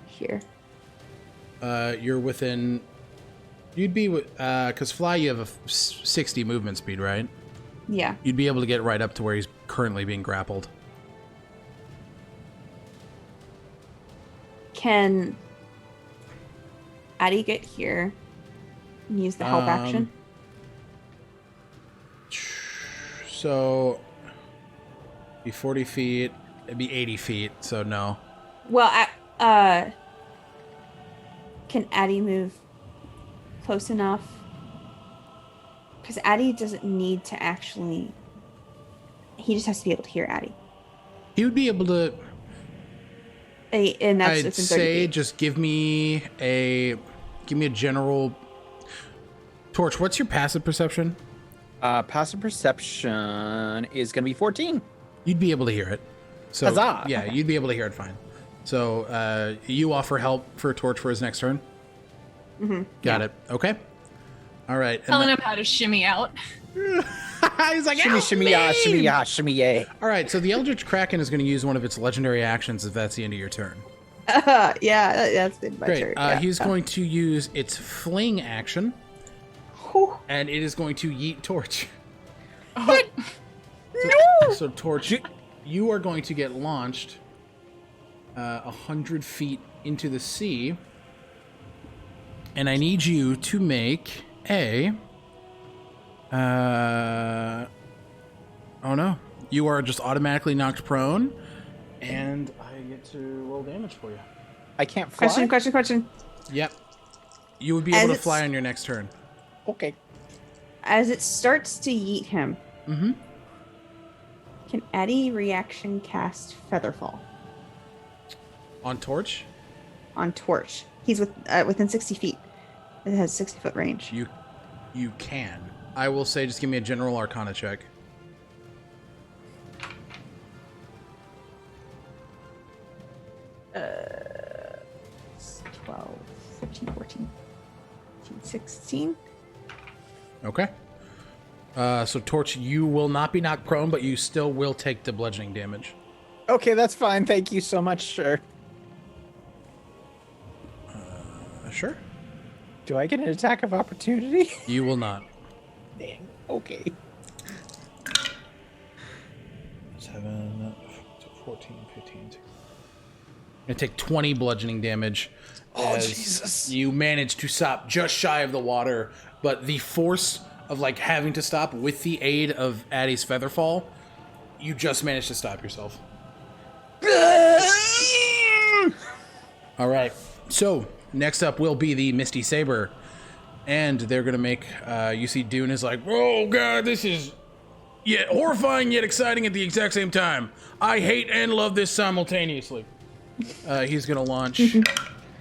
here? You're within. You'd be because fly. You have a 60 movement speed, right? Yeah. You'd be able to get right up to where he's currently being grappled. Can Addie get here and use the help action? So, be 40 feet. It'd be 80 feet. So no. Well, can Addie move close enough? Because Addie doesn't need to actually. He just has to be able to hear Addie. He would be able to. And that's I'd within 30 say feet. just give me a general. Torch, what's your passive perception? Passive perception is going to be 14. You'd be able to hear it. So Huzzah! yeah, Okay. you'd be able to hear it fine. So you offer help for Torch for his next turn. Got it. Okay. All right. and Telling him how to shimmy out. He's like, Shimmy, "Help shimmy, me!" yeah, shimmy, yeah, shimmy, yay. All right. So the Eldritch Kraken is going to use one of its legendary actions if that's the end of your turn. That's been my Great. turn. Yeah. He's going to use its fling action, Whew. and it is going to yeet Torch. What? So Torch, you are going to get launched 100 feet into the sea, and I need you to make a. Oh no! You are just automatically knocked prone, and I get to roll damage for you. I can't fly. Question. Yep. You would be As able to it's- fly on your next turn. Okay. As it starts to yeet him, can Eddie reaction cast Featherfall On Torch, on Torch? He's within 60 feet. It has 60-foot range. you can. I will say, just give me a general Arcana check. 12, 13, 14, 15, 16. Okay. So Torch, you will not be knocked prone, but you still will take the bludgeoning damage. Okay, that's fine. Thank you so much, sure. Sure. Do I get an attack of opportunity? You will not. Dang. Okay. 7, 14, 15, 16. You take 20 bludgeoning damage. Oh, as Jesus. You manage to stop just shy of the water, but the force of like having to stop with the aid of Addie's Featherfall, you just managed to stop yourself. All right. So next up will be the Misty Saber, and they're gonna make. You see, Dune is like, "Oh God, this is yet horrifying yet exciting at the exact same time. I hate and love this simultaneously." He's gonna launch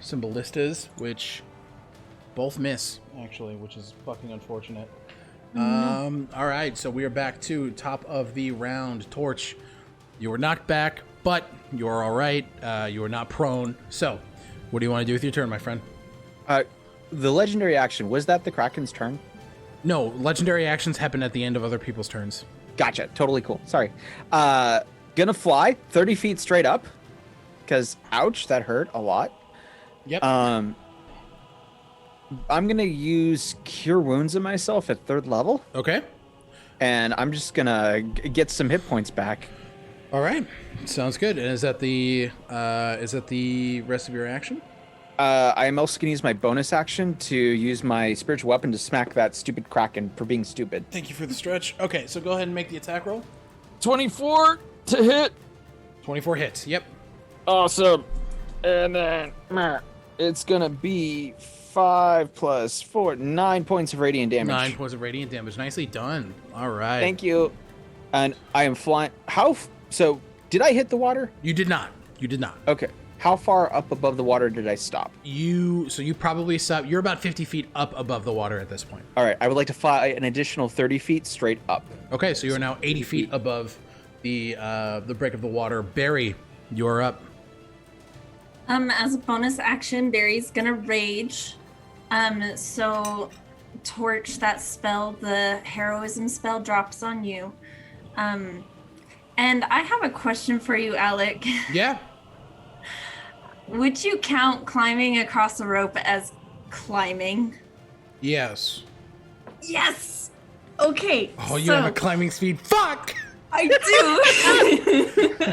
some ballistas, which both miss actually, which is fucking unfortunate. All right, so we are back to top of the round. Torch, you were knocked back, but you are all right. You are not prone. So, what do you want to do with your turn, my friend? The legendary action, was that the Kraken's turn? No, legendary actions happen at the end of other people's turns. Gotcha. Totally cool. Sorry. Gonna fly 30 feet straight up. Because, ouch, that hurt a lot. Yep. I'm gonna use Cure Wounds on myself at 3rd level. Okay. And I'm just gonna get some hit points back. All right. Sounds good. And is that the rest of your action? I am also gonna use my bonus action to use my spiritual weapon to smack that stupid Kraken for being stupid. Thank you for the stretch. Okay, so go ahead and make the attack roll. 24 to hit. 24 hits. Yep. Awesome. And then it's gonna be 5 plus 4, 9 points of radiant damage. 9 points of radiant damage. Nicely done. All right. Thank you. And I am flying. So did I hit the water? You did not. You did not. Okay. How far up above the water did I stop? You probably stop. You're about 50 feet up above the water at this point. All right. I would like to fly an additional 30 feet straight up. Okay, so you are now 80 feet above the break of the water. Barry, you're up. As a bonus action, Barry's gonna rage. So Torch, that spell, the heroism spell, drops on you. And I have a question for you, Alec. Yeah. Would you count climbing across a rope as climbing? Yes. Yes! Okay. Oh, you have a climbing speed. Fuck! I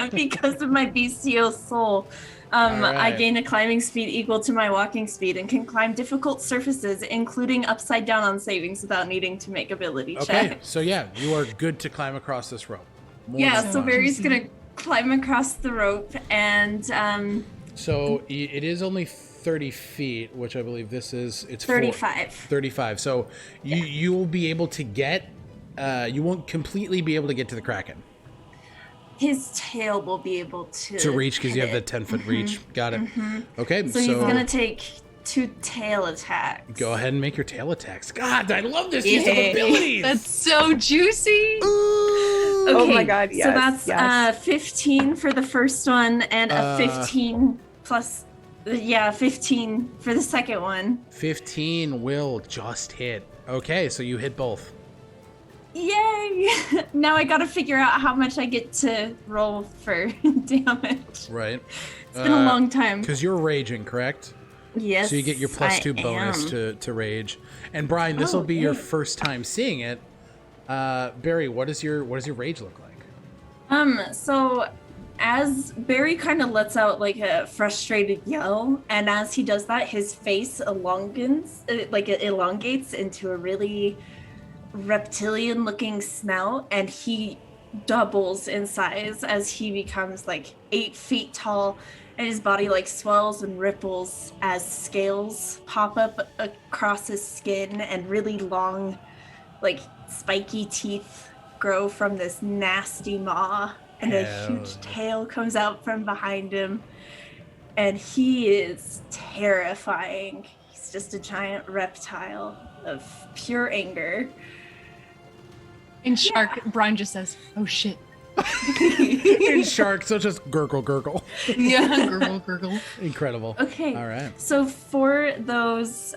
do! Because of my bestial soul. I right. gain a climbing speed equal to my walking speed and can climb difficult surfaces, including upside down on savings without needing to make ability Okay, checks. so yeah, you are good to climb across this rope. More Yeah, than so fine. Barry's gonna climb across the rope and So it is only 30 feet, which I believe this is. It's 35. 35. So you will be able to get. You won't completely be able to get to the Kraken. his tail will be able to reach because you have the hit 10-foot reach. Got it. Okay, it. So he's gonna take 2 tail attacks. go ahead and make your tail attacks. God, I love this use of abilities. That's so juicy. Okay, Oh my God, so yes, that's 15 for the first one and a 15 plus 15 for the second one. 15 will just hit. Okay, so you hit both. Yay! Now I gotta figure out how much I get to roll for damage. Right. It's been a long time. Because you're raging, correct? Yes. So you get your +2 bonus to rage. And Brian, this will be your first time seeing it. Barry, what does your rage look like? So as Barry kind of lets out like a frustrated yell, and as he does that, his face elongates, it elongates into a really reptilian-looking snout, and he doubles in size as he becomes like 8 feet tall, and his body like swells and ripples as scales pop up across his skin, and really long, like spiky teeth grow from this nasty maw, and a huge tail comes out from behind him, and he is terrifying. He's just a giant reptile of pure anger. In Shark, Brian just says, "Oh shit." In Shark, so just gurgle, gurgle. Yeah, gurgle, gurgle. Incredible. Okay. All right. So for those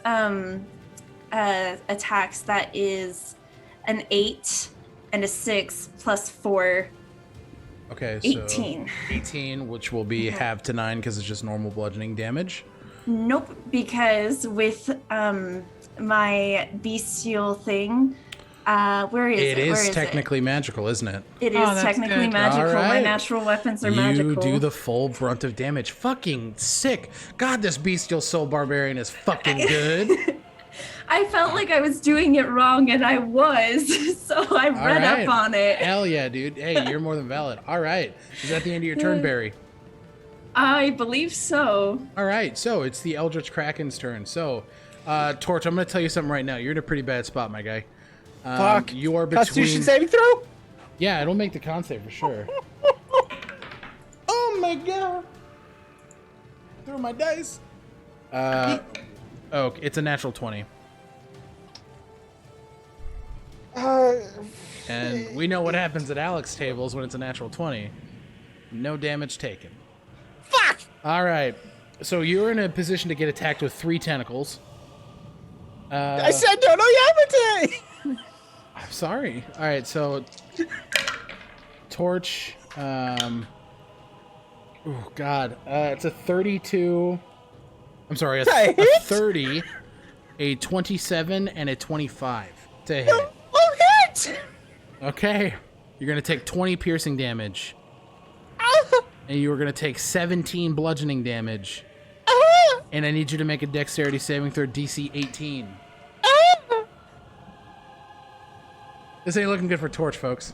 attacks, that is an 8 and a 6 plus 4. Okay, so 18. 18, which will be halved to 9 because it's just normal bludgeoning damage. Nope, because with my bestial thing, where is it? It Where is is technically magical, isn't it? It is that's technically good. magical. All My right. natural weapons are You magical. do the full brunt of damage. Fucking sick. God, this bestial soul barbarian is fucking good. I felt like I was doing it wrong, and I was, so I read right. up on it. Hell yeah, dude. Hey, you're more than valid. All right. Is that the end of your turn, Barry? I believe so. All right. So it's the Eldritch Kraken's turn. So, Torch, I'm going to tell you something right now. You're in a pretty bad spot, my guy. Fuck. You are between... Constitution saving throw? Yeah, it'll make the con save for sure. Oh my god. Throw my dice. Oh, it's a natural 20. And we know what happens at Alec's tables when it's a natural 20. No damage taken. Fuck! All right. So you're in a position to get attacked with 3 tentacles. I said no Yamate! I'm sorry. All right, so Torch. Oh God, it's a 32. I'm sorry, a 30, a 27, and a 25 to hit. Oh, hit! Okay, you're gonna take 20 piercing damage, and you are gonna take 17 bludgeoning damage. And I need you to make a dexterity saving throw DC 18. This ain't looking good for Torch, folks.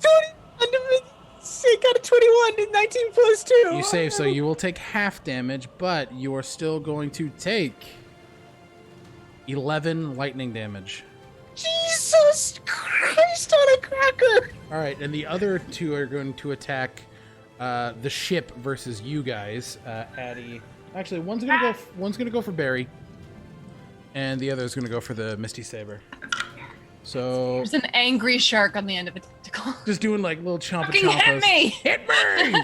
I got a 21 and 19 plus 2. You save, so you will take half damage, but you are still going to take 11 lightning damage. Jesus Christ on a cracker! All right, and the other 2 are going to attack the ship versus you guys. Addie, actually, one's gonna go for Barry, and the other is gonna go for the Misty Saber. So There's an angry shark on the end of a tentacle. just doing like little chompa Fucking hit chompas. me! Hit me!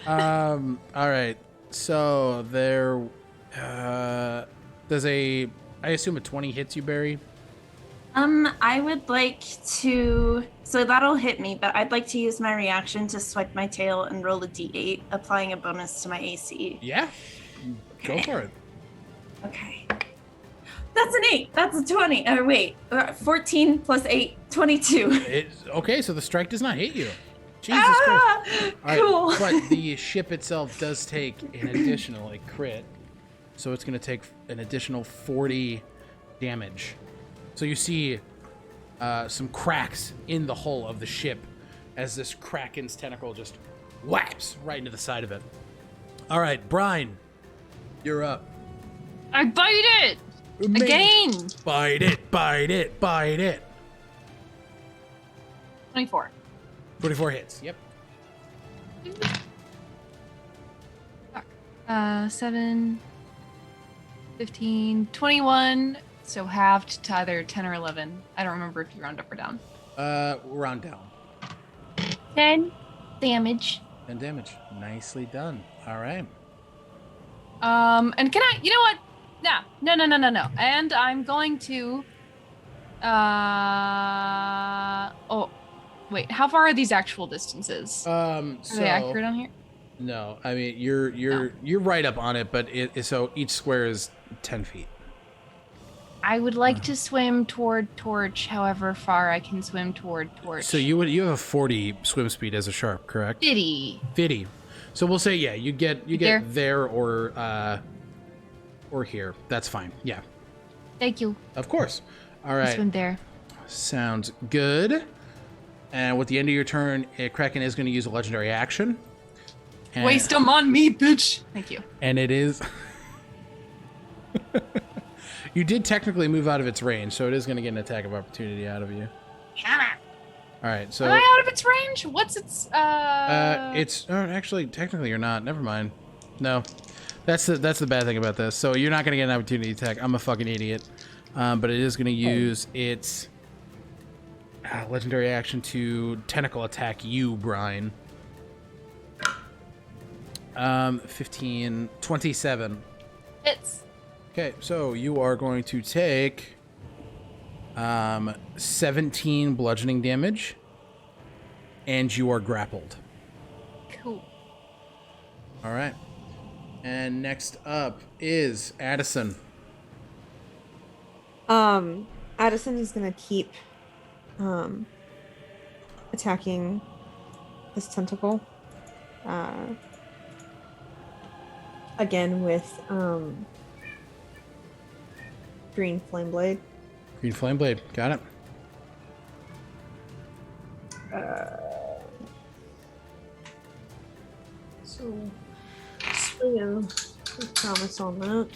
All right. So there, does I assume a 20 hits you, Barry? I would like to, so that'll hit me, but I'd like to use my reaction to swipe my tail and roll a d8, applying a bonus to my AC. Yeah. Go for it. Okay. That's an 8. That's a 20. 14 plus 8, 22. Okay, so the strike does not hit you. Jesus Christ. All right, Cool. but the ship itself does take an additional crit, so it's going to take an additional 40 damage. So you see some cracks in the hull of the ship as this Kraken's tentacle just whaps right into the side of it. All right, Brine, you're up. I bite it! Again! Bite it, bite it, bite it. 24. 24 hits, yep. Fuck. 7, 15, 21. So halved to either 10 or 11. I don't remember if you round up or down. Round down. 10 damage. 10 damage. Nicely done. All right. And can I, you know what? No. And I'm going to, oh, wait, how far are these actual distances? Are they accurate on here? No, I mean, you're right up on it, but so each square is 10 feet. I would like to swim toward Torch, however far I can swim toward Torch. So you have a 40 swim speed as a sharp, correct? 50. So we'll say, yeah, you get there or here. That's fine. Yeah. Thank you. Of course. All I'll right. swim there. Sounds good. And with the end of your turn, Kraken is going to use a legendary action. And, Waste them on me, bitch. Thank you. And it is. You did technically move out of its range, so it is going to get an attack of opportunity out of you. Shut up. All right, so Am I out of its range? What's its it's actually technically you're not. Never mind. No, that's the bad thing about this. So you're not going to get an opportunity attack. I'm a fucking idiot. But it is going to use its legendary action to tentacle attack you, Brine. 15, 27. Hits. Okay, so you are going to take 17 bludgeoning damage, and you are grappled. Cool. All right. And next up is Addison. Addison is gonna keep attacking this tentacle. Again with green flame blade. Green flame blade. Got it. So promise on that.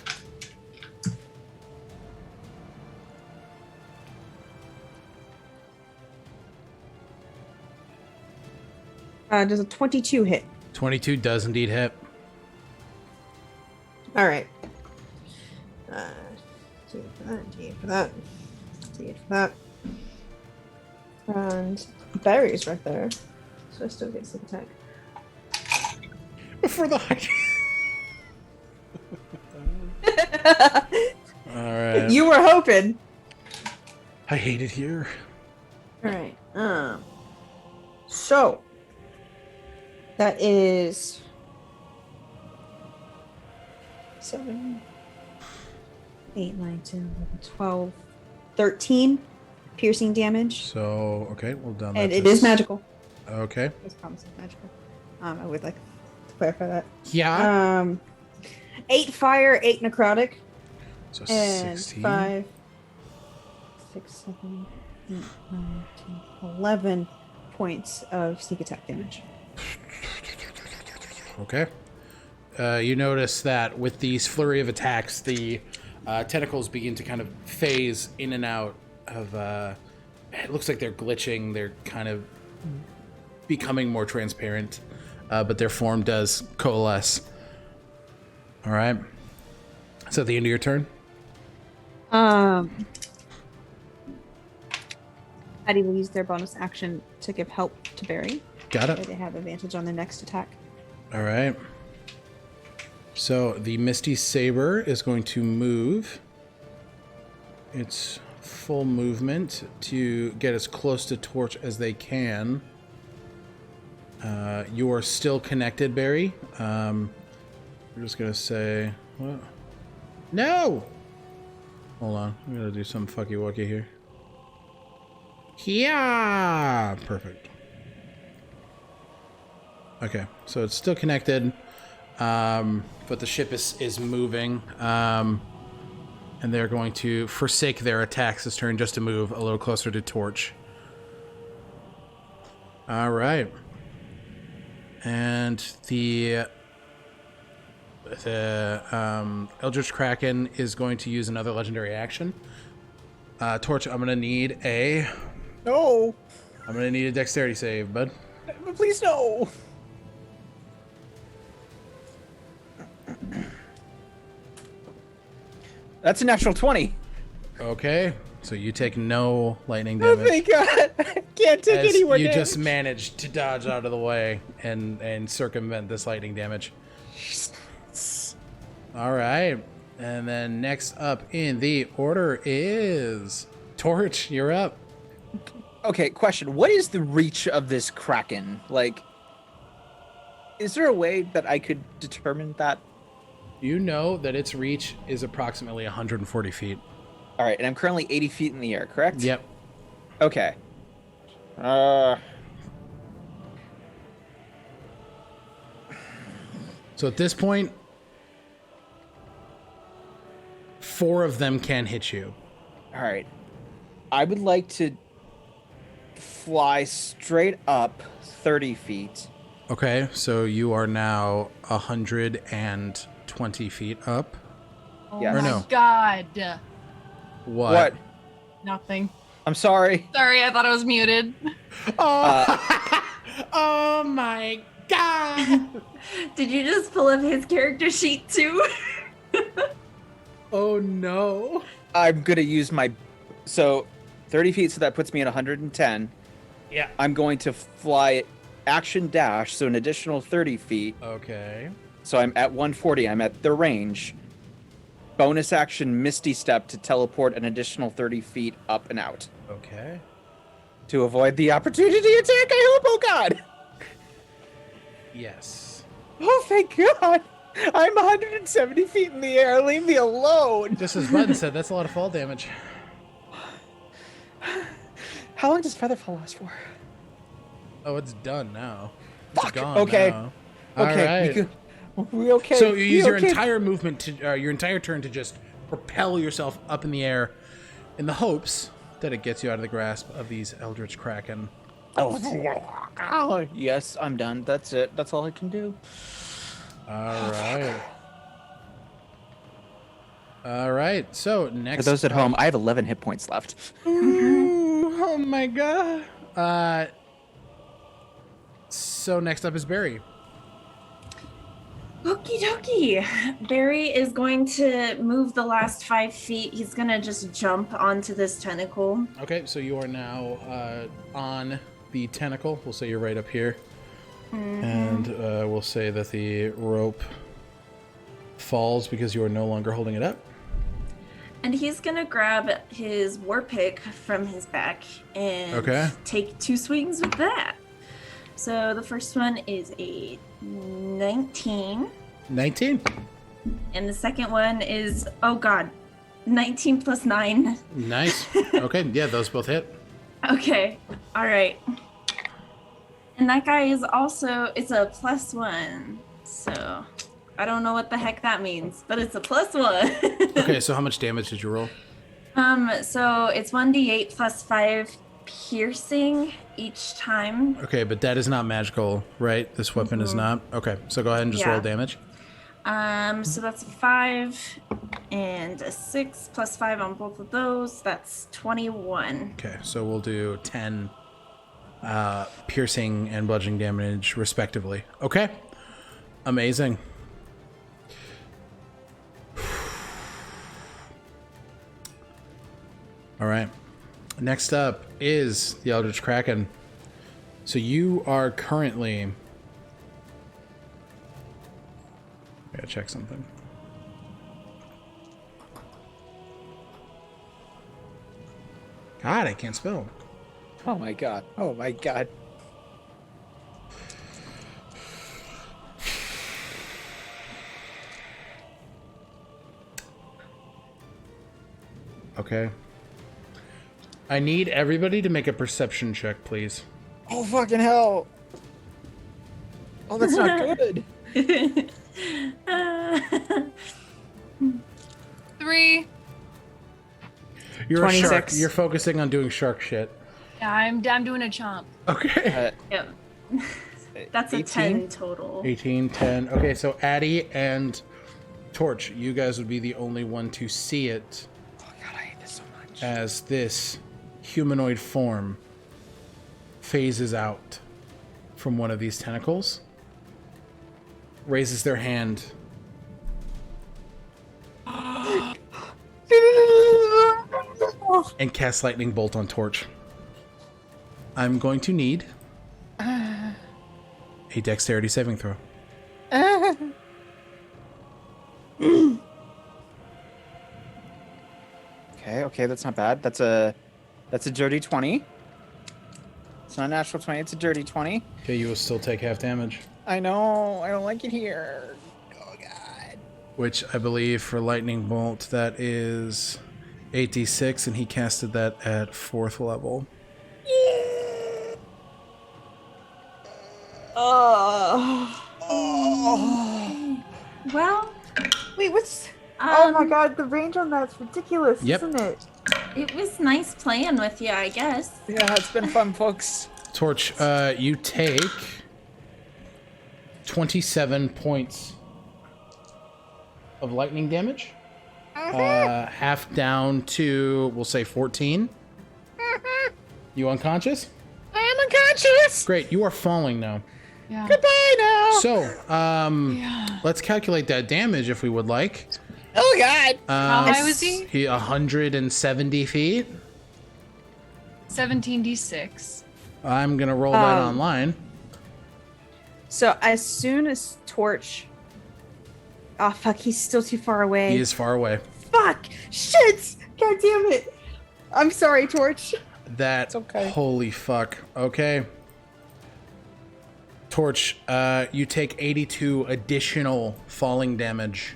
Does a 22 hit? 22 does indeed hit. All right. D8 for that. D8 for that. And Barry's right there. So I still get sneak attack. For the All right. You were hoping. I hate it here. All right. So that is 7, 8, 9, 10, 11, 12, 13 piercing damage. So, okay, well done. And it is magical. Okay. It's promising magical. I would like to clarify that. Yeah. 8 fire, 8 necrotic. So And 16. 5, 6, 7, 8, 9, 10, 11 points of sneak attack damage. Okay. You notice that with these flurry of attacks, the tentacles begin to kind of phase in and out of. It looks like they're glitching. They're kind of becoming more transparent, but their form does coalesce. All right. Is that the end of your turn? Patty will use their bonus action to give help to Barry. Got So it. they have advantage on the next attack. All right. So the Misty Saber is going to move its full movement to get as close to Torch as they can. You are still connected, Barry. We're just going to say... What? No! Hold on. I'm going to do some fucky wucky here. Yeah! Perfect. Okay, so it's still connected, but the ship is moving, and they're going to forsake their attacks this turn just to move a little closer to Torch. All right, and the Eldritch Kraken is going to use another legendary action. Torch, I'm gonna need a No, dexterity save, bud. please no. That's a natural 20. Okay, so you take no lightning Oh, damage. thank God. I can't take As any more you damage. just managed to dodge out of the way and circumvent this lightning damage. All right, and then next up in the order is Torch. You're up. Okay, question. What is the reach of this Kraken? Like, is there a way that I could determine that? You know that its reach is approximately 140 feet. All right, and I'm currently 80 feet in the air, correct? Yep. Okay. So at this point, 4 of them can hit you. All right. I would like to fly straight up 30 feet. Okay, so you are now 120 feet up. Oh Yes. Or my no. god. What? Nothing. I'm sorry. Sorry, I thought I was muted. Oh, oh my god! Did you just pull up his character sheet too? Oh no! I'm going to use my... So, 30 feet, so that puts me at 110. Yeah. I'm going to fly action dash, so an additional 30 feet. Okay. So I'm at 140. I'm at the range. Bonus action Misty Step to teleport an additional 30 feet up and out. Okay. To avoid the opportunity attack, I hope. Oh, God. Yes. Oh, thank God. I'm 170 feet in the air. Leave me alone. Just as Button said, that's a lot of fall damage. How long does Featherfall last for? Oh, it's done now. It's Fuck. gone Okay. now. Okay. All right. We good. We okay. So you use We your okay? entire movement to your entire turn to just propel yourself up in the air, in the hopes that it gets you out of the grasp of these eldritch kraken. Oh, yes, I'm done. That's it. That's all I can do. All right. All right. So next. For those at home, I have 11 hit points left. Ooh, oh my god. So next up is Barry. Okie dokie. Barry is going to move the last 5 feet. He's gonna just jump onto this tentacle. Okay, so you are now on the tentacle. We'll say you're right up here. And we'll say that the rope falls because you are no longer holding it up. And he's gonna grab his war pick from his back and take 2 swings with that. So the first one is a 19. 19. And the second one is, oh god, 19 plus 9. Nice. Okay, yeah, those both hit. Okay, all right. And that guy is also, it's a +1. So I don't know what the heck that means, but it's a +1. Okay, so how much damage did you roll? So it's 1d8 plus 5 piercing each time. Okay, but that is not magical, right? This weapon is not. Okay, so go ahead and just roll damage. So that's a 5 and a 6 plus 5 on both of those. That's 21. Okay, so we'll do 10 piercing and bludgeoning damage respectively. Okay, amazing. All right, next up is the Eldritch Kraken. So you are currently... I gotta check something. God, I can't spell. Oh my god. Oh my god. Okay. I need everybody to make a perception check, please. Oh fucking hell. Oh, that's not good. 3. You're a shark. 26. You're focusing on doing shark shit. Yeah, I'm doing a chomp. Okay. Yep. That's a 10 total. 18, 10. Okay, so Addie and Torch, you guys would be the only one to see it Oh god, I hate this so much. as this humanoid form phases out from one of these tentacles, raises their hand, and cast Lightning Bolt on Torch. I'm going to need a Dexterity saving throw. Okay, that's not bad. That's a dirty 20. It's not a natural 20, it's a dirty 20. Okay, you will still take half damage. I know, I don't like it here. Oh god. Which I believe for Lightning Bolt, that is 8d6, and he casted that at 4th level. Well, Wait, what's... oh my god, the range on that's ridiculous, Yep. isn't it? it was nice playing with you, I guess. Yeah, it's been fun, folks. Torch, you take 27 points of lightning damage. Half down to, we'll say 14. You unconscious? I am unconscious. Great, you are falling now. Yeah. Goodbye now. So, let's calculate that damage if we would like. Oh god. How high was he? He 170 feet. 17d6. I'm gonna roll that online. So as soon as Torch... oh fuck, he's still too far away. He is far away. Fuck! Shit! God damn it! I'm sorry, Torch. That, okay. holy fuck. Okay. Torch, you take 82 additional falling damage.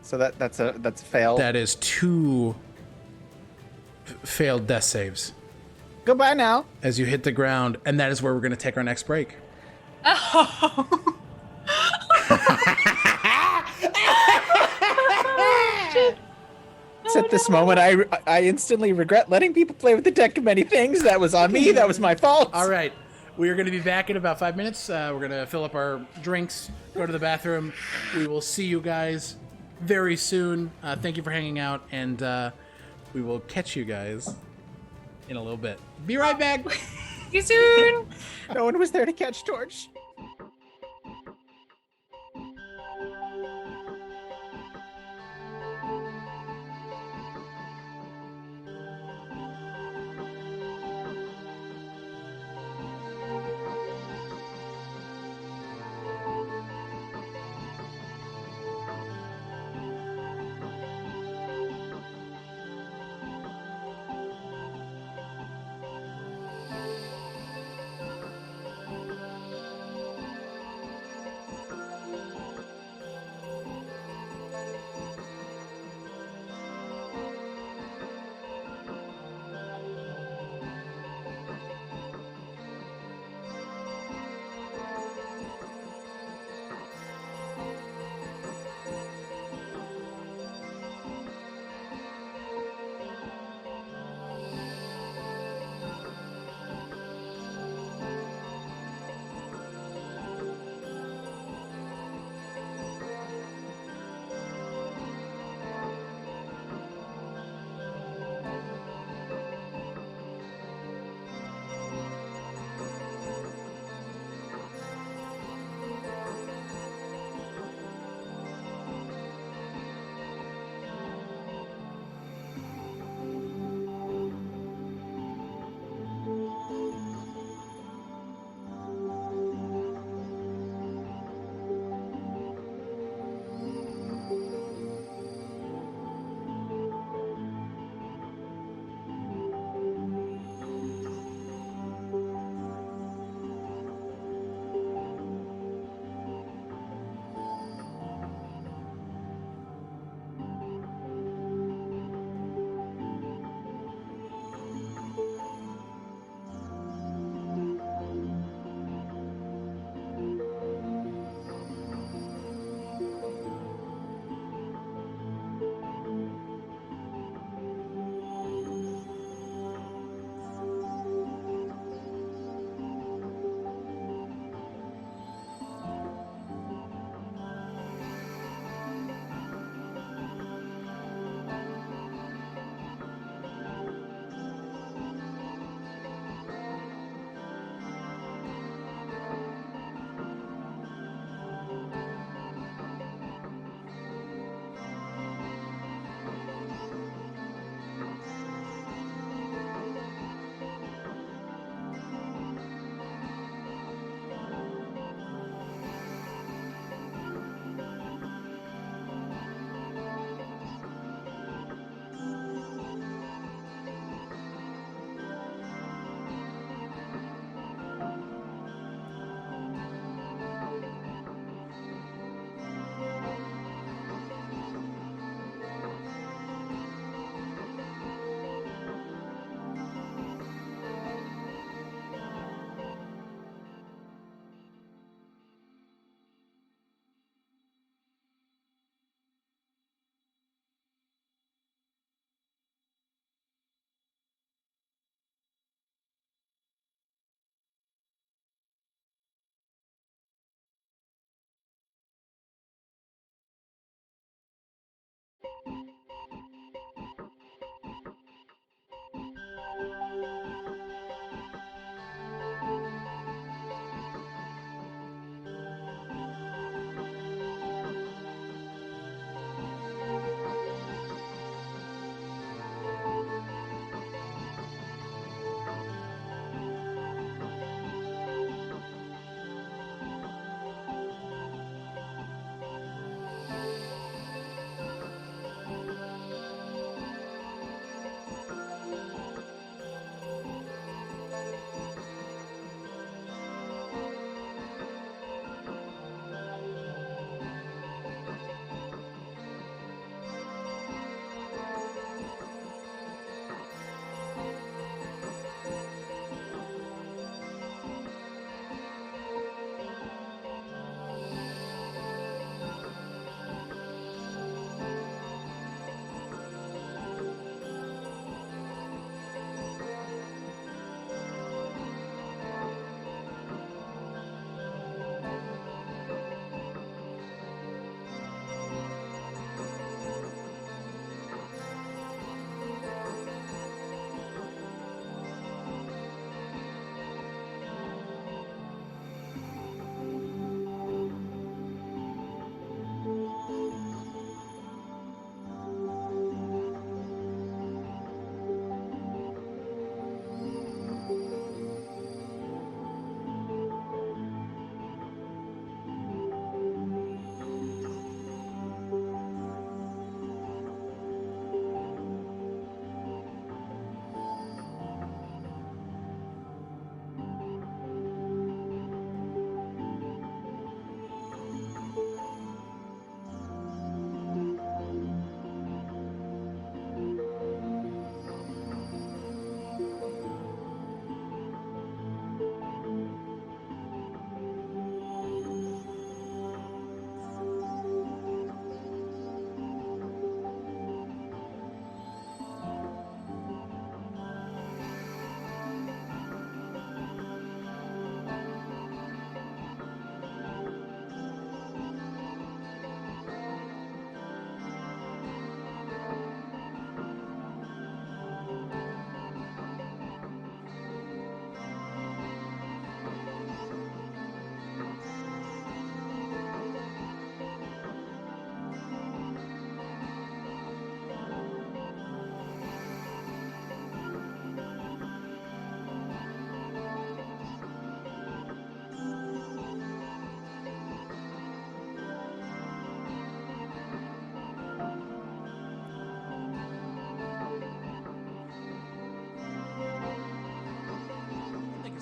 So that's a fail. That is 2 failed death saves Goodbye now. as you hit the ground, and that is where we're going to take our next break. Oh. It's at this moment I instantly regret letting people play with the deck of many things. That was on me. That was my fault. All right. We are going to be back in about 5 minutes. We're going to fill up our drinks, go to the bathroom. We will see you guys very soon. Thank you for hanging out, and we will catch you guys in a little bit. Be right back. See you soon. No one was there to catch Torch.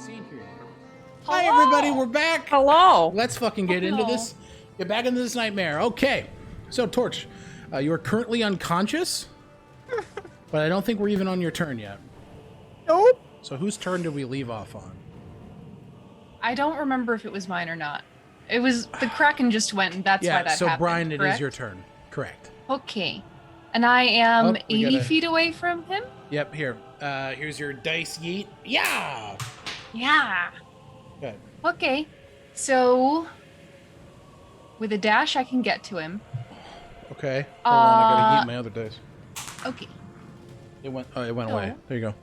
scene here. Hi, everybody. We're back. Hello. Let's fucking get into this. Get back into this nightmare. Okay. So, Torch, you are currently unconscious, but I don't think we're even on your turn yet. Nope. So, whose turn did we leave off on? I don't remember if it was mine or not. It was the Kraken just went, and that's why that so happened. Brine, it correct? is your turn. Correct. Okay. And I am Oh, we 80 gotta- feet away from him? Yep, here. Here's your dice yeet. Yeah! Yeah. Good. Okay. So, with a dash, I can get to him. Okay. Hold on, I gotta Uh, yeet my other dice. Okay. It went away. No. There you go.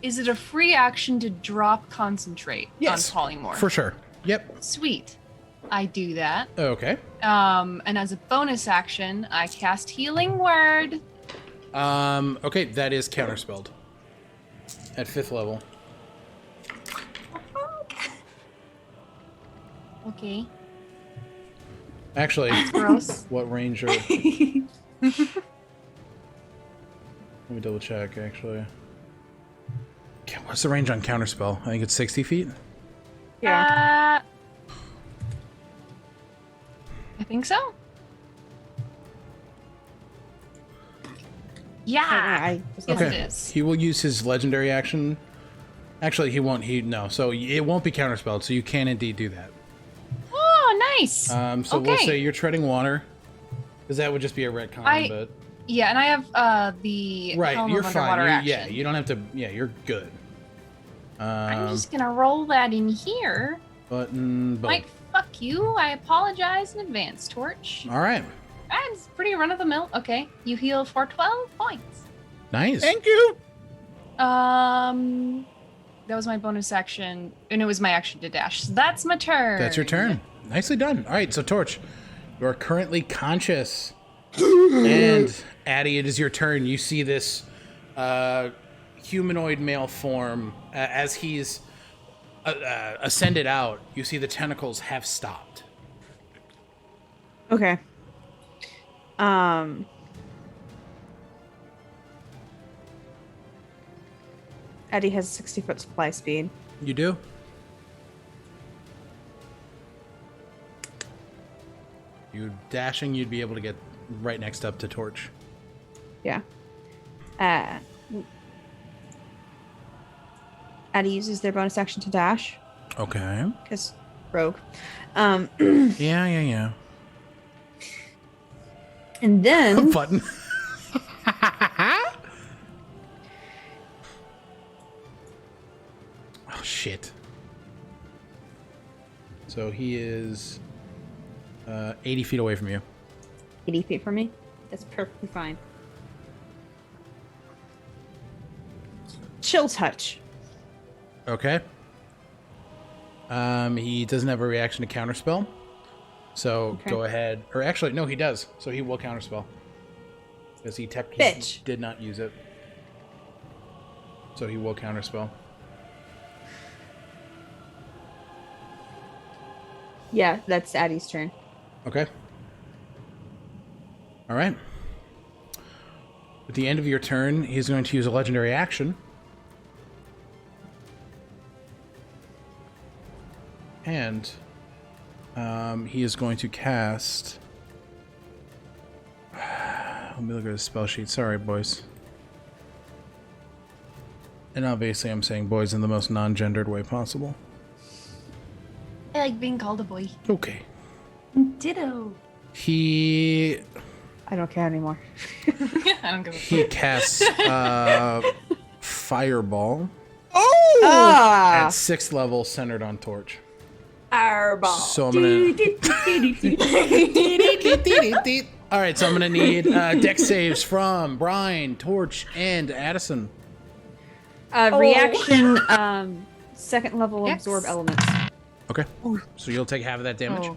Is it a free action to drop concentrate Yes. on polymorph? For sure. Yep. Sweet. I do that. Okay. And as a bonus action, I cast Healing Word. Okay, that is counterspelled. At 5th level. Okay. Actually, Gross. what range are... Let me double check, actually. What's the range on counterspell? I think it's 60 feet? Yeah. I think so. Yeah. I was Yes, gonna- it is. He will use his legendary action. Actually, he won't. No. So it won't be counterspelled, so you can indeed do that. Oh, nice. So we'll Okay. say you're treading water. Because that would just be a retcon, but... Yeah, and I have the Right, Helm you're of fine. Underwater Yeah, action. you don't have to... Yeah, you're good. I'm just gonna roll that in here. Button, boom. Like, fuck you. I apologize in advance, Torch. All right. That's pretty run of the mill. Okay, you heal for 12 points. Nice. Thank you. That was my bonus action, and it was my action to dash. So that's my turn. That's your turn. Nicely done. All right, so Torch, you are currently conscious. And Addie, it is your turn. You see this humanoid male form as he's ascended out. You see the tentacles have stopped. Okay. Eddie has 60-foot supply speed. You do? You dashing, you'd be able to get right next up to Torch. Yeah. Eddie uses their bonus action to dash Okay. because rogue. Yeah. And then Button. Oh, shit. So he is 80 feet away from you. 80 feet from me. That's perfectly fine. Chill touch. Okay. He doesn't have a reaction to counterspell. So Okay. go ahead. Or actually, no, he does. So he will counterspell. Because he technically Bitch. did not use it. So he will counterspell. Yeah, that's Addie's turn. Okay. All right. At the end of your turn, he's going to use a legendary action. And he is going to cast... Let me look at his spell sheet. Sorry, boys. And obviously I'm saying boys in the most non-gendered way possible. I like being called a boy. Okay. Ditto. He I don't care anymore. I don't give a he casts Fireball Oh. at 6th level, centered on Torch. Fireball. So I'm gonna. All right, so I'm gonna need dex saves from Brine, Torch, and Addison. Reaction, second level Yes. absorb elements. Okay. So you'll take half of that damage.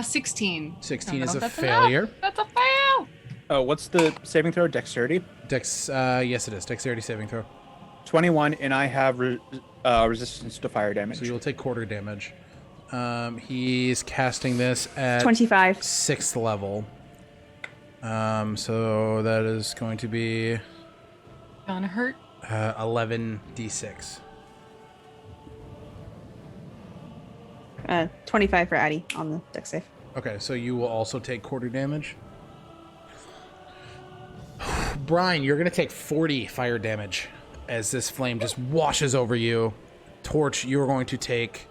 16. 16 I don't is know a if that's failure. enough. That's a fail. Oh, what's the saving throw? Dexterity? Dex, yes, it is. Dexterity saving throw. 21, and I have resistance to fire damage. So you'll take quarter damage. He's casting this at 25. 6th level. So that is going to be Gonna hurt. 11d6. 25 for Addie on the deck save. Okay, so you will also take quarter damage. Brine, you're going to take 40 fire damage as this flame just washes over you. Torch, you're going to take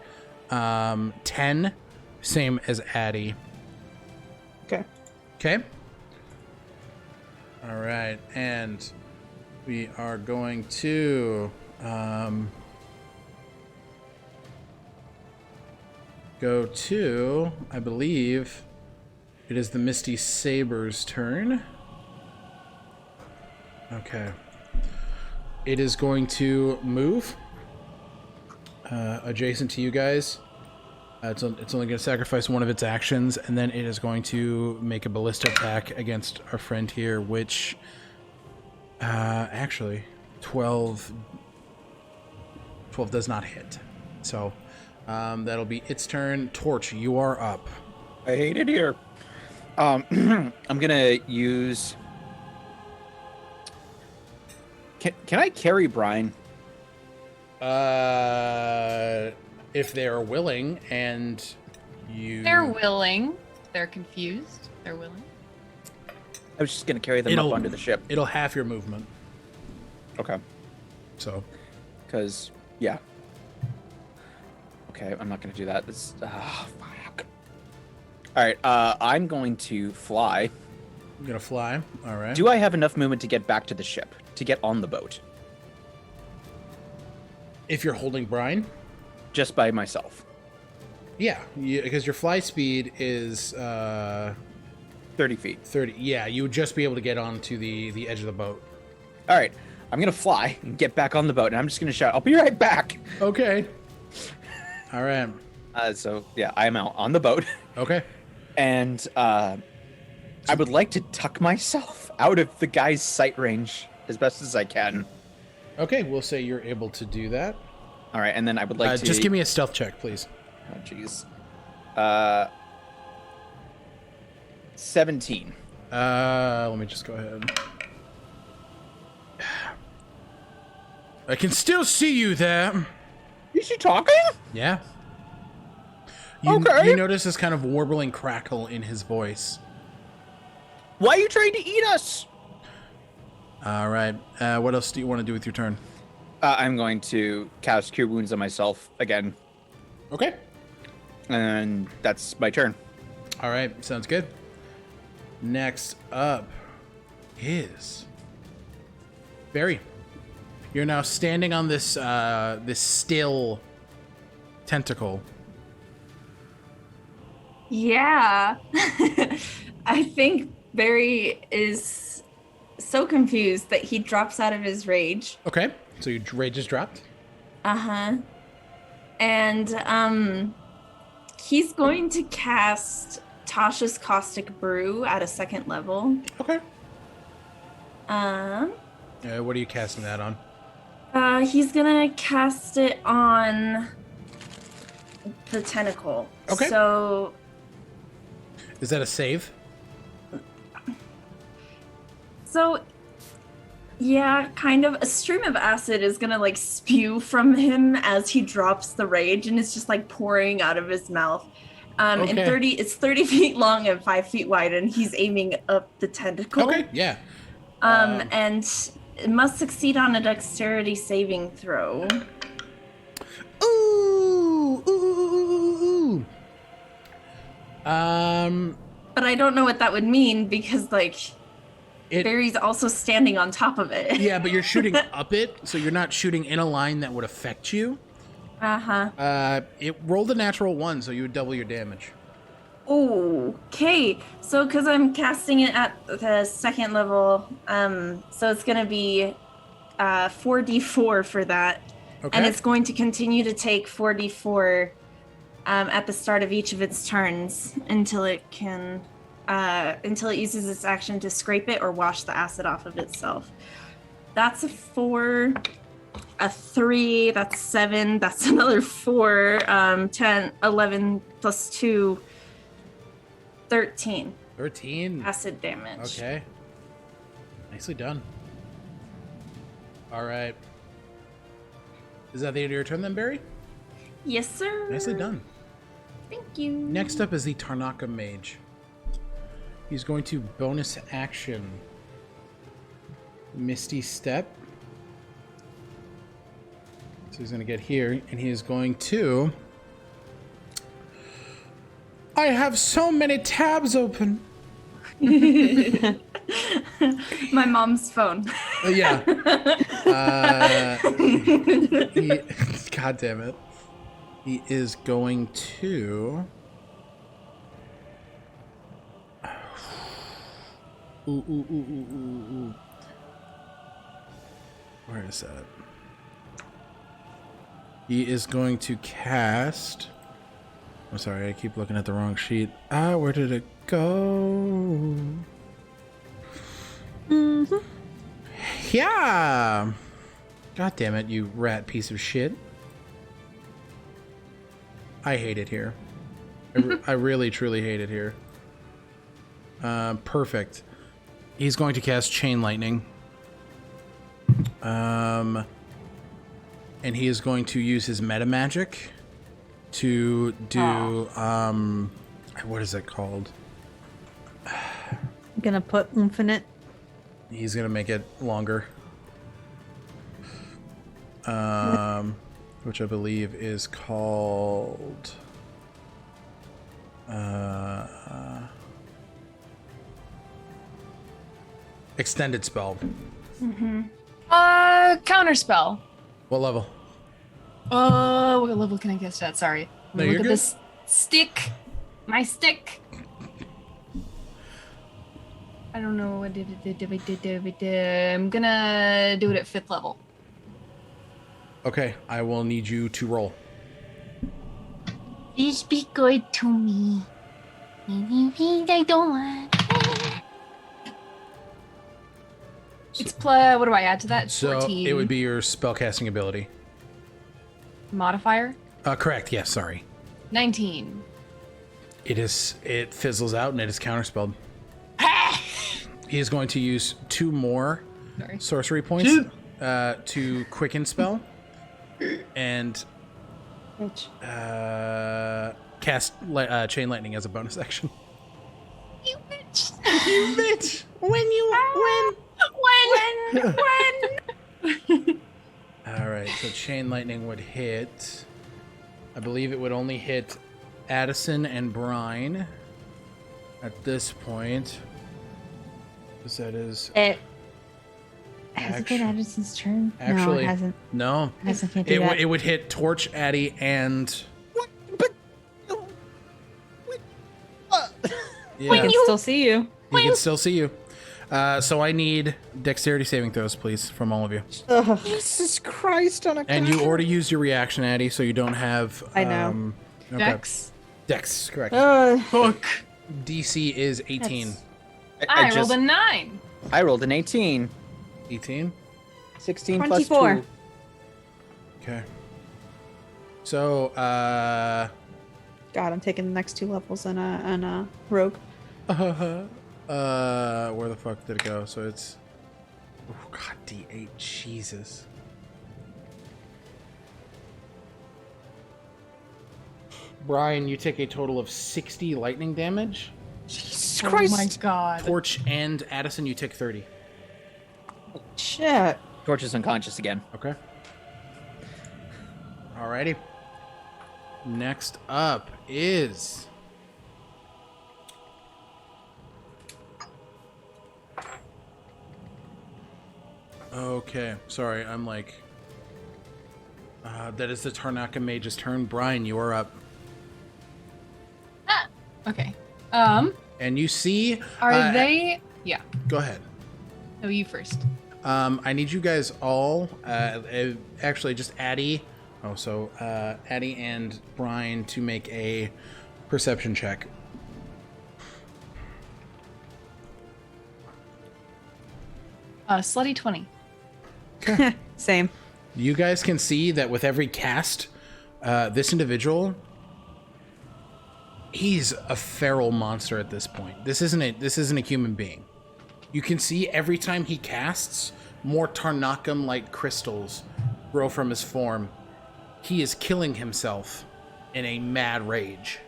10, same as Addie. Okay. Okay. All right, and we are going to go to, I believe, it is the Misty Saber's turn. Okay. It is going to move adjacent to you guys. It's only going to sacrifice one of its actions, and then it is going to make a ballista attack against our friend here, which actually 12 does not hit. So that'll be its turn. Torch, you are up. I hate it here. I'm gonna use. Can I carry Brine? If they are willing, and you... They're willing. They're confused. They're willing. I was just gonna carry them up onto the ship. It'll half your movement. Okay. So. Because, yeah. Okay, I'm not gonna do that. This. Fuck. All right. I'm going to fly. You're gonna fly. All right. Do I have enough movement to get back to the ship, to get on the boat? If you're holding Brine? Just by myself. Yeah, because your fly speed is 30 feet. 30. Yeah, you would just be able to get onto the edge of the boat. All right. I'm going to fly and get back on the boat, and I'm just going to shout, I'll be right back. Okay. All right. So, yeah, I am out on the boat. Okay. And I would like to tuck myself out of the guy's sight range as best as I can. Okay, we'll say you're able to do that. All right, and then I would like to... Just give me a stealth check, please. Oh, jeez. 17. Let me just go ahead. I can still see you there. Is she talking? Yeah. Okay. You notice this kind of warbling crackle in his voice. Why are you trying to eat us? All right. What else do you want to do with your turn? I'm going to cast Cure Wounds on myself again. Okay. And that's my turn. All right. Sounds good. Next up is Barry. You're now standing on this this still tentacle. Yeah. I think Barry is so confused that he drops out of his rage. Okay. So your rage is dropped? Uh-huh. And he's going to cast Tasha's Caustic Brew at a 2nd level. Okay. What are you casting that on? He's gonna cast it on the tentacle. Okay. So Is that a save? yeah, kind of. A stream of acid is gonna like spew from him as he drops the rage, and it's just like pouring out of his mouth. And Okay. it's 30 feet long and 5 feet wide, and he's aiming up the tentacle. Okay, yeah. And it must succeed on a dexterity saving throw. Ooh, ooh, ooh, ooh. But I don't know what that would mean because like Barry's also standing on top of it. Yeah, but you're shooting up it, so you're not shooting in a line that would affect you. It rolled a natural 1, so you would double your damage. Okay. So because I'm casting it at the 2nd level, so it's gonna be 4d4 for that. Okay. And it's going to continue to take 4d4 at the start of each of its turns until it uses its action to scrape it or wash the acid off of itself. That's a 4, a 3, that's 7, that's another 4, 10, 11 plus 2, 13. 13. Acid damage. Okay. Nicely done. All right. Is that the end of your turn then, Barry? Yes, sir. Nicely done. Thank you. Next up is the Tarnaka Mage. He's going to bonus action Misty Step. So he's going to get here, and he is going to... I have so many tabs open. My mom's phone. Yeah. God damn it. He is going to... Ooh. Where is that? He is going to cast... I'm sorry, I keep looking at the wrong sheet. Where did it go? Yeah! God damn it, you rat piece of shit. I hate it here. I really, truly hate it here. Perfect. He's going to cast Chain Lightning. And he is going to use his meta magic to do what is it called? I'm gonna put oomph in it. He's gonna make it longer. Which I believe is called Extended Spell. Counterspell. What level? What level can I cast at? Sorry. No, Look you're at good. this stick. My stick. I don't know what I'm gonna do it at 5th level. Okay, I will need you to roll. Please be good to me. I don't want. It's plus. What do I add to that? So 14. it would be your spellcasting ability. Modifier. Correct. Yes. Sorry. 19. It is. It fizzles out and it is counterspelled. He is going to use 2 more Sorry. sorcery points to quicken spell and cast chain lightning as a bonus action. You bitch. You bitch! When. All right. So chain lightning would hit. I believe it would only hit Addison and Brine at this point. Because that is. Has it been Addison's turn? Actually, no, it hasn't. No. Addison can't do that. It would hit Torch, Addie, and. What? But. Yeah. I can still see you. He can still see you. So I need dexterity saving throws, please, from all of you. Jesus Christ on a And you already used your reaction, Addie, so you don't have. I know. Okay. Dex. Dex, correct. Hook. DC is 18. I rolled a 9. I rolled an 18. 18? 16 24. plus 2. Okay. So, God, I'm taking the next 2 levels and a rogue. where the fuck did it go? So it's. Oh, God, D8. Jesus. Brian, you take a total of 60 lightning damage. Jesus Oh Christ. my god. Torch and Addison, you take 30. Shit. Torch is unconscious again. Okay. Alrighty. Next up is. Okay, sorry, I'm like. That is the Tarnaka Mage's turn. Brian, you are up. Okay. And you see. Are they? Yeah. Go ahead. No, you first. I need you guys all. Actually, just Addie. Oh, so Addie and Brian to make a perception check. Slutty 20. Same. You guys can see that with every cast, this individual, he's a feral monster at this point. This isn't a human being. You can see every time he casts, more Tarnakum-like crystals grow from his form. He is killing himself in a mad rage.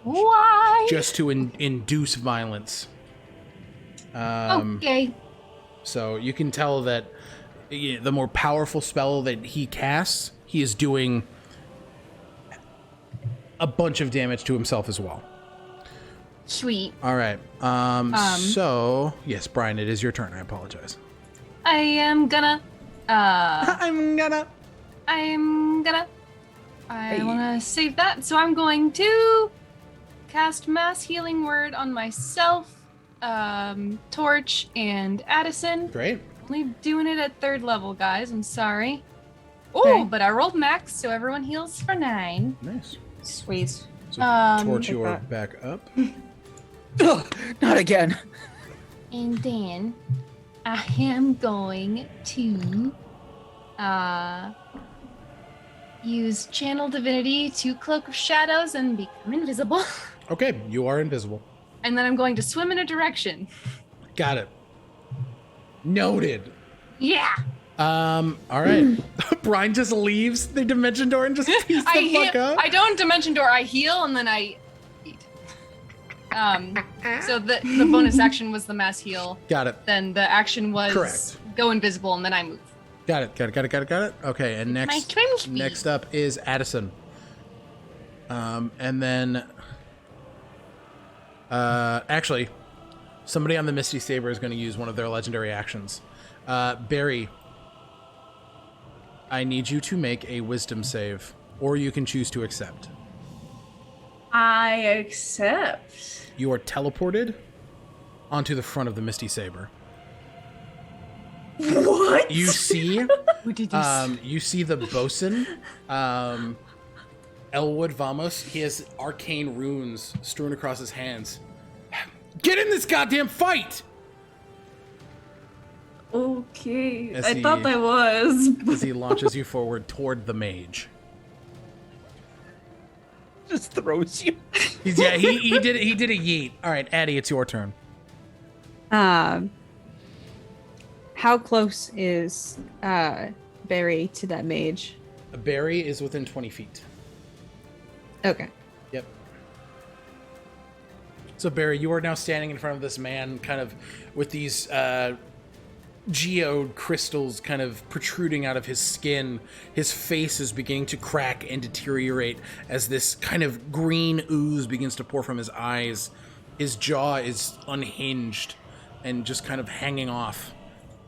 Why? just to induce violence. Okay. So you can tell that the more powerful spell that he casts, he is doing a bunch of damage to himself as well. Sweet. All right. So yes, Brian, it is your turn. I apologize. I am gonna. I want to save that, so I'm going to cast Mass Healing Word on myself, Torch, and Addison. Great. Only doing it at 3rd level, guys. I'm sorry. Oh, Okay. but I rolled max, so everyone heals for 9. Nice. Sweet. So Torch, you are that. back up. Ugh, not again. And then I am going to use Channel Divinity to Cloak of Shadows and become invisible. Okay, you are invisible. And then I'm going to swim in a direction. Got it. Noted. Yeah. All right. Brian just leaves the dimension door and just peace the fuck up. I don't dimension door. I heal and then I eat. So the bonus action was the mass heal. Got it. Then the action was Correct. go invisible and then I move. Got it. Okay, and My next swim speed. next up is Addison. And then actually, somebody on the Misty Saber is going to use one of their legendary actions. Barry, I need you to make a wisdom save, or you can choose to accept. I accept. You are teleported onto the front of the Misty Saber. What? You see, Who did this? you see the bosun, Elwood Vamos. He has arcane runes strewn across his hands. Get in this goddamn fight! Okay. As I he- thought I was. As he launches you forward toward the mage. Just throws you. He did a yeet. All right, Addie, it's your turn. How close is Barry to that mage? Barry is within 20 feet. Okay. Yep. So Barry, you are now standing in front of this man, kind of with these geode crystals kind of protruding out of his skin. His face is beginning to crack and deteriorate as this kind of green ooze begins to pour from his eyes. His jaw is unhinged and just kind of hanging off.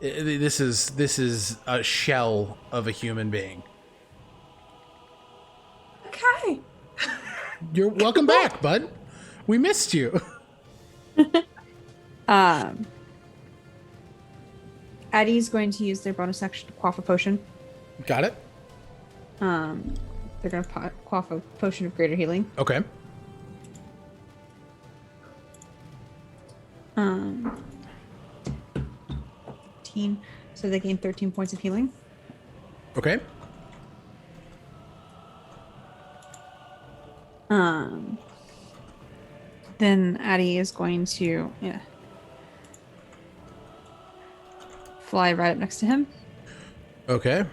This is a shell of a human being. Okay. You're welcome back, bud. We missed you. Addie's going to use their bonus action to quaff a potion. Got it? They're going to quaff a potion of greater healing. Okay. 13. So they gain 13 points of healing. Okay. Then Addie is going to fly right up next to him. Okay.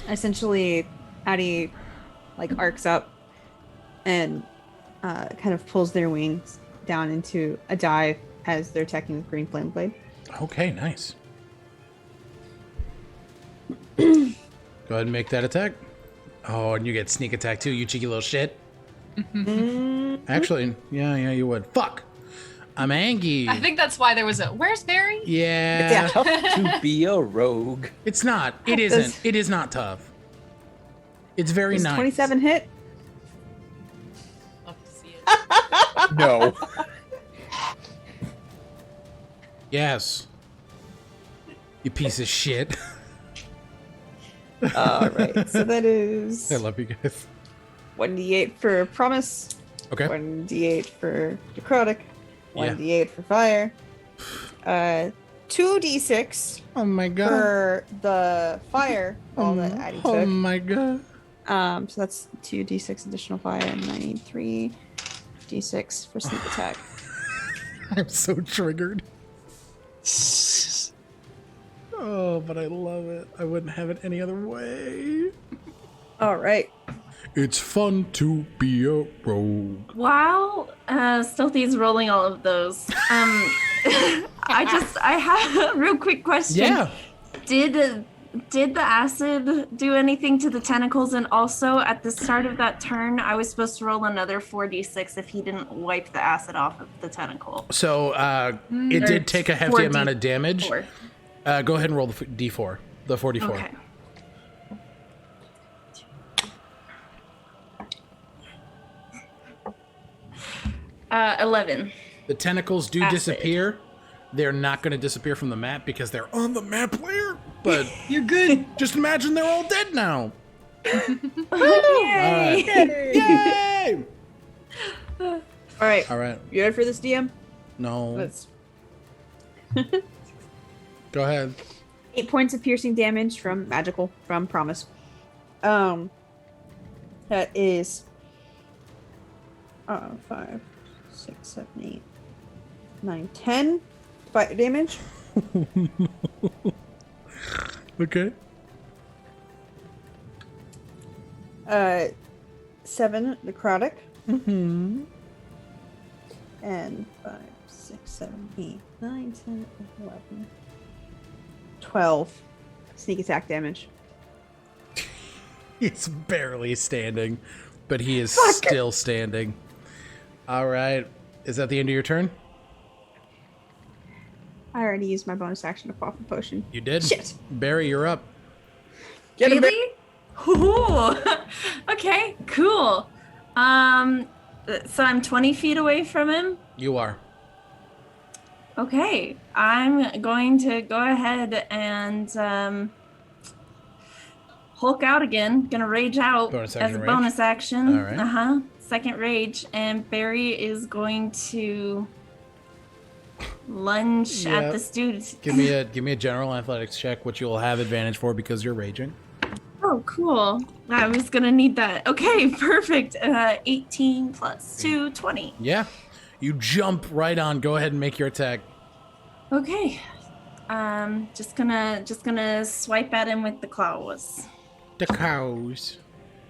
Essentially, Addie arcs up and kind of pulls their wings down into a dive as they're attacking with Green Flame Blade. Okay, nice. Go ahead and make that attack. Oh, and you get sneak attack too, you cheeky little shit. Actually, yeah, you would. Fuck. I'm angry. I think that's why there was a. Where's Barry? Yeah. It's tough to be a rogue. It's not. It isn't. It is not tough. It's very Does nice. 27 hit? Love to see it. No. Yes. You piece of shit. All right. So that is I love you guys. 1d8 for Promise, Okay. 1d8 for Necrotic, Yeah. 1d8 for Fire, 2d6 Oh my god. for the Fire ball that Addie Oh took. my god. So that's 2d6 additional fire, and I need 3d6 for sneak attack. I'm so triggered. Oh, but I love it. I wouldn't have it any other way. All right. It's fun to be a rogue. While Stealthy's rolling all of those, I have a real quick question. Yeah. Did the acid do anything to the tentacles? And also, at the start of that turn, I was supposed to roll another 4d6 if he didn't wipe the acid off of the tentacle. So it did take a hefty amount of damage. Go ahead and roll the d4, the 4d4. Okay. Uh, 11. The tentacles do Acid. disappear. They're not going to disappear from the map because they're on the map layer. But You're good. just imagine they're all dead now. Yay! Yay! All right. All right. You ready for this, DM? No. Let's. Go ahead. 8 points of piercing damage from magical from Promise. That is 5, 6, 7, 8, 9, 10 fire damage. Okay. 7 necrotic. Mm-hmm. And 5, 6, 7, 8, 9, 10, 11, 12 sneak attack damage. He's barely standing, but he is still standing. All right. Is that the end of your turn? I already used my bonus action to pop a potion. You did? Shit. Barry, you're up. Get him, Really? Ooh. Okay, cool. So I'm 20 feet away from him. You are. Okay, I'm going to go ahead and Hulk out again. Gonna rage out Bonus as action a rage? bonus action. All right. Second rage, and Barry is going to lunge Yep. at this dude. Give me a general athletics check, which you'll have advantage for because you're raging. Oh, cool. I was gonna need that. Okay, perfect. 18 plus 2, 20. Yeah. You jump right on. Go ahead and make your attack. Okay. Just gonna swipe at him with the claws. The cows.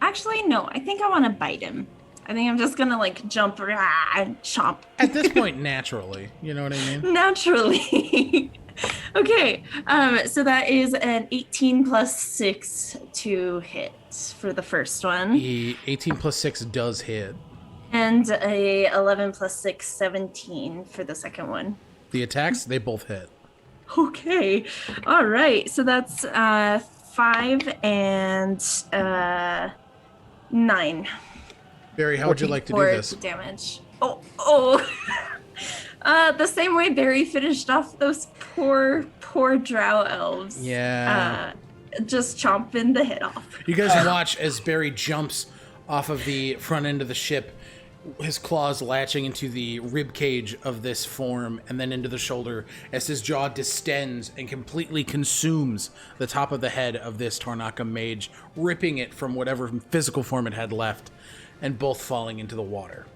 Actually, no. I think I want to bite him. I think I'm just gonna like jump and chomp. At this point, naturally. You know what I mean? Naturally. Okay. So that is an 18 plus 6 to hit for the first one, The 18 plus 6 does hit. and a 11 plus 6, 17 for the second one. The attacks, they both hit. Okay. All right. So that's 5 and 9. Barry, how would you like to do for this? damage. Oh. The same way Barry finished off those poor drow elves. Yeah. Just chomping the head off. You guys watch as Barry jumps off of the front end of the ship, his claws latching into the rib cage of this form and then into the shoulder as his jaw distends and completely consumes the top of the head of this Tornaka mage, ripping it from whatever physical form it had left, and both falling into the water.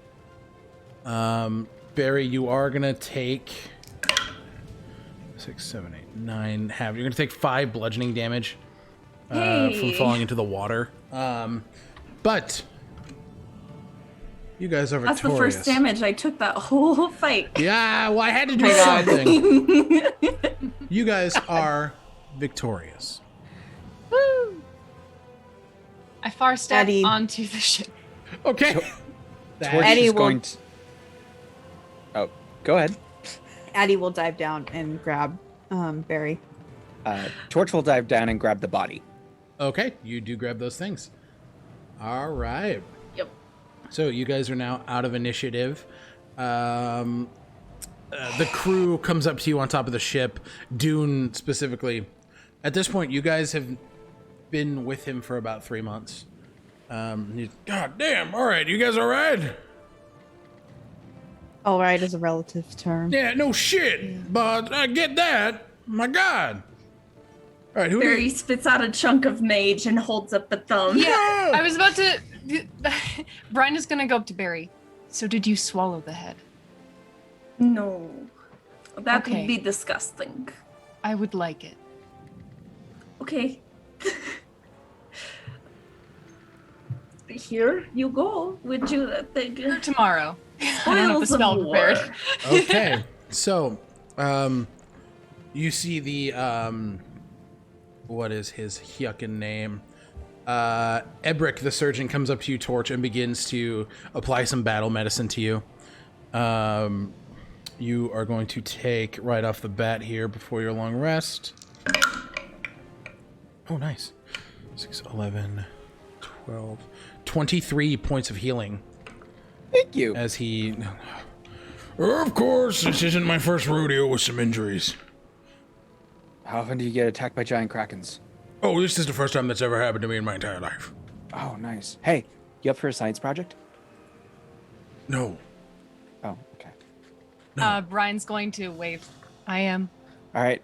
Barry, you are gonna take 6, 7, 8, 9. You're gonna take 5 bludgeoning damage from falling into the water. But you guys are That's victorious. the first damage I took that whole fight. Yeah, well, I had to do something. You guys are victorious. Woo! I far step Eddie. onto the ship. Okay. Torch Eddie is will- going to. Oh, go ahead. Addie will dive down and grab Barry. Torch will dive down and grab the body. Okay, you do grab those things. All right. Yep. So you guys are now out of initiative. The crew comes up to you on top of the ship. Dune specifically. At this point, you guys have been with him for about 3 months. God damn! All right, you guys all right? All right is a relative term. Yeah, no shit. But I get that. My God. All right, who do Barry you... spits out a chunk of mage and holds up a thumb. Yeah, I was about to. Brine is gonna go up to Barry. So did you swallow the head? No. That Okay. would be disgusting. I would like it. Okay. here you go. Would you For tomorrow. I don't have the spoils of spell war? prepared. Okay, so you see the what is his yuckin' name? Ebrick, the surgeon, comes up to you, Torch, and begins to apply some battle medicine to you. You are going to take right off the bat here before your long rest. Oh, nice. 6, 11, 12, 23 points of healing. Thank you. As he... Of course, this isn't my first rodeo with some injuries. How often do you get attacked by giant krakens? Oh, this is the first time that's ever happened to me in my entire life. Oh, nice. Hey, you up for a science project? No. Oh, okay. Brian's going to wave. I am. All right.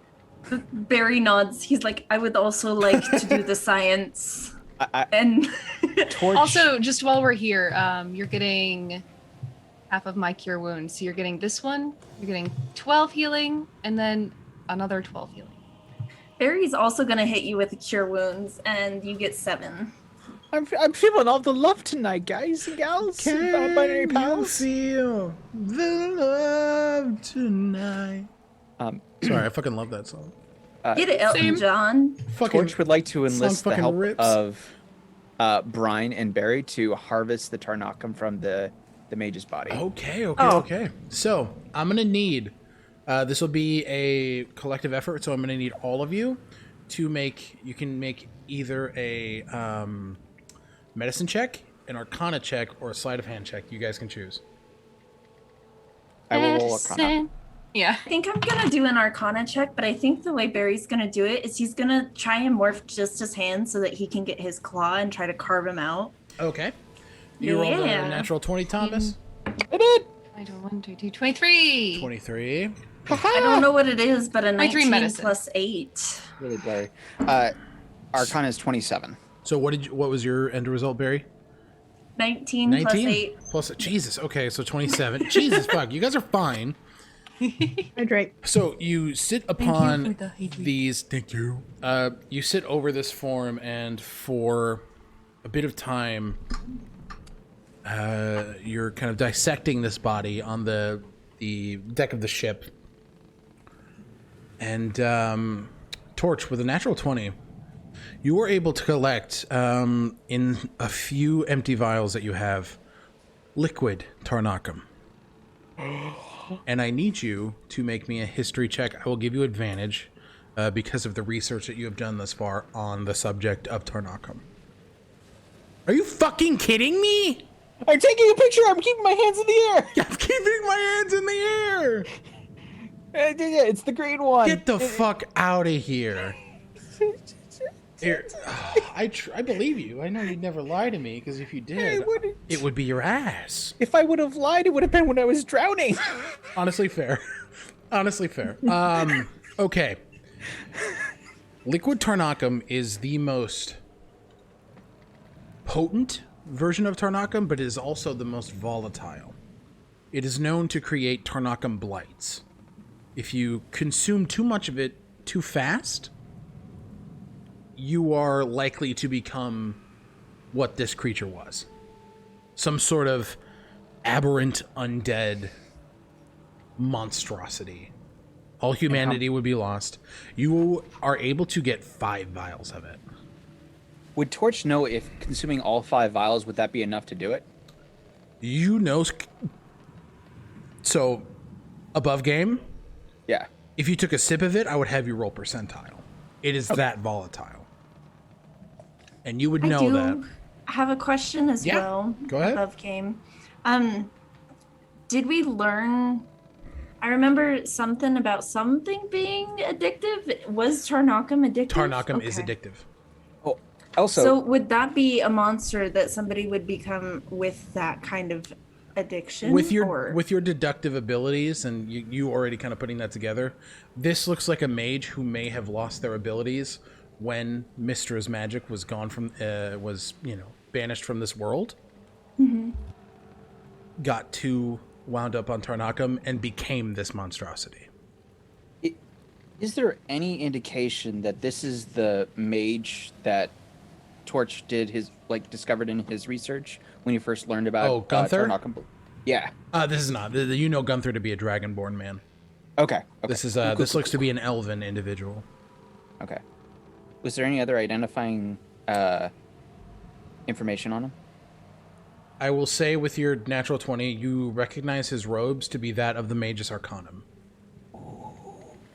Barry nods. He's like, I would also like to do the science. And Torch. Also, just while we're here, you're getting half of my cure wounds. So you're getting this one, you're getting 12 healing, and then another 12 healing. Barry's also gonna hit you with the cure wounds, and you get 7. I'm feeling all the love tonight, guys and gals. Binary pals. Feel the love tonight. Sorry, I fucking love that song. Get it, Elton Same. John. Fucking Torch would like to enlist the fucking help rips. of Brine and Barry to harvest the Tarnakum from the mage's body. Okay. Oh. Okay. So I'm gonna need. This will be a collective effort, so I'm gonna need all of you to make. You can make either a medicine check, an Arcana check, or a sleight of hand check. You guys can choose. I will roll Arcana. Yeah. I think I'm gonna do an Arcana check, but I think the way Barry's gonna do it is he's gonna try and morph just his hand so that he can get his claw and try to carve him out. Okay. You rolled a Yeah. natural 20, Thomas. I did. I do 1, 2, 2, 23. 23. I don't know what it is, but a 23 19 medicine. plus 8. Really blurry. Arcana is 27. So what was your end result, Barry? 19 plus 8. Plus Jesus. Okay, so 27. Jesus fuck, you guys are fine. Hydrate. So you sit for upon the hydrate. these. Thank you. You sit over this form, and for a bit of time, you're kind of dissecting this body on the deck of the ship. And Torch, with a natural 20, you were able to collect in a few empty vials that you have liquid Tarnakum. And I need you to make me a history check. I will give you advantage because of the research that you have done thus far on the subject of Tarnakum. Are you fucking kidding me? I'm taking a picture. I'm keeping my hands in the air. I'm keeping my hands in the air. It's the green one. Get the fuck out of here. Here, I believe you. I know you'd never lie to me, because if you did, it would be your ass. If I would have lied, it would have been when I was drowning. Honestly fair. Honestly fair. Okay. Liquid Tarnakum is the most potent version of Tarnakum, but it is also the most volatile. It is known to create Tarnakum blights. If you consume too much of it too fast, you are likely to become what this creature was. Some sort of aberrant undead monstrosity. All humanity would be lost. You are able to get 5 vials of it. Would Torch know if consuming all 5 vials, would that be enough to do it? You know... So, above game, Yeah. if you took a sip of it, I would have you roll percentile. It is that volatile. And you would know I do that. have a question as Yeah, well. go ahead. Above game. Did we learn? I remember something about something being addictive. Was Tarnakum addictive? Tarnakum is Okay. addictive. Oh, also, So would that be a monster that somebody would become with that kind of addiction? With or? your deductive abilities, and you already kind of putting that together, this looks like a mage who may have lost their abilities when Mistra's magic was gone from banished from this world. Mm-hmm. Got too wound up on Tarnakum and became this monstrosity. is there any indication that this is the mage that Torch did discovered in his research when he first learned about Gunther? Yeah. This is not. You know Gunther to be a dragonborn man. Okay. This is this looks to be an elven individual. Okay. Was there any other identifying information on him? I will say with your natural 20, you recognize his robes to be that of the Magus Arcanum.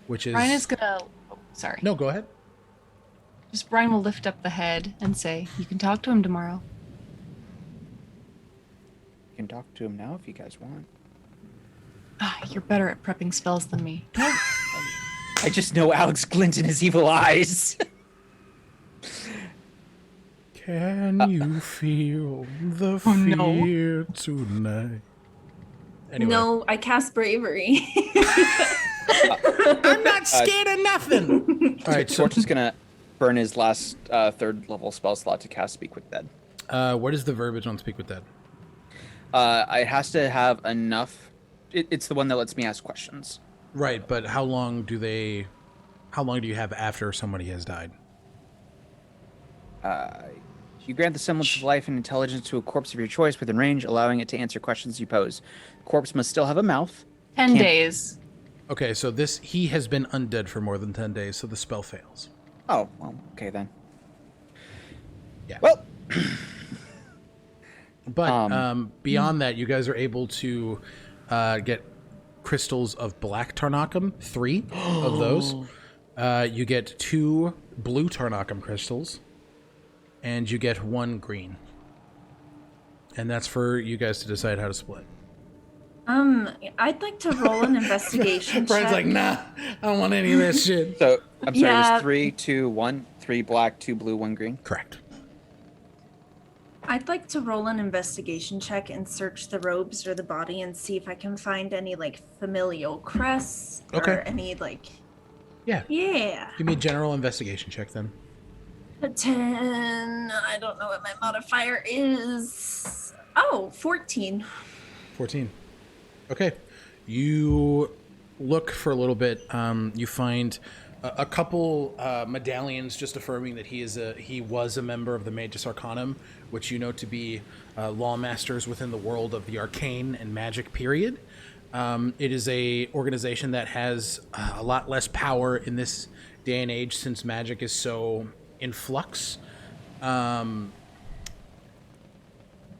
Which is... Brine is gonna... Oh, sorry. No, go ahead. Just Brine will lift up the head and say, you can talk to him tomorrow. You can talk to him now if you guys want. You're better at prepping spells than me. I just know Alex glint in his evil eyes. Can you feel the fear tonight? Anyway. No, I cast bravery. I'm not scared of nothing. All right, so Torch is gonna burn his last 3rd level spell slot to cast Speak with Dead. what is the verbiage on Speak with Dead? It has to have enough. It's the one that lets me ask questions. Right, but how long do you have after somebody has died? You grant the semblance of life and intelligence to a corpse of your choice within range, allowing it to answer questions you pose. The corpse must still have a mouth. 10 days. Okay, so he has been undead for more than 10 days, so the spell fails. Oh, well, okay then. Yeah. Well, but beyond that, you guys are able to get crystals of black Tarnacum, 3 of those. You get 2 blue Tarnacum crystals, and you get 1 green. And that's for you guys to decide how to split. I'd like to roll an investigation check. Brian's like, nah, I don't want any of that shit. so I'm sorry, Yeah. it was 3, 2, 1, 3 black, 2 blue, 1 green. Correct. I'd like to roll an investigation check and search the robes or the body and see if I can find any familial crests Okay. or any Yeah. Yeah. Give me a general investigation check then. A 10. I don't know what my modifier is. Oh, 14. 14. Okay. You look for a little bit. You find a couple medallions just affirming that he was a member of the Magus Arcanum, which you know to be lawmasters within the world of the arcane and magic period. It is a organization that has a lot less power in this day and age since magic is so in flux.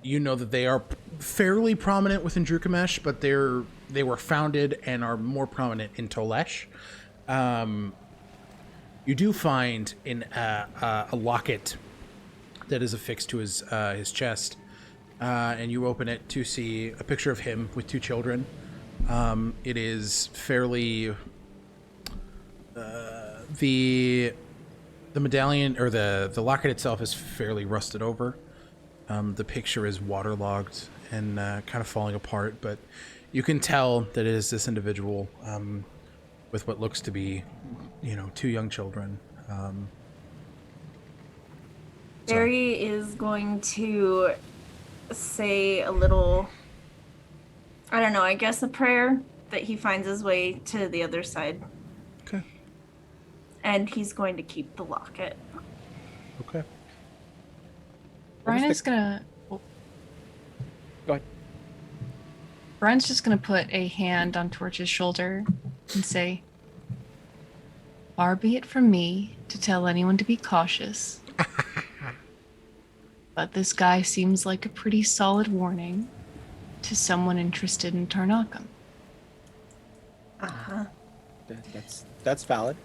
You know that they are fairly prominent within Drukamesh, but they were founded and are more prominent in Tolesh. You do find in a locket that is affixed to his chest, and you open it to see a picture of him with 2 children. It is fairly the medallion or the locket itself is fairly rusted over. The picture is waterlogged and kind of falling apart, but you can tell that it is this individual with what looks to be, 2 young children. Barry is going to say a little, I don't know, I guess a prayer that he finds his way to the other side. Okay. And he's going to keep the locket. Okay. Brine is gonna... Go ahead. Brine's just gonna put a hand on Torch's shoulder and say, far be it from me to tell anyone to be cautious. But this guy seems like a pretty solid warning to someone interested in Tarnacum. Uh-huh. That's valid.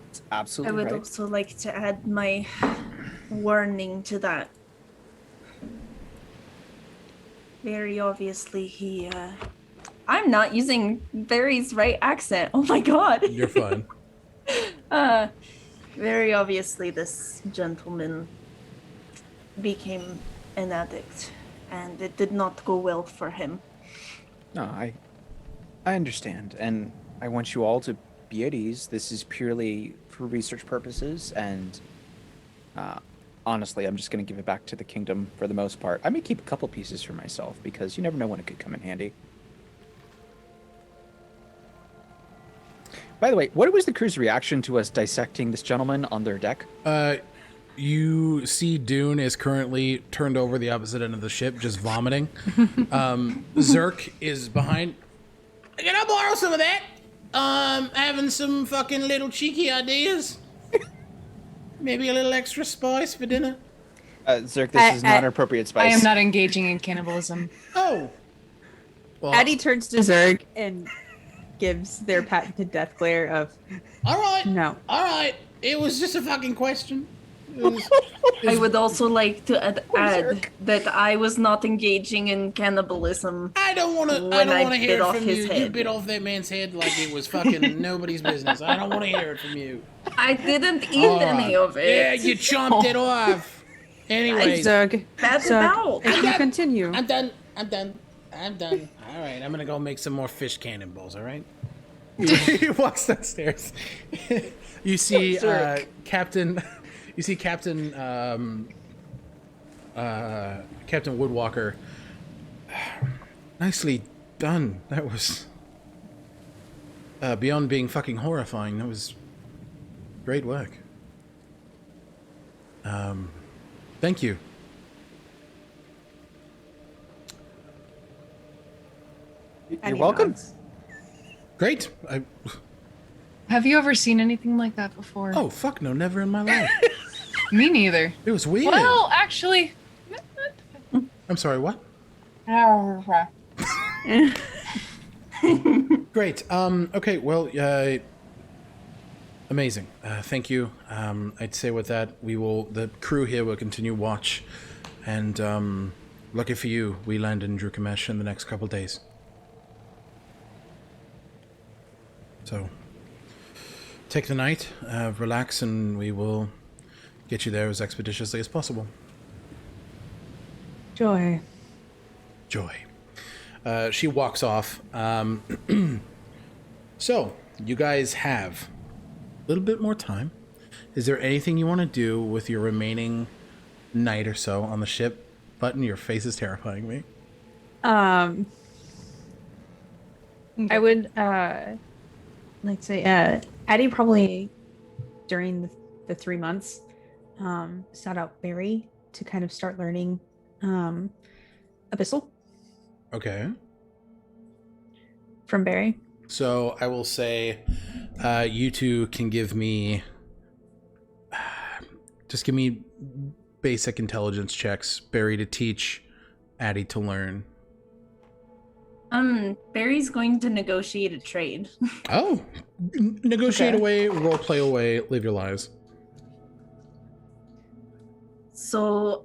It's I absolutely would right. also like to add my warning to that. Very obviously I'm not using Barry's right accent. Oh my god. You're fine. Very obviously this gentleman became an addict and it did not go well for him. No, I understand, and I want you all to be at ease. This is purely for research purposes, and honestly, I'm just going to give it back to the kingdom for the most part. I may keep a couple pieces for myself, because you never know when it could come in handy. By the way, what was the crew's reaction to us dissecting this gentleman on their deck? You see Dune is currently turned over the opposite end of the ship, just vomiting. Zerk is behind. Can I borrow some of that? Having some fucking little cheeky ideas. Maybe a little extra spice for dinner. Zerk, this is not appropriate spice. I am not engaging in cannibalism. Oh. Well, Addie turns to Zerg and gives their patented death glare of, all right. no. All right. It was just a fucking question. I would also like to add that I was not engaging in cannibalism. I don't want to hear it from you. You bit off that man's head like it was fucking nobody's business. I don't want to hear it from you. I didn't eat any of it. Yeah, you chomped it off. Anyways. Zerg, That's Zerg, about. if you continue. I'm done. All right, I'm gonna go make some more fish cannonballs. All right. He walks downstairs. You see Captain. You see Captain Woodwalker. Nicely done. That was beyond being fucking horrifying. That was great work. Thank you. You're welcome. Great. Have you ever seen anything like that before? Oh, fuck no, never in my life. Me neither. It was weird. Well, actually... I'm sorry, what? Great. Okay, well, amazing. Thank you. I'd say with that, the crew here will continue watch. And lucky for you, we land in Drukamesh in the next couple days. So, take the night, relax, and we will get you there as expeditiously as possible. Joy. She walks off. So, you guys have a little bit more time. Is there anything you want to do with your remaining night or so on the ship? Button, your face is terrifying me. I would like to say Addie probably during the 3 months sought out Barry to kind of start learning Abyssal. Okay. From Barry. So I will say you two can give me just give me basic intelligence checks. Barry to teach, Addie to learn. Barry's going to negotiate a trade. Oh, negotiate away, role play away, live your lives. So,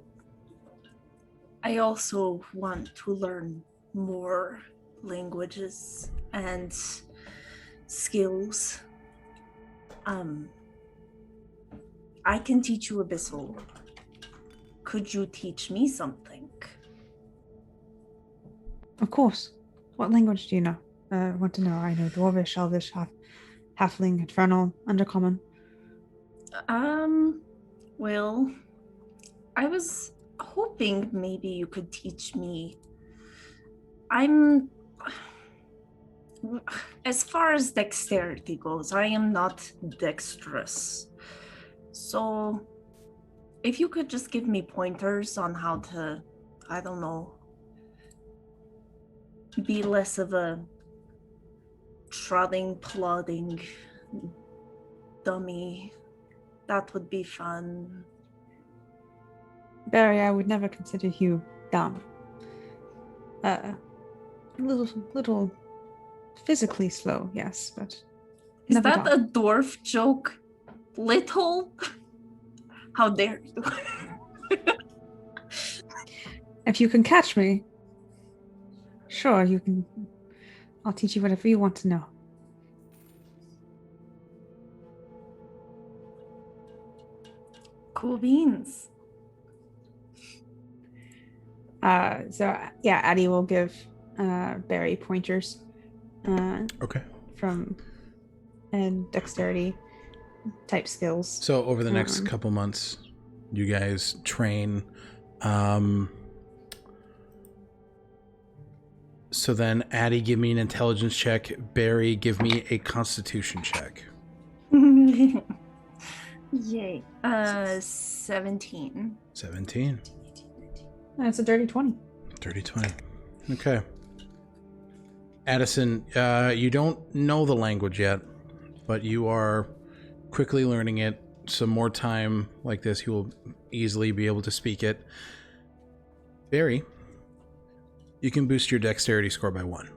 I also want to learn more languages and skills. I can teach you Abyssal. Could you teach me something? Of course. What language do you know? Want to know? I know Dwarvish, Elvish, Halfling, Infernal, Undercommon. Well, I was hoping maybe you could teach me. As far as dexterity goes, I am not dexterous. So, if you could just give me pointers on how to, I don't know, be less of a trotting, plodding dummy, that would be fun. Barry, I would never consider you dumb. Little physically slow, yes, but Is never that dumb. a dwarf joke? Little? How dare you? If you can catch me, sure, you can. I'll teach you whatever you want to know. Cool beans. So yeah, Addie will give Barry pointers. Okay. From and dexterity type skills. So over the next couple months, you guys train. So then Addie, give me an intelligence check. Barry, give me a constitution check. Yay. 17. 17. That's a dirty 20. Dirty 20. Okay. Addison, you don't know the language yet, but you are quickly learning it. Some more time like this, you will easily be able to speak it. Barry, you can boost your dexterity score by 1.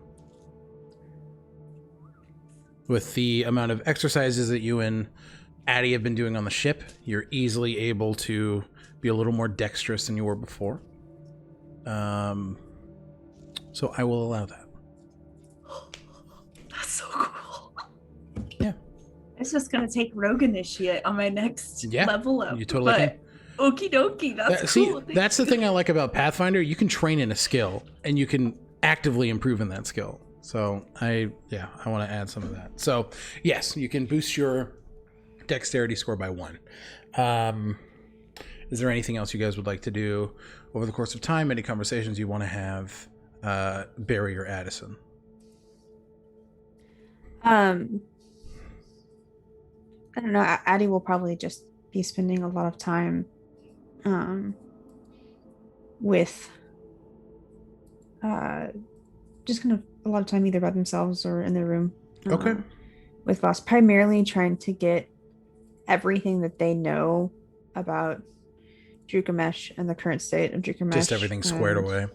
With the amount of exercises that you and Addie have been doing on the ship, you're easily able to be a little more dexterous than you were before. So I will allow that. That's so cool. Yeah. It's just gonna take Rogue Initiate on my next level up. You totally can. Okie dokie, that's See, cool. that's the thing I like about Pathfinder. You can train in a skill, and you can actively improve in that skill. So I want to add some of that. So yes, you can boost your dexterity score by 1. Is there anything else you guys would like to do over the course of time? Any conversations you want to have, Barry or Addison? I don't know. Addie will probably just be spending a lot of time with just kind of a lot of time either by themselves or in their room. Okay. With Voss, primarily trying to get everything that they know about Drukamesh and the current state of Drukamesh. Just everything squared away.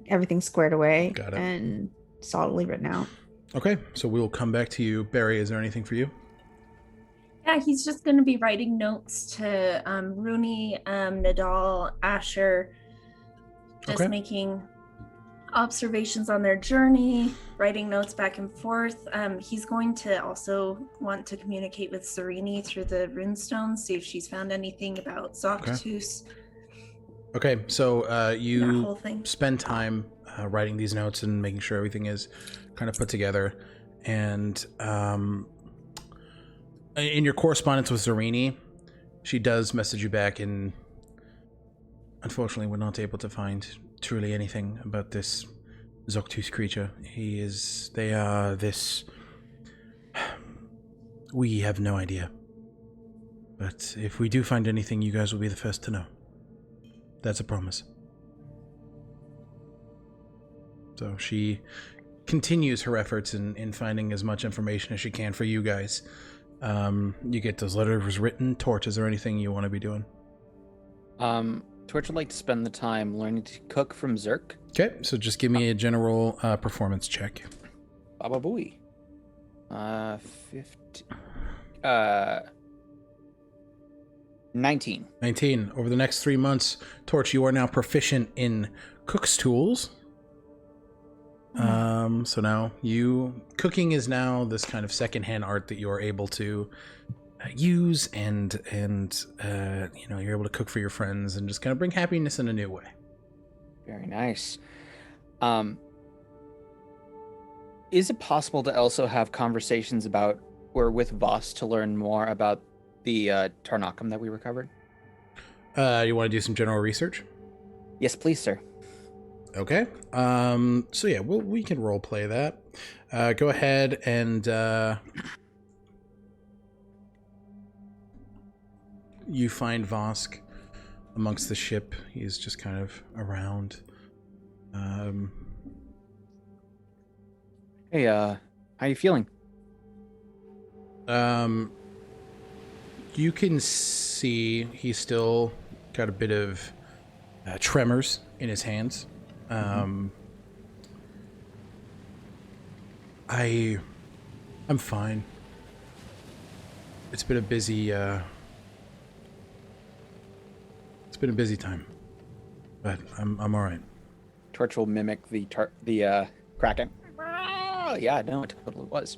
Everything squared away. Got it. And solidly written out. Okay, so we will come back to you. Barry, is there anything for you? Yeah, he's just going to be writing notes to Rooney, Nadal, Asher, just making observations on their journey, writing notes back and forth. He's going to also want to communicate with Serini through the runestone, see if she's found anything about Zoctus. Okay, so you thing. spend time writing these notes and making sure everything is kind of put together. And in your correspondence with Serini, she does message you back, and unfortunately we're not able to find truly anything about this Zoctus creature. They are this... We have no idea. But if we do find anything, you guys will be the first to know. That's a promise. So she continues her efforts in finding as much information as she can for you guys. You get those letters written. Torch, is there anything you want to be doing? Torch would like to spend the time learning to cook from Zerk. Okay, so just give me a general performance check. Baba Booey. 19. 19. Over the next 3 months, Torch, you are now proficient in cook's tools. So now cooking is now this kind of secondhand art that you are able to use and you're able to cook for your friends and just kind of bring happiness in a new way. Very nice. Is it possible to also have conversations about or with Voss to learn more about the Tarnakum that we recovered? You want to do some general research? Yes, please, sir. Okay. So yeah, we can role play that. Go ahead and you find Vosk amongst the ship. He's just kind of around. Hey, how you feeling? You can see he's still got a bit of tremors in his hands. I'm fine. It's been a busy time, but I'm all right. Torch will mimic the Kraken. Yeah, no, it totally was.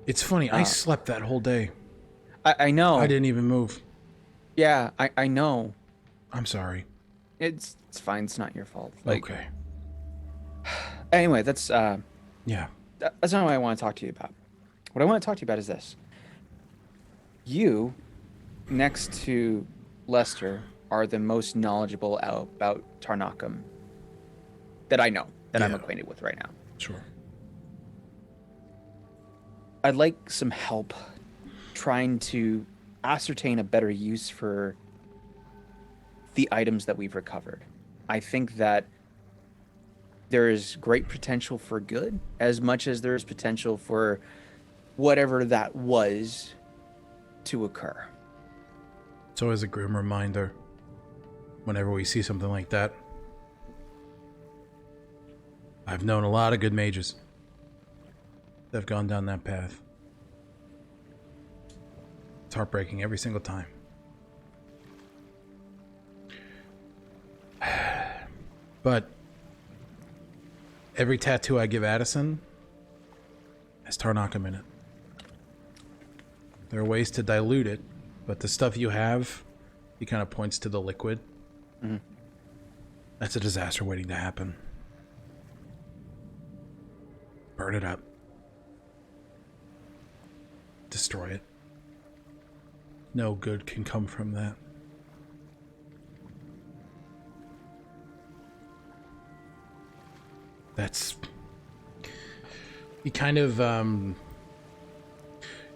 It's funny. I slept that whole day. I know. I didn't even move. Yeah, I know. I'm sorry. It's fine. It's not your fault. Okay. Anyway, that's yeah. That's not what I want to talk to you about. What I want to talk to you about is this. You, next to Lester, are the most knowledgeable about Tarnakum that I know, that I'm acquainted with right now. Sure. I'd like some help trying to ascertain a better use for the items that we've recovered. I think that there is great potential for good as much as there is potential for whatever that was to occur. It's always a grim reminder whenever we see something like that. I've known a lot of good mages that have gone down that path. It's heartbreaking every single time. But every tattoo I give Addison has Tarnakam in it. There are ways to dilute it, but the stuff you have, he kind of points to the liquid. Mm-hmm. That's a disaster waiting to happen. Burn it up. Destroy it. No good can come from that. That's... You kind of,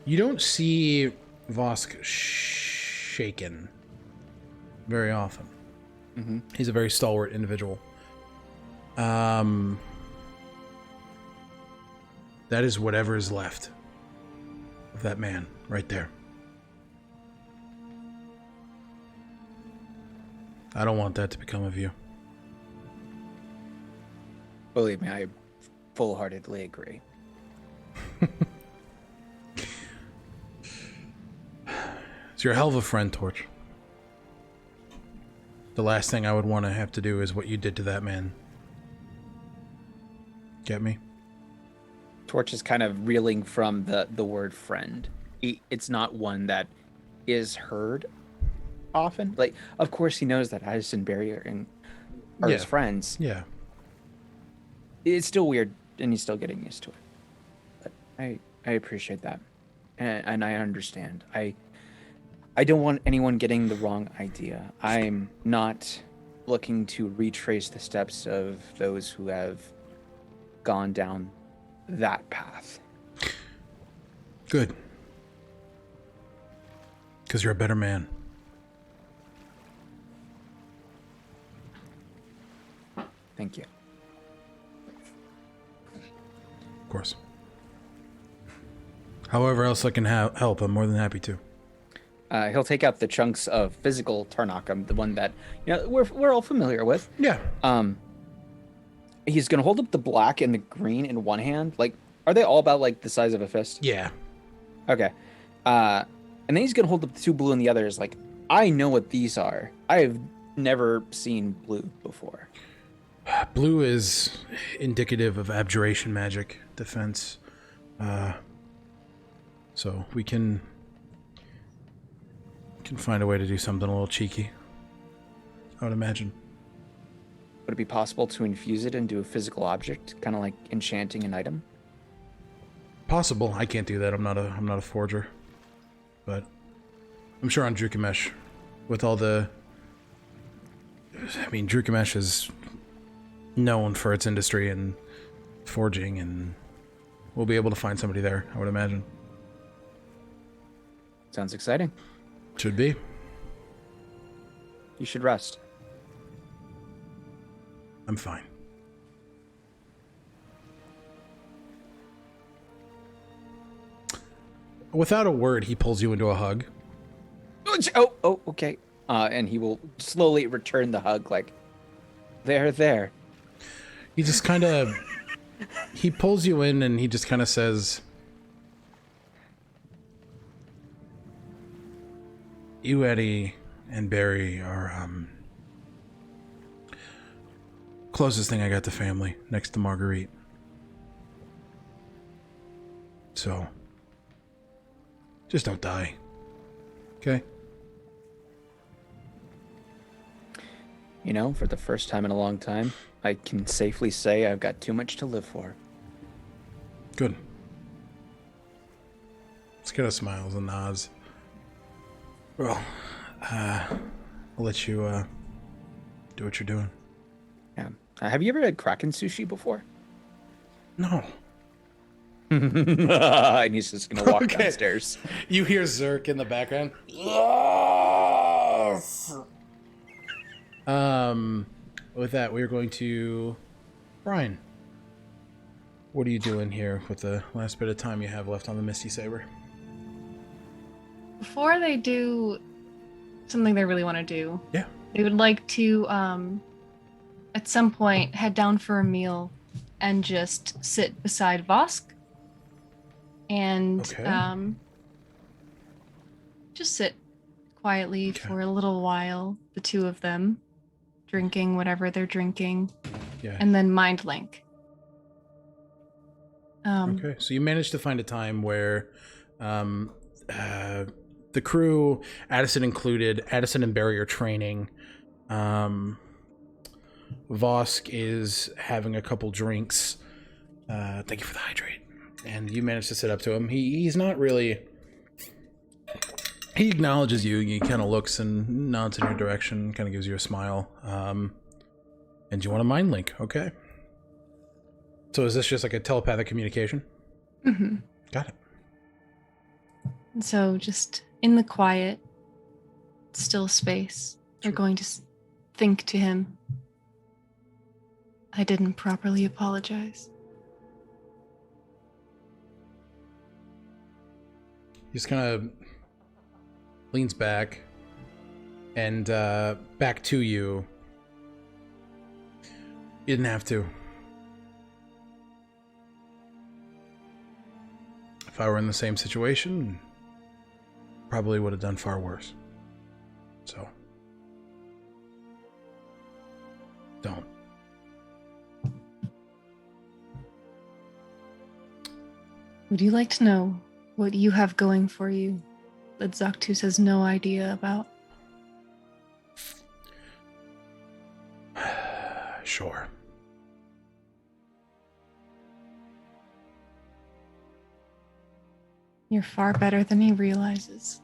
you don't see Vosk shaken very often. Mm-hmm. He's a very stalwart individual. That is whatever is left of that man right there. I don't want that to become of you. Believe me, I full-heartedly agree. So you're a hell of a friend, Torch. The last thing I would want to have to do is what you did to that man. Get me? Torch is kind of reeling from the word friend. It's not one that is heard often. Like, of course he knows that Addison and Barry are his friends. Yeah. It's still weird, and he's still getting used to it. But I appreciate that, and I understand. I don't want anyone getting the wrong idea. I'm not looking to retrace the steps of those who have gone down that path. Good. Because you're a better man. Thank you. Of course. However else I can help, I'm more than happy to. He'll take out the chunks of physical Tarnakam, the one that we're all familiar with. Yeah. He's gonna hold up the black and the green in one hand. Like, are they all about like the size of a fist? Yeah. Okay. And then he's gonna hold up the two blue and the others. Like, I know what these are. I have never seen blue before. Blue is indicative of abjuration magic defense. So we can find a way to do something a little cheeky, I would imagine. Would it be possible to infuse it into a physical object, kind of like enchanting an item? Possible. I can't do that. I'm not a forger. But I'm sure on Drukamesh, with all the... I mean, Drukamesh is known for its industry and forging, and we'll be able to find somebody there, I would imagine. Sounds exciting. Should be. You should rest. I'm fine. Without a word, he pulls you into a hug. Oh, okay. And he will slowly return the hug, like, there. He just kind of... he pulls you in and he just kind of says... You, Eddie, and Barry are, closest thing I got to family, next to Marguerite. So, just don't die. Okay? You know, for the first time in a long time, I can safely say I've got too much to live for. Good. Let's get a smiles and nods. Well, I'll let you, do what you're doing. Yeah. Have you ever had Kraken sushi before? No. And he's just gonna walk Okay. downstairs. You hear Zerk in the background. Yes! With that, we're going to Brine. What are you doing here with the last bit of time you have left on the Misty Saber? Before they do something they really want to do, Yeah. they would like to, at some point, head down for a meal and just sit beside Vosk. And Okay. just sit quietly Okay. for a little while, the two of them, drinking whatever they're drinking, Yeah. and then mind link. Okay, so you managed to find a time where the crew, Addison included, Addison and Barry are training. Vosk is having a couple drinks. Thank you for the hydrate. And you managed to sit up to him. He's not really... He acknowledges you. He kind of looks and nods in your direction, kind of gives you a smile. And you want a mind link, okay. So is this just like a telepathic communication? Mm-hmm. Got it. And so just in the quiet, still space, you're going to think to him, I didn't properly apologize. He just kind of leans back and back to you. You didn't have to. If I were in the same situation, probably would have done far worse. So, don't. Would you like to know what you have going for you that Zaktus has no idea about? Sure. You're far better than he realizes.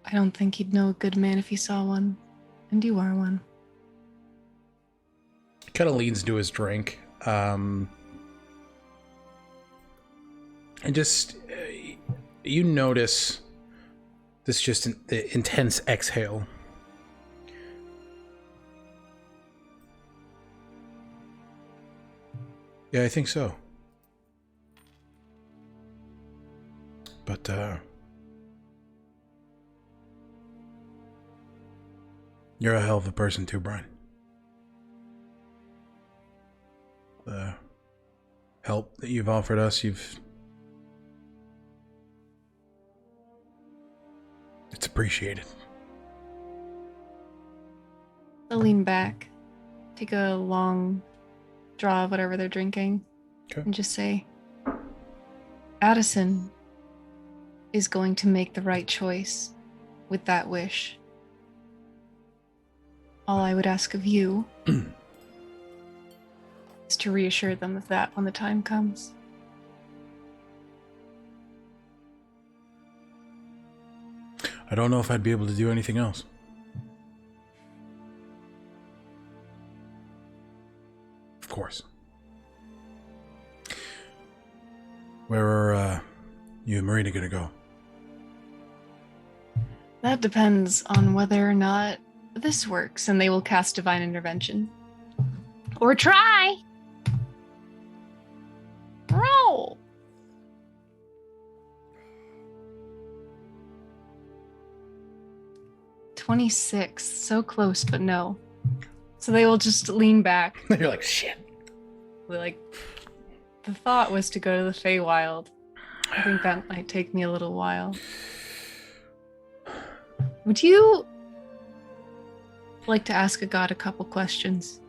I don't think he'd know a good man if he saw one, and you are one. Kind of leans into his drink. And just, you notice this just the intense exhale. Yeah, I think so. But, you're a hell of a person too, Brine. The help that you've offered us, it's appreciated. They'll lean back, take a long draw of whatever they're drinking, Okay. and just say, Addison is going to make the right choice with that wish. All I would ask of you is to reassure them of that when the time comes. I don't know if I'd be able to do anything else. Of course. Where are you and Marina gonna go? That depends on whether or not this works, and they will cast Divine Intervention. Or try! Roll! $26. So close, but no. So they will just lean back. You're like, shit. Like, the thought was to go to the Feywild. I think that might take me a little while. Would you like to ask a god a couple questions?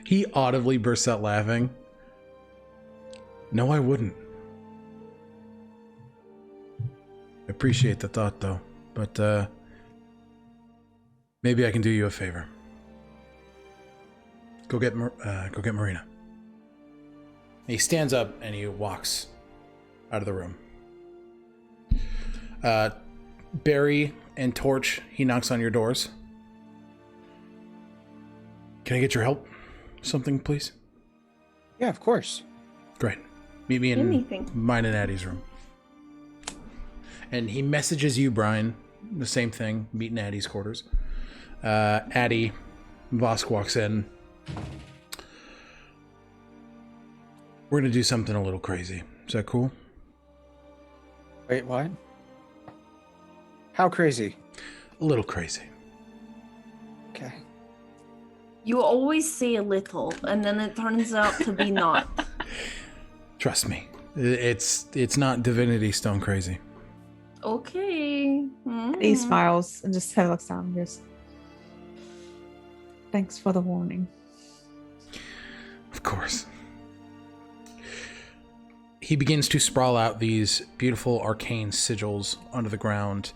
He audibly bursts out laughing. No, I wouldn't. I appreciate the thought, though. But, maybe I can do you a favor. Go get Marina. He stands up and he walks out of the room. Barry and Torch, he knocks on your doors. Can I get your help? Something, please? Yeah, of course. Great. Meet me in Anything. mine and Addie's room. And he messages you, Brine, the same thing. Meet in Addie's quarters. Addie, Vosk walks in. We're going to do something a little crazy. Is that cool? Wait, what? How crazy? A little crazy. Okay. You always say a little, and then it turns out to be not. Trust me. It's not Divinity Stone crazy. Okay. He smiles and just kind of looks down and goes, "Thanks for the warning." Of course. He begins to sprawl out these beautiful arcane sigils onto the ground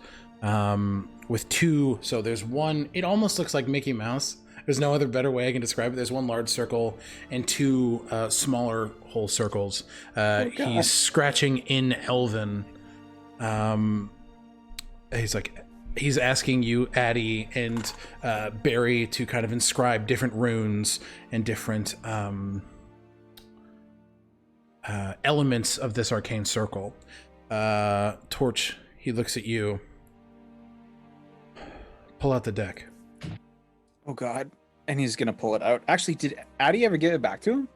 with two. So there's one, it almost looks like Mickey Mouse. There's no other better way I can describe it. There's one large circle and two smaller whole circles. He's scratching in Elven. He's asking you, Addie and Barry, to kind of inscribe different runes and different elements of this arcane circle. Torch, he looks at you. Pull out the deck. Oh God. And he's gonna pull it out. Actually, did Addie ever give it back to him?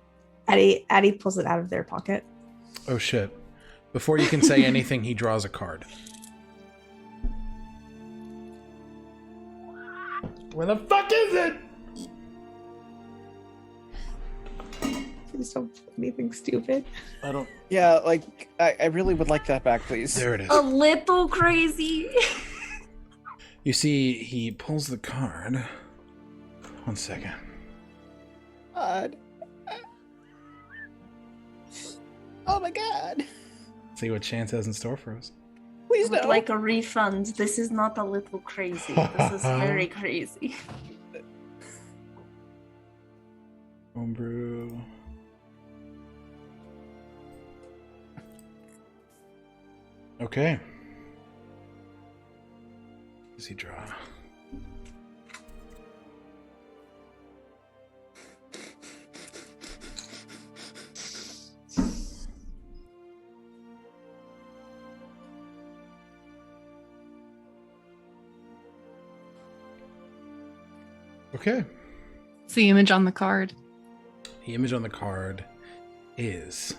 Addie pulls it out of their pocket. Oh shit. Before you can say anything, he draws a card. Where the fuck is it? Please don't pull anything stupid. I don't. Yeah, like I really would like that back, please. There it is. A little crazy. You see, he pulls the card. 1 second. God. Oh my God. See what chance has in store for us. Please Would no. like a refund. This is not a little crazy. This is very crazy. Homebrew. Okay. What does he draw? Okay. It's the image on the card. The image on the card is,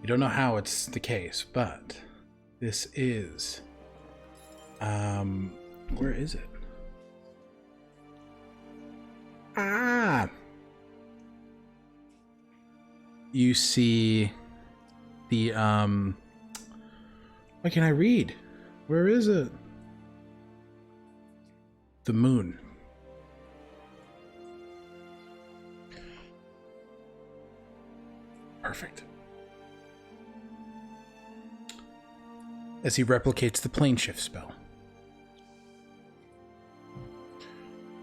you don't know how it's the case, but this is, where is it? Ah! You see the, what can I read? Where is it? The moon. Perfect. As he replicates the plane shift spell.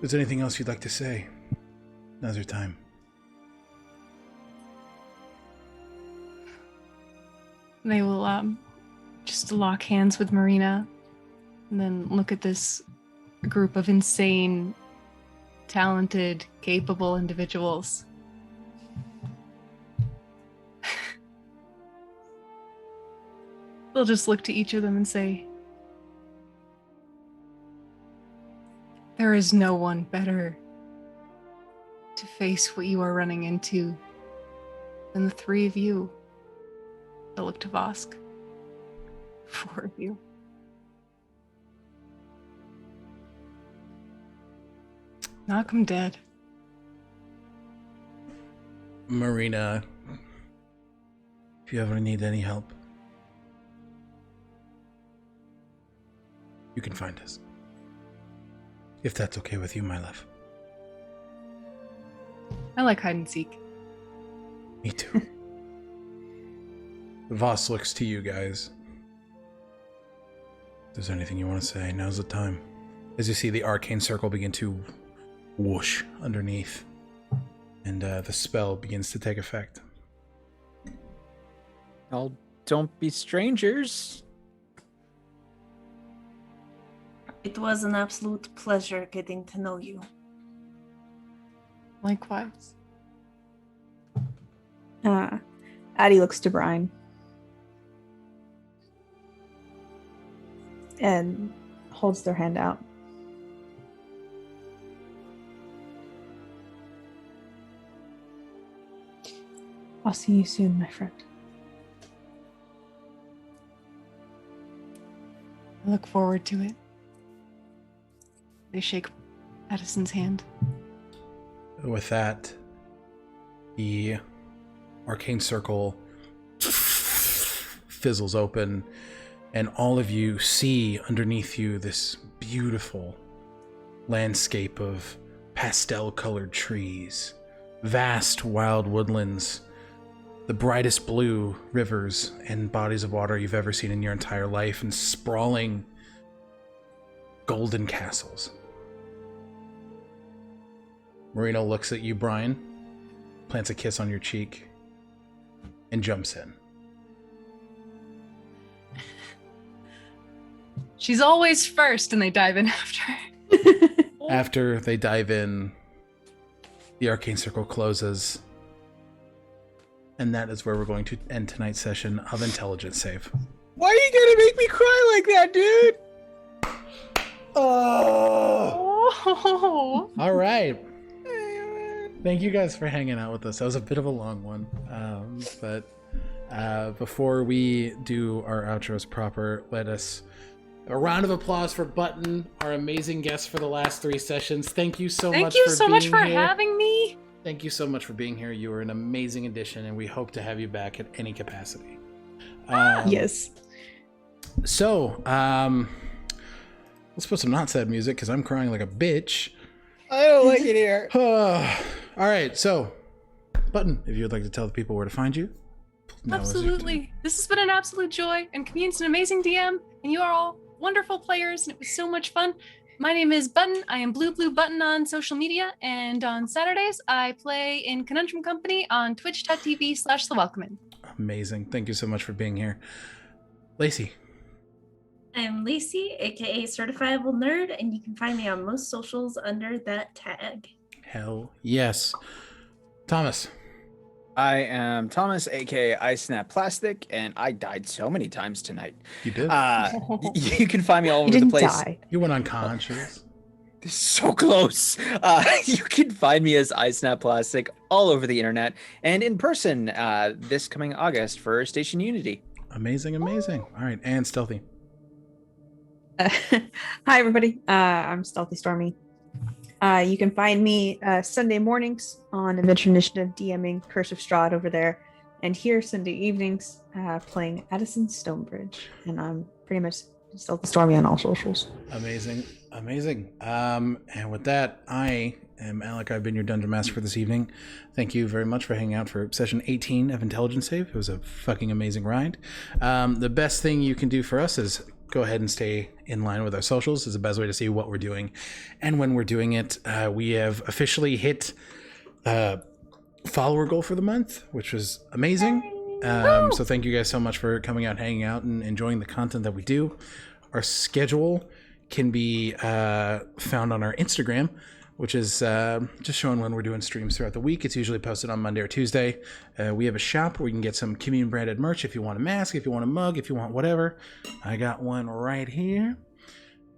Is there anything else you'd like to say? Now's your time. They will just lock hands with Marina and then look at this group of insane, talented, capable individuals. They'll just look to each of them and say, "There is no one better to face what you are running into than the three of you." They'll look to Vosk. 4 of you. Knock 'em dead. Marina, if you ever need any help, you can find us. If that's okay with you, my love. I like hide and seek. Me too. Voss looks to you guys. If there's anything you want to say, now's the time. As you see the arcane circle begin to whoosh underneath, and the spell begins to take effect. Oh, don't be strangers. It was an absolute pleasure getting to know you. Likewise. Addie looks to Brine. And holds their hand out. I'll see you soon, my friend. I look forward to it. They shake Addison's hand. With that, the arcane circle fizzles open, and all of you see underneath you this beautiful landscape of pastel-colored trees, vast wild woodlands, the brightest blue rivers and bodies of water you've ever seen in your entire life, and sprawling golden castles. Marina looks at you, Brine, plants a kiss on your cheek, and jumps in. She's always first, and they dive in after. After they dive in, the arcane circle closes, and that is where we're going to end tonight's session of Intelligence Save. Why are you gonna make me cry like that, dude? Oh! All right. Thank you guys for hanging out with us. That was a bit of a long one. But before we do our outros proper, let us a round of applause for Button, our amazing guest for the last 3 sessions. Thank you so much for being here. Thank you so much for having me. Thank you so much for being here. You were an amazing addition, and we hope to have you back at any capacity. Yes. So, let's put some not sad music, because I'm crying like a bitch. I don't like it here. All right, so, Button, if you would like to tell the people where to find you. Absolutely. This has been an absolute joy, and Commune's an amazing DM, and you are all wonderful players, and it was so much fun. My name is Button. I am BlueBlueButton on social media, and on Saturdays, I play in Conundrum Company on twitch.tv/thewelcoming. Amazing. Thank you so much for being here. Lacey. I'm Lacey, aka CertifiableNerd, and you can find me on most socials under that tag. Hell yes. Thomas. I am Thomas, aka I Snap Plastic, and I died so many times tonight. You did? You can find me all over the place. Die. You went unconscious. So close. You can find me as I Snap Plastic all over the internet and in person this coming August for Station Unity. Amazing, amazing. All right, and Stealthy. Hi, everybody. I'm StealthyStormy. You can find me Sunday mornings on Adventure Initiative DMing Curse of Strahd over there, and here Sunday evenings playing Addison Stonebridge. And I'm pretty much StealthyStormy on all socials. Amazing, amazing. And with that, I am Alec. I've been your Dungeon Master for this evening. Thank you very much for hanging out for session 18 of Intelligence Save. It was a fucking amazing ride. The best thing you can do for us is go ahead and stay in line with our socials. Is the best way to see what we're doing and when we're doing it. We have officially hit follower goal for the month, which was amazing. So thank you guys so much for coming out, hanging out, and enjoying the content that we do. Our schedule can be found on our Instagram, which is just showing when we're doing streams throughout the week. It's usually posted on Monday or Tuesday. We have a shop where you can get some Commune branded merch if you want a mask, if you want a mug, if you want whatever. I got one right here.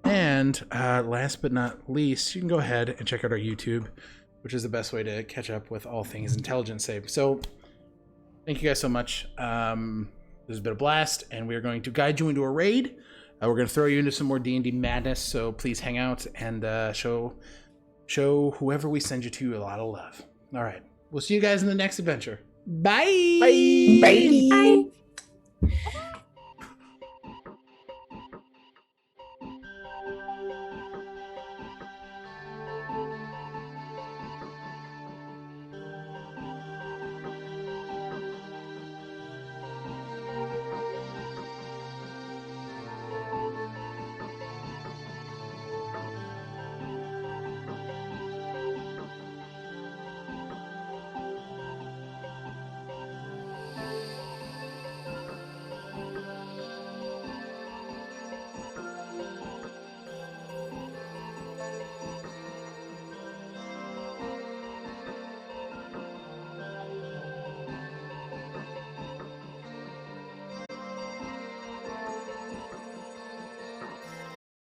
And last but not least, you can go ahead and check out our YouTube, which is the best way to catch up with all things Intelligence Save. So thank you guys so much. This has been a blast, and we are going to guide you into a raid. We're going to throw you into some more D&D madness, so please hang out and show whoever we send you to a lot of love. All right. We'll see you guys in the next adventure. Bye. Bye. Bye. Bye.